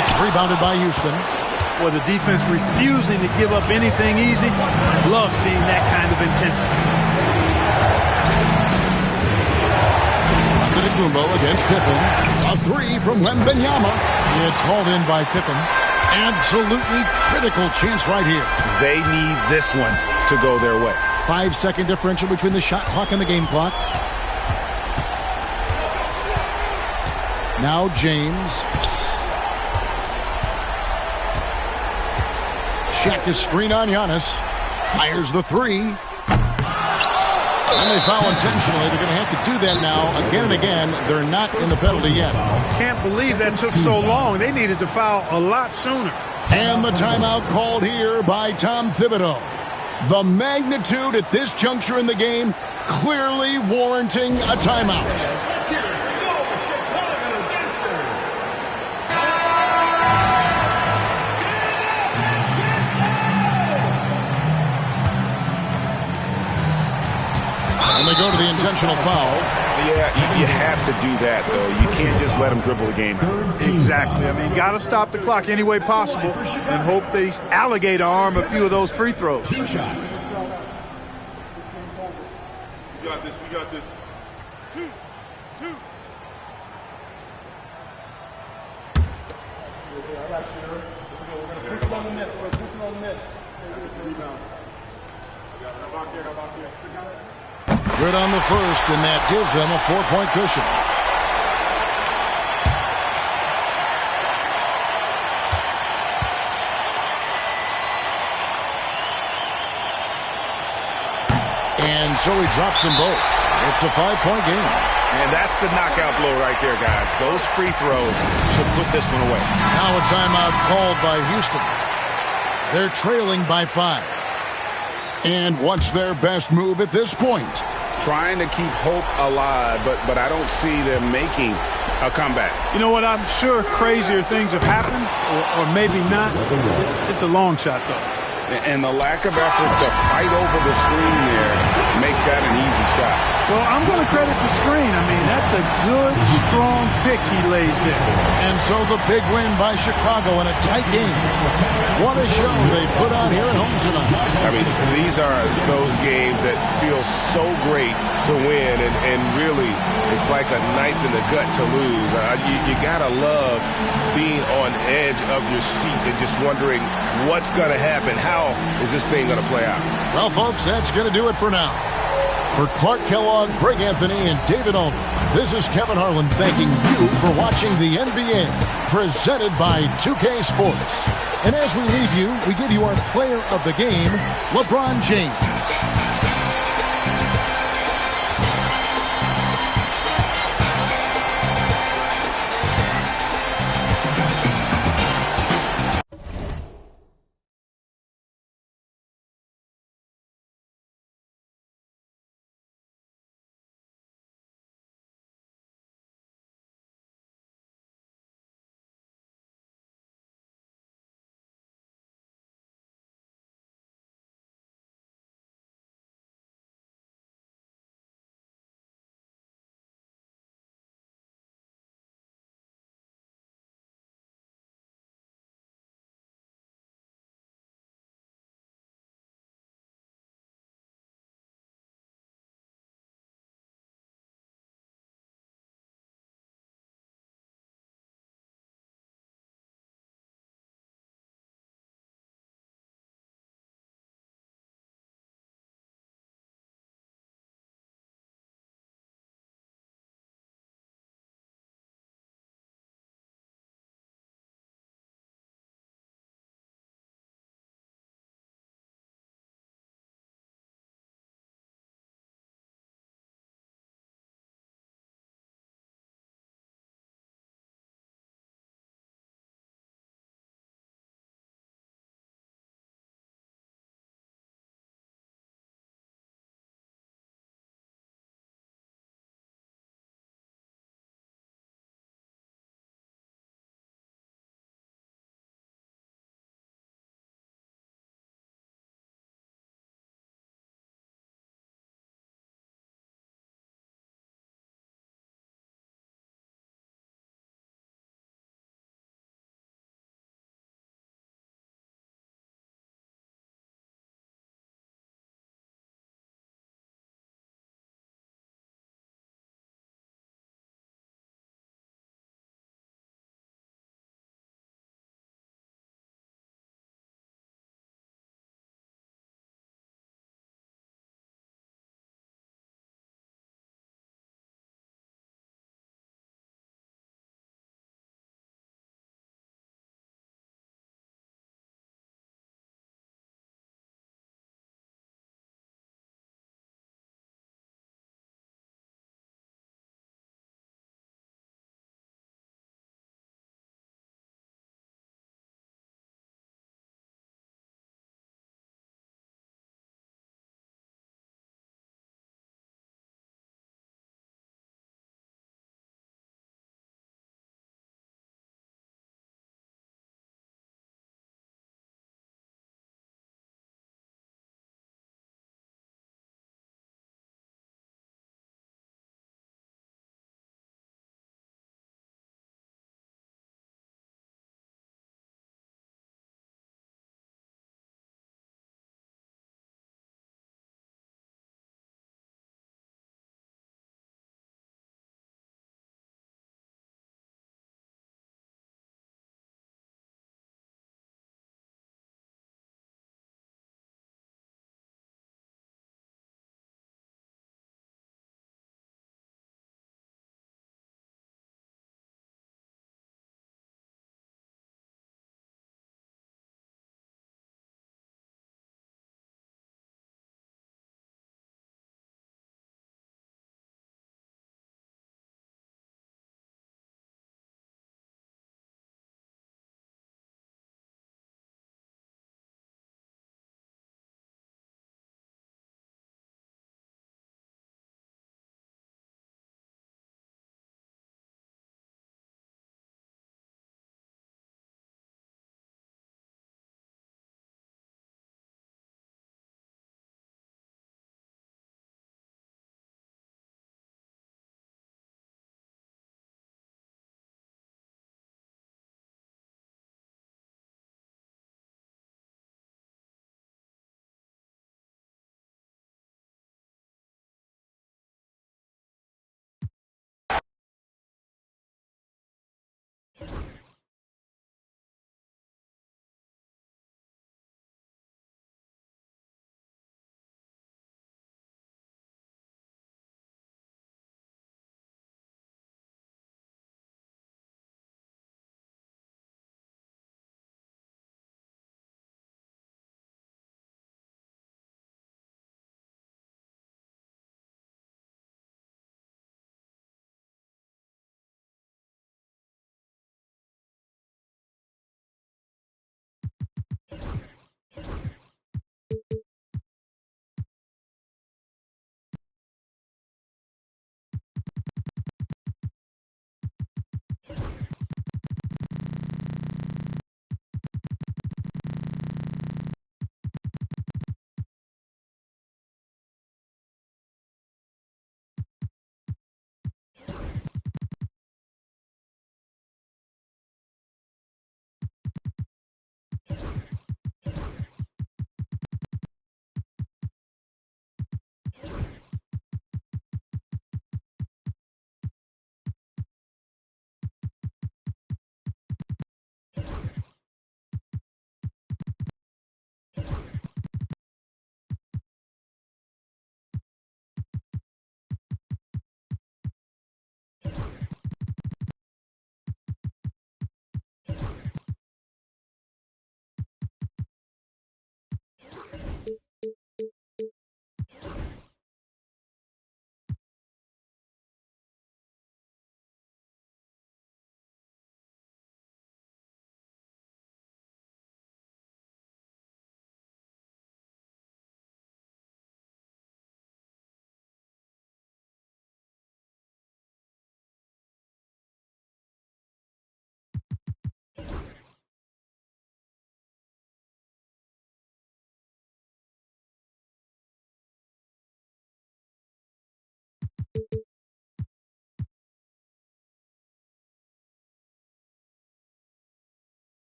Speaker 7: It's rebounded by Houston.
Speaker 12: Boy, the defense refusing to give up anything easy. Love seeing that kind of intensity.
Speaker 7: Antetokounmpo against Pippen. A 3 from Wembanyama. It's hauled in by Pippen. Absolutely critical chance right here.
Speaker 9: They need this one to go their way.
Speaker 7: 5-second differential between the shot clock and the game clock. Now James. Check his screen on Giannis. Fires the 3. And they foul intentionally. They're going to have to do that now again and again. They're not in the penalty yet.
Speaker 12: Can't believe that took so long. They needed to foul a lot sooner.
Speaker 7: And the timeout called here by Tom Thibodeau. The magnitude at this juncture in the game clearly warranting a timeout. And they go to the intentional foul.
Speaker 9: Yeah, you have to do that, though. You can't just let them dribble the game.
Speaker 12: Exactly. I mean, got to stop the clock any way possible and hope they alligator arm a few of those free throws.
Speaker 3: 2 shots. We got this. We got this. 2. We're pushing on the miss. We're pushing on the miss. Rebound. Got box here. Got box here.
Speaker 7: Good on the first, and that gives them a 4-point cushion. And so he drops them both. It's a 5-point game.
Speaker 9: And that's the knockout blow right there, guys. Those free throws should put this one away.
Speaker 7: Now a timeout called by Houston. They're trailing by 5. And what's their best move at this point?
Speaker 9: Trying to keep hope alive, but I don't see them making a comeback.
Speaker 12: You know what? I'm sure crazier things have happened, or maybe not. It's a long shot, though.
Speaker 9: And the lack of effort to fight over the screen there makes that an easy shot.
Speaker 12: Well, I'm going to credit the screen. I mean, that's a good, strong pick he lays there.
Speaker 7: And so the big win by Chicago in a tight game. What a show they put on here at home tonight.
Speaker 9: I mean, these are those games that feel so great to win, and really, it's like a knife in the gut to lose. You got to love being on edge of your seat and just wondering what's going to happen. How is this thing going to play out?
Speaker 7: Well, folks, that's going to do it for now. For Clark Kellogg, Greg Anthony, and David Aldridge, this is Kevin Harlan thanking you for watching the NBA, presented by 2K Sports. And as we leave you, we give you our player of the game, LeBron James.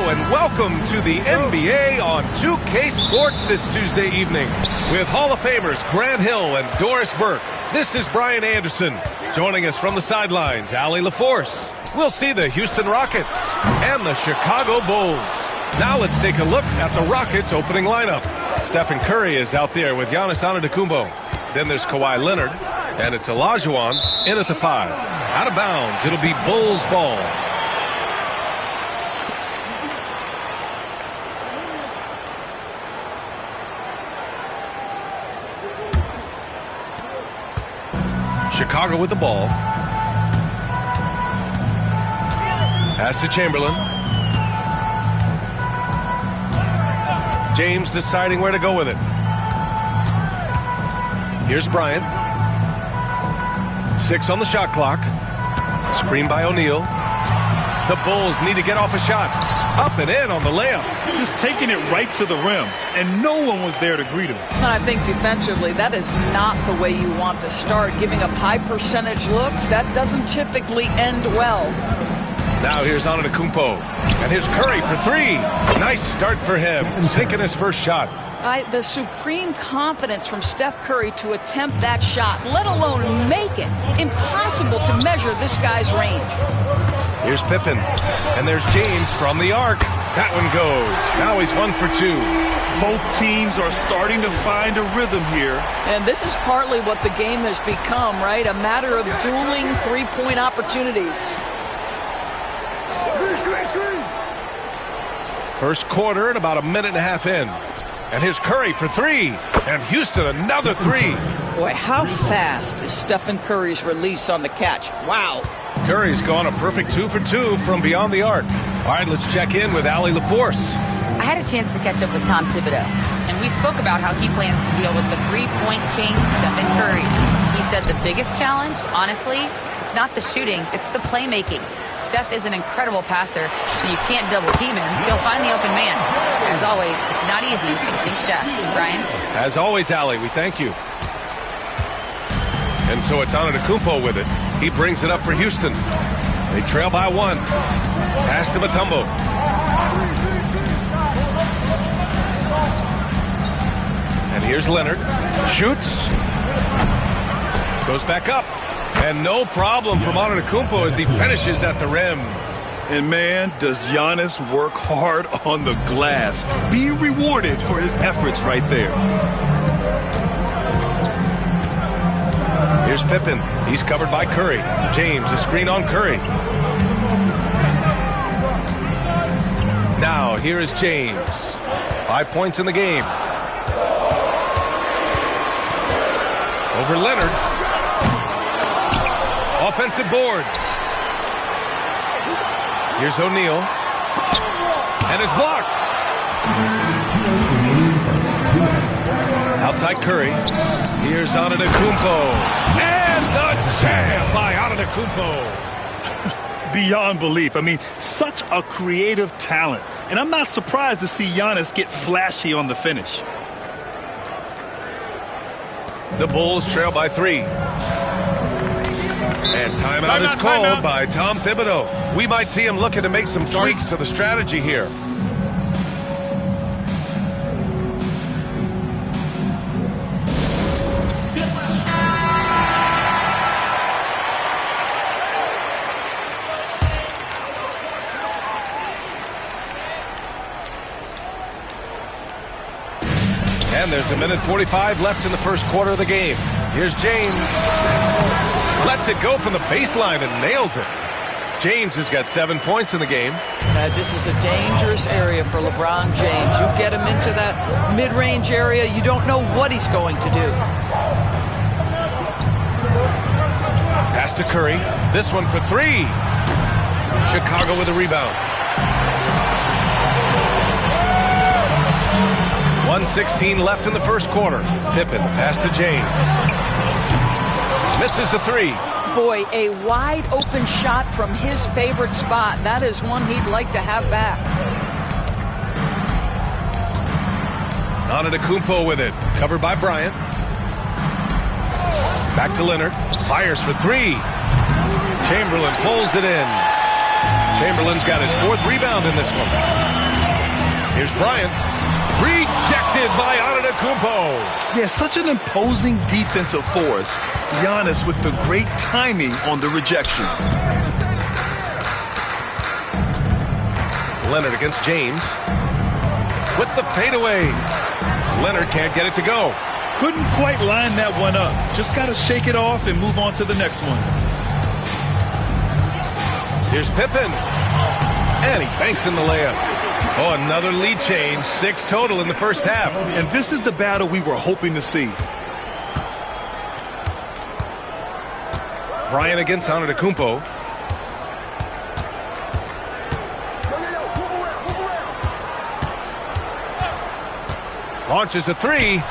Speaker 1: and welcome to the NBA on 2K Sports this Tuesday evening with Hall of Famers Grant Hill and Doris Burke. This is Brian Anderson. Joining us from the sidelines, Allie LaForce. We'll see the Houston Rockets and the Chicago Bulls. Now let's take a look at the Rockets' opening lineup. Stephen Curry is out there with Giannis Antetokounmpo. Then there's Kawhi Leonard, and it's Olajuwon in at the 5. Out of bounds, it'll be Bulls ball. Chicago with the ball. Pass to Chamberlain. James deciding where to go with it. Here's Bryant. 6 on the shot clock. Screen by O'Neal. The Bulls need to get off a shot. Up and in on the layup.
Speaker 2: Just taking it right to the rim, and no one was there to greet him.
Speaker 8: I think defensively, that is not the way you want to start. Giving up high percentage looks, that doesn't typically end well.
Speaker 1: Now here's Antetokounmpo. And here's Curry for 3. Nice start for him. Sinking his first shot.
Speaker 8: The supreme confidence from Steph Curry to attempt that shot, let alone make it. Impossible to measure this guy's range.
Speaker 1: Here's Pippen. And there's James from the arc. That one goes. Now he's 1 for 2.
Speaker 2: Both teams are starting to find a rhythm here.
Speaker 8: And this is partly what the game has become, right? A matter of dueling three-point opportunities.
Speaker 1: First quarter and about a minute and a half in. And here's Curry for 3. And Houston another 3.
Speaker 8: Boy, how fast is Stephen Curry's release on the catch? Wow.
Speaker 1: Curry's gone a perfect 2 for 2 from beyond the arc. All right, let's check in with Allie LaForce.
Speaker 6: I had a chance to catch up with Tom Thibodeau, and we spoke about how he plans to deal with the three-point king, Stephen Curry. He said the biggest challenge, honestly, it's not the shooting, it's the playmaking. Steph is an incredible passer, so you can't double-team him. He'll find the open man. As always, it's not easy facing Steph. Brian?
Speaker 1: As always, Allie, we thank you. And so it's Antetokounmpo with it. He brings it up for Houston. They trail by 1. Pass to Mutombo. And here's Leonard. Shoots. Goes back up. And no problem from Antetokounmpo as he finishes at the rim.
Speaker 2: And man, does Giannis work hard on the glass. Being rewarded for his efforts right there.
Speaker 1: Here's Pippen. He's covered by Curry. James, a screen on Curry. Now, here is James. 5 points in the game. Over Leonard. Offensive board. Here's O'Neal. And it's blocked. Outside Curry. Here's Antetokounmpo. And the jam by Antetokounmpo.
Speaker 2: Beyond belief. I mean, such a creative talent. And I'm not surprised to see Giannis get flashy on the finish.
Speaker 1: The Bulls trail by 3. And timeout is called by Tom Thibodeau. We might see him looking to make some tweaks to the strategy here. And there's a minute 45 left in the first quarter of the game. Here's James. Lets it go from the baseline and nails it. James has got 7 points in the game.
Speaker 8: This is a dangerous area for LeBron James. You get him into that mid-range area, you don't know what he's going to do.
Speaker 1: Pass to Curry. This one for 3. Chicago with a rebound. 1:16 left in the first quarter. Pippen, the pass to James. Misses the 3.
Speaker 8: Boy, a wide open shot from his favorite spot. That is one he'd like to have back.
Speaker 1: Antetokounmpo with it. Covered by Bryant. Back to Leonard. Fires for 3. Chamberlain pulls it in. Chamberlain's got his 4th rebound in this one. Here's Bryant. Rejected by Antetokounmpo.
Speaker 2: Yeah, such an imposing defensive force. Giannis with the great timing on the rejection.
Speaker 1: Leonard against James. With the fadeaway. Leonard can't get it to go.
Speaker 2: Couldn't quite line that one up. Just got to shake it off and move on to the next one.
Speaker 1: Here's Pippen. And he banks in the layup. Oh, another lead change. 6 total in the first half.
Speaker 2: And this is the battle we were hoping to see.
Speaker 1: Bryant against Antetokounmpo. Launches a 3.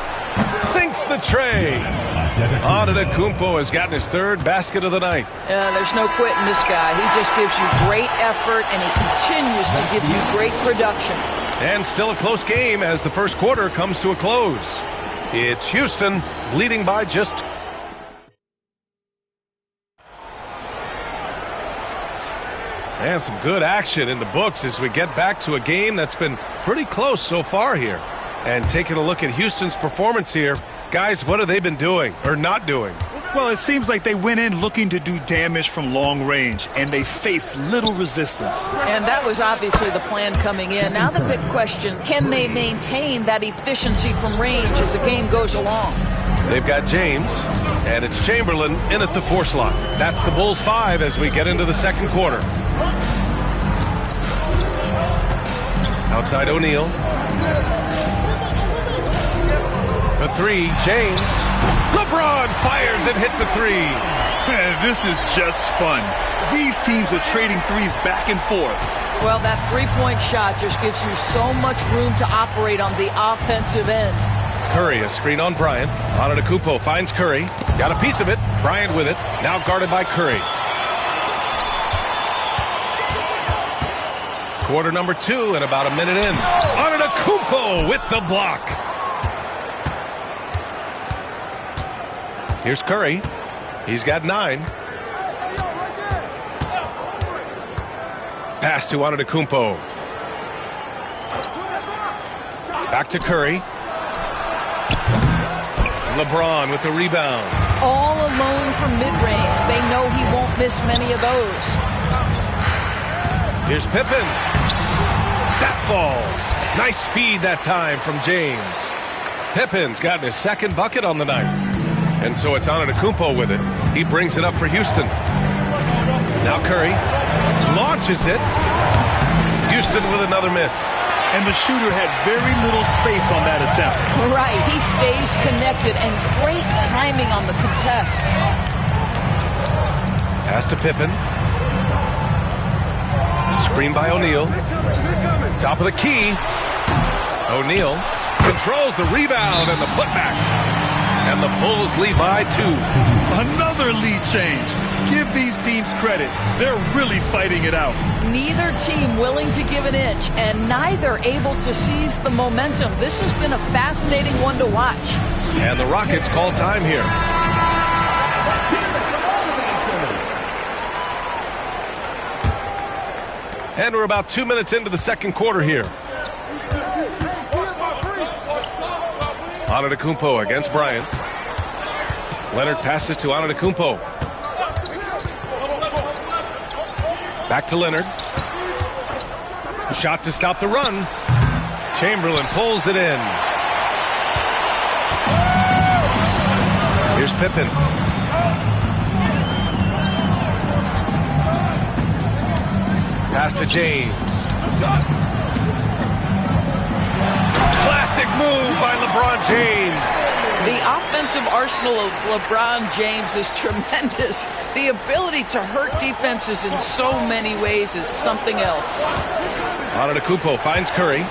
Speaker 1: Sinks the tray. Antetokounmpo has gotten his 3rd basket of the night.
Speaker 8: There's no quitting this guy. He just gives you great effort, and he continues to give you great production.
Speaker 1: And still a close game as the first quarter comes to a close. It's Houston leading by just... And some good action in the books as we get back to a game that's been pretty close so far here. And taking a look at Houston's performance here, guys, what have they been doing or not doing?
Speaker 2: Well, it seems like they went in looking to do damage from long range, and they faced little resistance.
Speaker 8: And that was obviously the plan coming in. Now the big question, can they maintain that efficiency from range as the game goes along?
Speaker 1: They've got James, and it's Chamberlain in at the 4 slot. That's the Bulls 5 as we get into the second quarter. Outside O'Neal. The 3, James. LeBron fires and hits a 3.
Speaker 2: Man, this is just fun. These teams are trading threes back and forth.
Speaker 8: Well, that three-point shot just gives you so much room to operate on the offensive end.
Speaker 1: Curry, a screen on Bryant. Antetokounmpo finds Curry. Got a piece of it. Bryant with it. Now guarded by Curry. Quarter number 2 and about a minute in. Antetokounmpo with the block. Here's Curry. He's got 9. Pass to Antetokounmpo. Back to Curry. LeBron with the rebound.
Speaker 8: All alone from mid-range. They know he won't miss many of those.
Speaker 1: Here's Pippen. That falls. Nice feed that time from James. Pippen's gotten his 2nd bucket on the night. And so it's Antetokounmpo with it. He brings it up for Houston. Now Curry launches it. Houston with another miss.
Speaker 2: And the shooter had very little space on that attempt.
Speaker 8: Right, he stays connected and great timing on the contest.
Speaker 1: Pass to Pippen. Screen by O'Neal. Top of the key. O'Neal controls the rebound and the putback. And the Bulls lead by 2.
Speaker 2: Another lead change. Give these teams credit. They're really fighting it out.
Speaker 8: Neither team willing to give an inch, and neither able to seize the momentum. This has been a fascinating one to watch.
Speaker 1: And the Rockets call time here. And we're about 2 minutes into the second quarter here. Antetokounmpo against Bryant. Leonard passes to Antetokounmpo. Back to Leonard. Shot to stop the run. Chamberlain pulls it in. Here's Pippen. Pass to James. Classic move by LeBron James.
Speaker 8: The offensive arsenal of LeBron James is tremendous. The ability to hurt defenses in so many ways is something else.
Speaker 1: Antetokounmpo finds Curry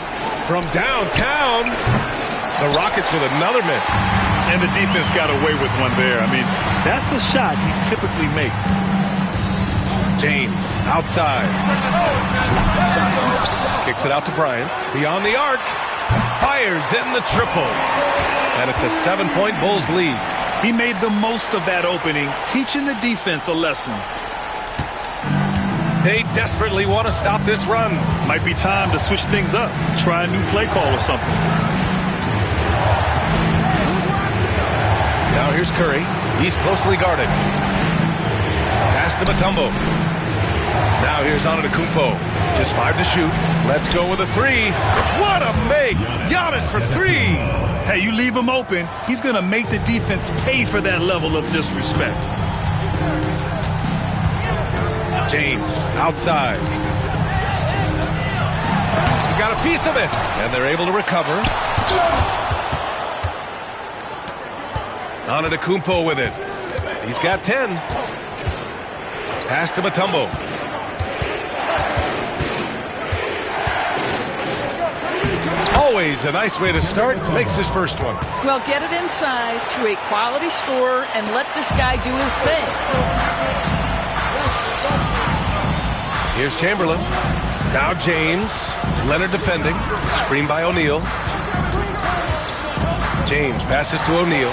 Speaker 1: from downtown. The Rockets with another miss.
Speaker 2: And the defense got away with one there. I mean, that's a shot he typically makes.
Speaker 1: James outside. Kicks it out to Bryant. Beyond the arc. Fires in the triple. And it's a 7-point Bulls lead.
Speaker 2: He made the most of that opening, teaching the defense a lesson.
Speaker 1: They desperately want to stop this run.
Speaker 2: Might be time to switch things up. Try a new play call or something.
Speaker 1: Now here's Curry. He's closely guarded. Pass to Mutombo. Now here's Antetokounmpo. Just 5 to shoot. Let's go with a 3. What a make! Giannis for 3!
Speaker 2: Hey, you leave him open, he's going to make the defense pay for that level of disrespect.
Speaker 1: James, outside. He got a piece of it, and they're able to recover. Antetokounmpo with it. He's got 10. Pass to Mutombo. Always a nice way to start. Makes his first one.
Speaker 8: Well, get it inside to a quality scorer and let this guy do his thing.
Speaker 1: Here's Chamberlain. Now James. Leonard defending. Screen by O'Neal. James passes to O'Neal.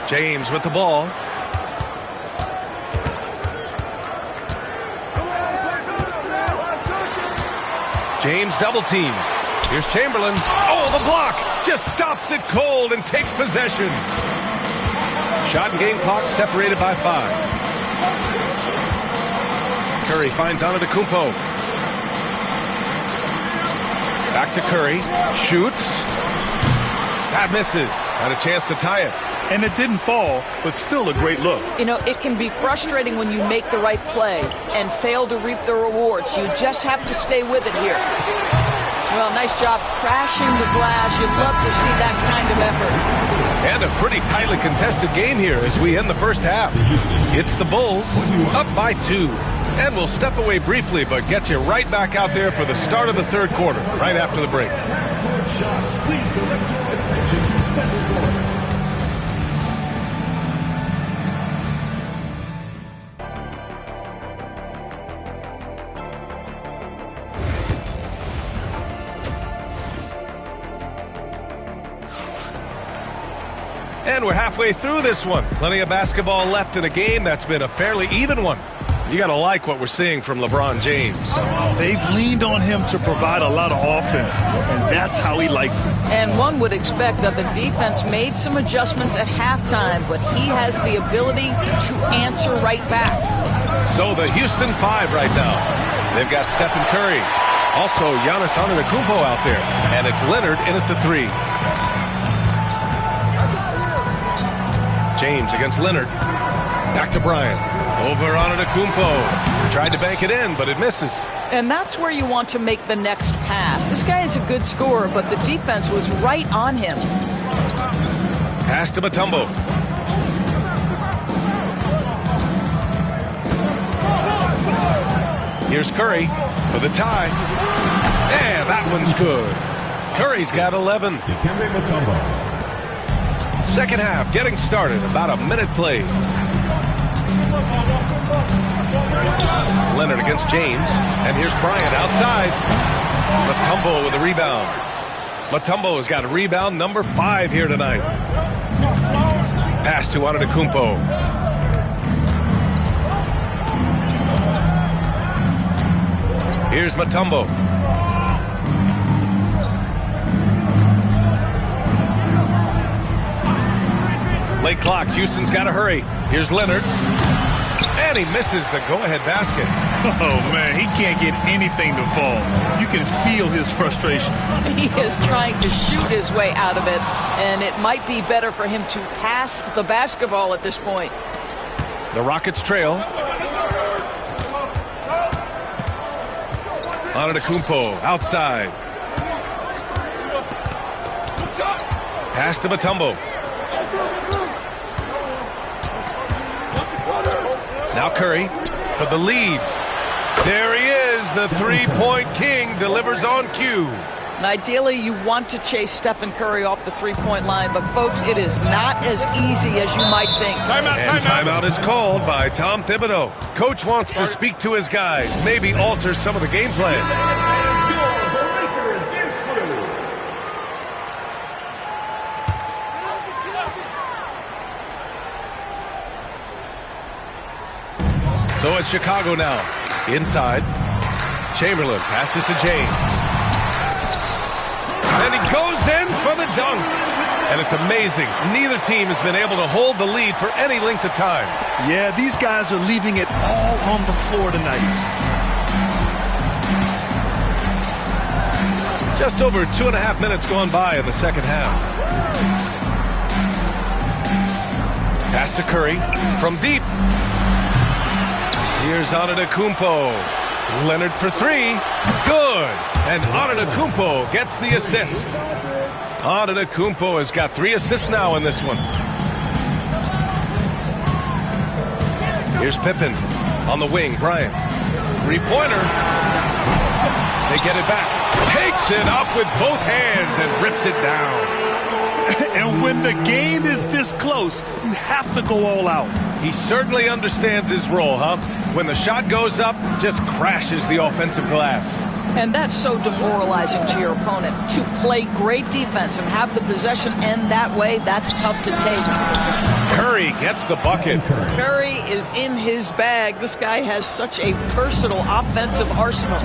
Speaker 1: James with the ball. James double teamed. Here's Chamberlain. Oh, the block! Just stops it cold and takes possession. Shot and game clock separated by 5. Curry finds Antetokounmpo. Back to Curry. Shoots. That misses. Had a chance to tie it.
Speaker 2: And it didn't fall, but still a great look.
Speaker 8: You know, it can be frustrating when you make the right play and fail to reap the rewards. You just have to stay with it here. Well, nice job crashing the glass. You'd love to see that kind of effort.
Speaker 1: And a pretty tightly contested game here as we end the first half. It's the Bulls up by 2. And we'll step away briefly, but get you right back out there for the start of the third quarter, right after the break.
Speaker 3: Please direct your attention to center court.
Speaker 1: And we're halfway through this one. Plenty of basketball left in a game that's been a fairly even one. You got to like what we're seeing from LeBron James.
Speaker 2: They've leaned on him to provide a lot of offense, and that's how he likes it.
Speaker 8: And one would expect that the defense made some adjustments at halftime, but he has the ability to answer right back.
Speaker 1: So the Houston 5 right now. They've got Stephen Curry. Also Giannis Antetokounmpo out there. And it's Leonard in at the 3. James against Leonard. Back to Bryant. Over Antetokounmpo. Tried to bank it in, but it misses.
Speaker 8: And that's where you want to make the next pass. This guy is a good scorer, but the defense was right on him.
Speaker 1: Pass to Mutombo. Here's Curry for the tie. And that one's good. Curry's got 11. Second half getting started. About a minute played. Leonard against James. And here's Bryant outside. Mutombo with a rebound. Mutombo has got a rebound number 5 here tonight. Pass to Antetokounmpo. Here's Mutombo. Late clock. Houston's got to hurry. Here's Leonard. And he misses the go-ahead basket.
Speaker 2: Oh, man, he can't get anything to fall. You can feel his frustration.
Speaker 8: He is trying to shoot his way out of it, and it might be better for him to pass the basketball at this point.
Speaker 1: The Rockets trail. Antetokounmpo outside. Pass to Mutombo. Now Curry for the lead. There he is. The three-point king delivers on cue.
Speaker 8: Ideally, you want to chase Stephen Curry off the three-point line, but folks, it is not as easy as you might think.
Speaker 1: Timeout is called by Tom Thibodeau. Coach wants to speak to his guys, maybe alter some of the game plan. So it's Chicago now. Inside. Chamberlain passes to James. And he goes in for the dunk. And it's amazing. Neither team has been able to hold the lead for any length of time.
Speaker 2: Yeah, these guys are leaving it all on the floor tonight.
Speaker 1: Just over 2.5 minutes gone by in the second half. Pass to Curry from deep. Here's Antetokounmpo. Leonard for three. Good. And Antetokounmpo gets the assist. Antetokounmpo has got 3 assists now in this one. Here's Pippen on the wing. Bryant. Three-pointer. They get it back. Takes it up with both hands and rips it down.
Speaker 2: And when the game is this close, you have to go all out.
Speaker 1: He certainly understands his role, huh? When the shot goes up, just crashes the offensive glass.
Speaker 8: And that's so demoralizing to your opponent. To play great defense and have the possession end that way, that's tough to take.
Speaker 1: Curry gets the bucket.
Speaker 8: Curry is in his bag. This guy has such a versatile offensive arsenal.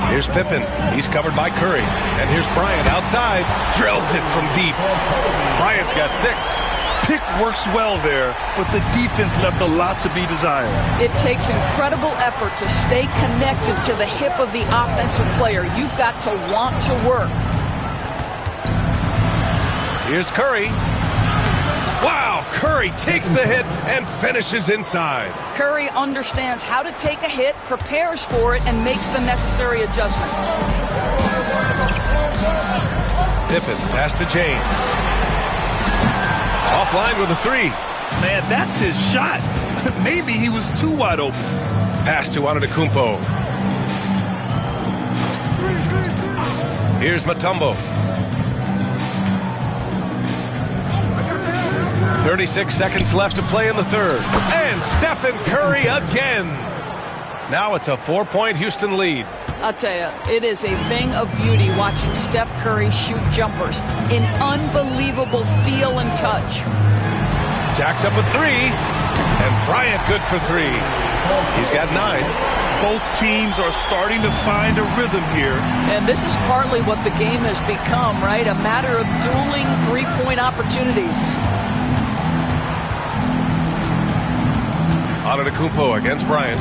Speaker 1: Here's Pippen. He's covered by Curry. And here's Bryant outside. Drills it from deep. Bryant's got 6.
Speaker 2: Pick works well there, but the defense left a lot to be desired.
Speaker 8: It takes incredible effort to stay connected to the hip of the offensive player. You've got to want to work.
Speaker 1: Here's Curry. Wow, Curry takes the hit and finishes inside.
Speaker 8: Curry understands how to take a hit, prepares for it, and makes the necessary adjustments.
Speaker 1: Pippen, pass to James. Offline with a 3.
Speaker 2: Man, that's his shot. Maybe he was too wide open.
Speaker 1: Pass to Antetokounmpo. Here's Mutombo. 36 seconds left to play in the third. And Stephen Curry again. Now it's a 4-point Houston lead.
Speaker 8: I'll tell you, it is a thing of beauty watching Steph Curry shoot jumpers in unbelievable feel and touch.
Speaker 1: Jacks up a 3. And Bryant good for 3. He's got 9.
Speaker 2: Both teams are starting to find a rhythm here.
Speaker 8: And this is partly what the game has become, right? A matter of dueling 3-point opportunities.
Speaker 1: Antetokounmpo against Bryant.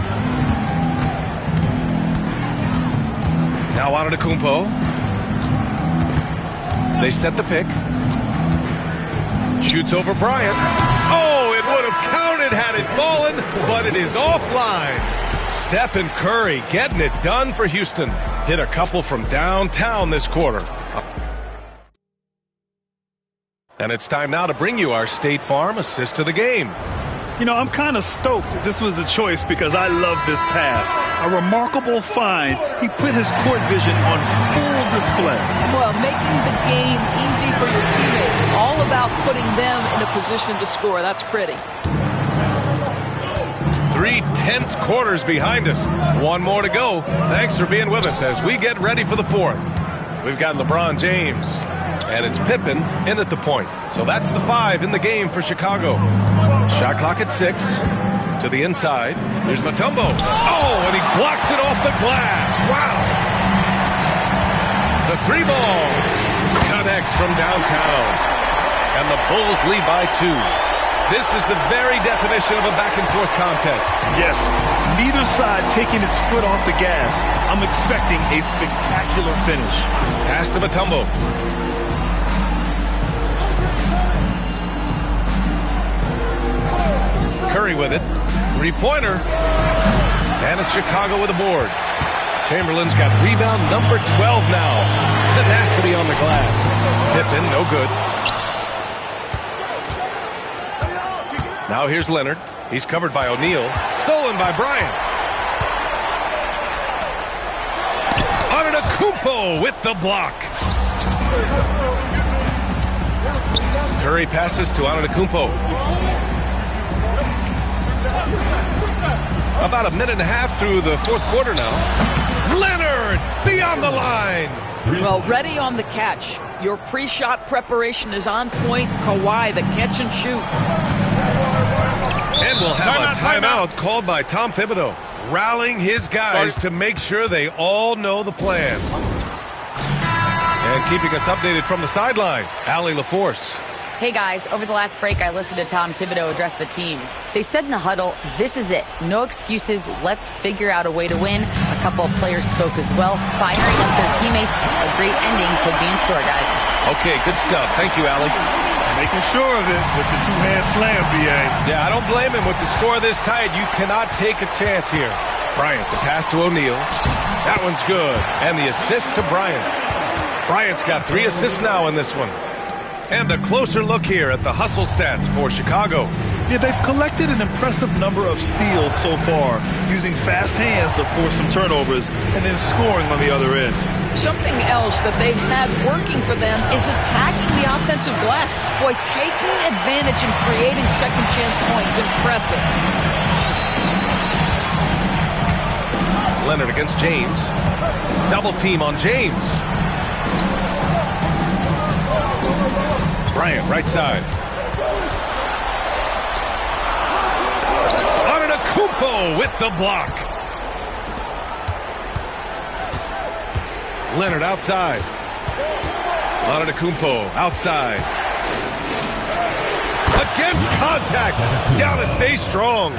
Speaker 1: Now Antetokounmpo. They set the pick. Shoots over Bryant. Oh, it would have counted had it fallen, but it is offline. Stephen Curry getting it done for Houston. Hit a couple from downtown this quarter. And it's time now to bring you our State Farm assist of the game.
Speaker 2: You know, I'm kind of stoked that this was a choice because I love this pass. A remarkable find. He put his court vision on full display.
Speaker 8: Well, making the game easy for your teammates. All about putting them in a position to score. That's pretty.
Speaker 1: 3 tense quarters behind us. 1 more to go. Thanks for being with us as we get ready for the 4th. We've got LeBron James. And it's Pippen in at the point. So that's the 5 in the game for Chicago. Shot clock at 6. To the inside. Here's Mutombo. Oh, and he blocks it off the glass. Wow. The 3 ball connects from downtown. And the Bulls lead by 2. This is the very definition of a back-and-forth contest.
Speaker 2: Yes, neither side taking its foot off the gas. I'm expecting a spectacular finish.
Speaker 1: Pass to Mutombo. Curry with it. 3-pointer. And it's Chicago with a board. Chamberlain's got rebound number 12 now. Tenacity on the glass. Pippen, no good. Now here's Leonard. He's covered by O'Neal. Stolen by Bryant. Antetokounmpo with the block. Curry passes to Antetokounmpo. About a minute and a half through the 4th quarter now. Leonard beyond the line.
Speaker 8: Well, ready on the catch. Your pre-shot preparation is on point. Kawhi, the catch and shoot.
Speaker 1: And we'll have a timeout called by Tom Thibodeau, rallying his guys to make sure they all know the plan. And keeping us updated from the sideline, Allie LaForce.
Speaker 6: Hey guys, over the last break, I listened to Tom Thibodeau address the team. They said in the huddle, this is it. No excuses. Let's figure out a way to win. A couple of players spoke as well, firing up their teammates. A great ending could be in store, guys.
Speaker 1: Okay, good stuff. Thank you, Allie.
Speaker 2: Making sure of it with the two-hand slam, B.A.
Speaker 1: Yeah, I don't blame him. With the score this tight, you cannot take a chance here. Bryant, the pass to O'Neal. That one's good. And the assist to Bryant. Bryant's got 3 assists now in this one. And a closer look here at the hustle stats for Chicago.
Speaker 2: Yeah, they've collected an impressive number of steals so far, using fast hands to force some turnovers and then scoring on the other end.
Speaker 8: Something else that they've had working for them is attacking the offensive glass. Boy, taking advantage and creating second chance points. Impressive.
Speaker 1: Leonard against James. Double team on James. Bryant, right side. Antetokounmpo with the block. Leonard outside. Antetokounmpo outside. Against contact. Giannis stays strong.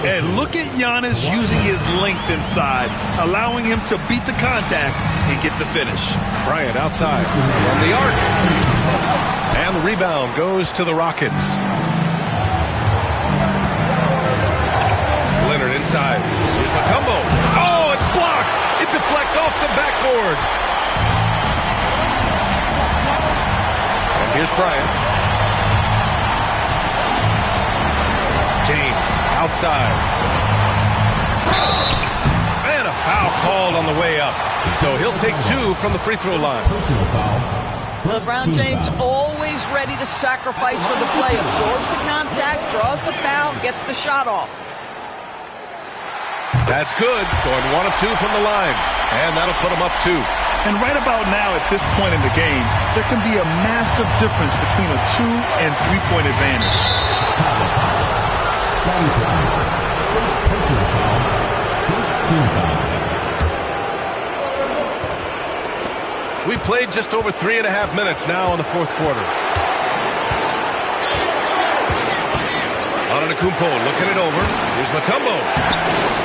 Speaker 2: And look at Giannis using his length inside, allowing him to beat the contact and get the finish.
Speaker 1: Bryant outside from the arc. And the rebound goes to the Rockets. Leonard inside. Here's Mutombo. Oh, it's blocked. It deflects off the backboard. And here's Bryant. James outside. And a foul called on the way up. So he'll take 2 from the free throw line.
Speaker 8: LeBron James always ready to sacrifice for the play. Absorbs the contact, draws the foul, gets the shot off.
Speaker 1: That's good. Going 1 of 2 from the line. And that'll put him up 2.
Speaker 2: And right about now, at this point in the game, there can be a massive difference between a 2- and 3-point advantage.
Speaker 3: Scotty Brown. First personal foul. First team foul.
Speaker 1: We played just over 3.5 minutes now in the fourth quarter. Antetokounmpo looking it over. Here's Mutombo.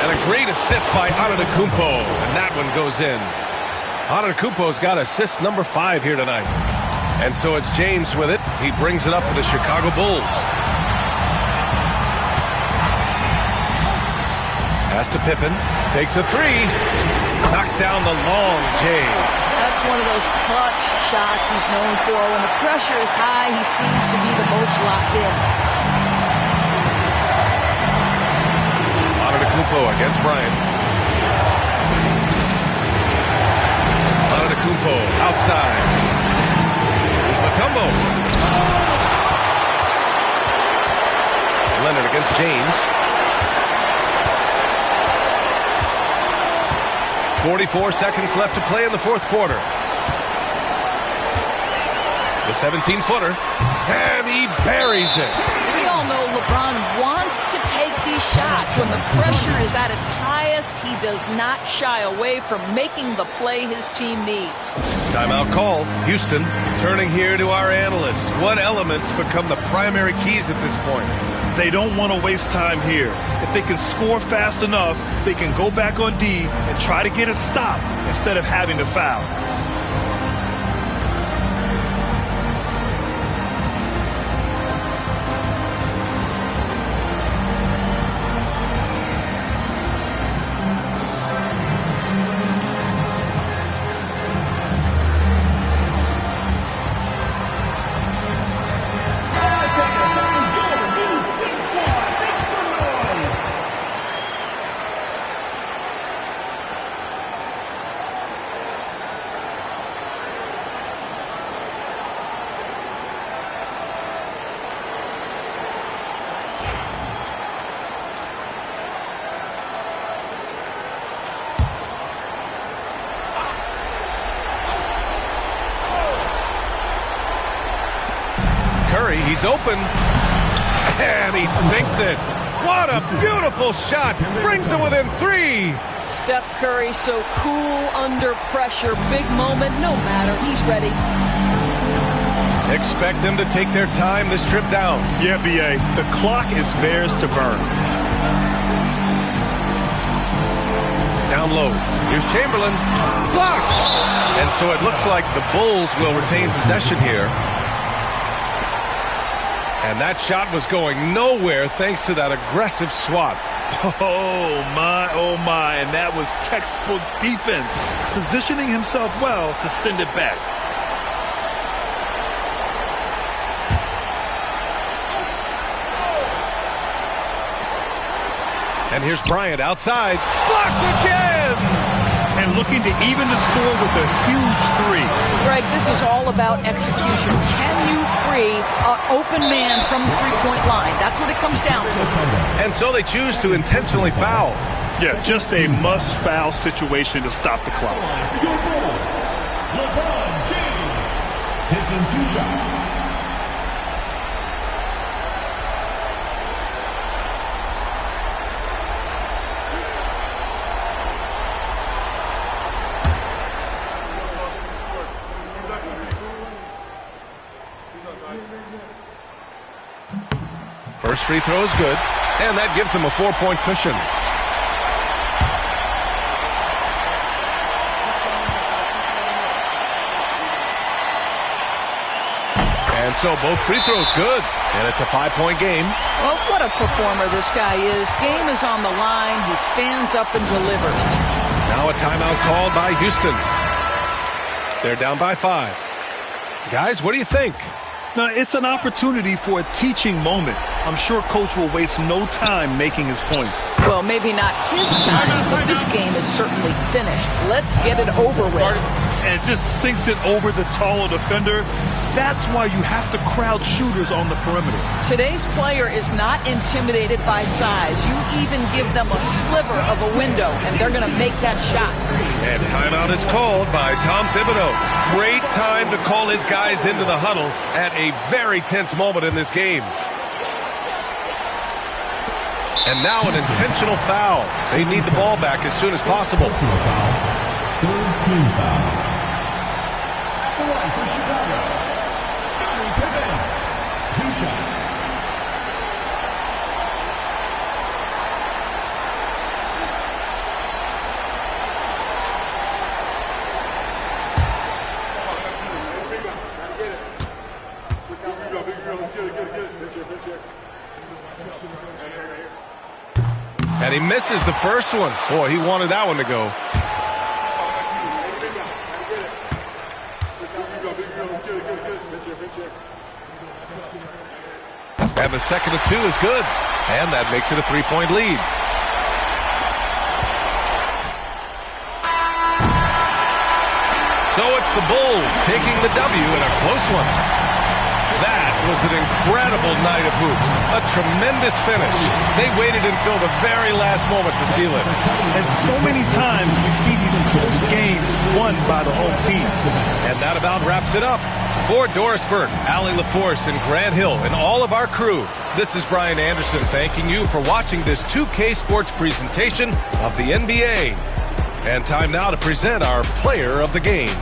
Speaker 1: And a great assist by Antetokounmpo. And that one goes in. Antetokounmpo's got assist number 5 here tonight. And so it's James with it. He brings it up for the Chicago Bulls. Pass to Pippen. Takes a 3. Knocks down the long J.
Speaker 8: That's one of those clutch shots he's known for. When the pressure is high, he seems to be the most locked in.
Speaker 1: Antetokounmpo against Bryant. Antetokounmpo outside. Here's Mutombo. Leonard against James. 44 seconds left to play in the fourth quarter. The 17-footer. And he buries it.
Speaker 8: We all know LeBron wants to take these shots. When the pressure is at its highest, he does not shy away from making the play his team needs.
Speaker 1: Timeout call. Houston turning here to our analyst. What elements become the primary keys at this point?
Speaker 2: They don't want to waste time here. If they can score fast enough, they can go back on D and try to get a stop instead of having to foul.
Speaker 1: He's open, and he sinks it. What a beautiful shot. Brings them within 3.
Speaker 8: Steph Curry so cool under pressure. Big moment, no matter. He's ready.
Speaker 1: Expect them to take their time this trip down.
Speaker 2: Yeah, B.A. The clock is theirs to burn.
Speaker 1: Down low. Here's Chamberlain. Blocked! And so it looks like the Bulls will retain possession here. And that shot was going nowhere thanks to that aggressive swat.
Speaker 2: Oh, my. And that was textbook defense. Positioning himself well to send it back.
Speaker 1: And here's Bryant outside. Blocked again!
Speaker 2: And looking to even the score with a huge 3.
Speaker 8: Greg, this is all about execution. Can you free an open man from the three-point line? That's what it comes down to.
Speaker 1: And so they choose to intentionally foul.
Speaker 2: Yeah, just a must-foul situation to stop the clock.
Speaker 3: Your Bulls, LeBron James, taking 2 shots.
Speaker 1: First free throw is good, and that gives him a 4-point cushion. And so both free throws good, and it's a 5-point game.
Speaker 8: Well, what a performer this guy is. Game is on the line. He stands up and delivers.
Speaker 1: Now a timeout called by Houston. They're down by 5. Guys, what do you think?
Speaker 2: Now, it's an opportunity for a teaching moment. I'm sure Coach will waste no time making his points.
Speaker 8: Well, maybe not his time, but this game is certainly finished. Let's get it over with.
Speaker 2: And just sinks it over the taller defender. That's why you have to crowd shooters on the perimeter.
Speaker 8: Today's player is not intimidated by size. You even give them a sliver of a window, and they're going to make that shot.
Speaker 1: And timeout is called by Tom Thibodeau. Great time to call his guys into the huddle at a very tense moment in this game. And now an intentional foul. They need the ball back as soon as possible.
Speaker 3: Third team foul. The one for Chicago. Scottie Pippen. 2 shots.
Speaker 1: And he misses the first one. Boy, he wanted that one to go. And the second of 2 is good. And that makes it a 3-point lead. So it's the Bulls taking the W in a close one. That was an incredible night of hoops. A tremendous finish. They waited until the very last moment to seal it.
Speaker 2: And so many times we see these close games won by the home team.
Speaker 1: And that about wraps it up. For Doris Burke, Allie LaForce, and Grant Hill, and all of our crew, this is Brian Anderson thanking you for watching this 2K Sports presentation of the NBA. And time now to present our player of the game.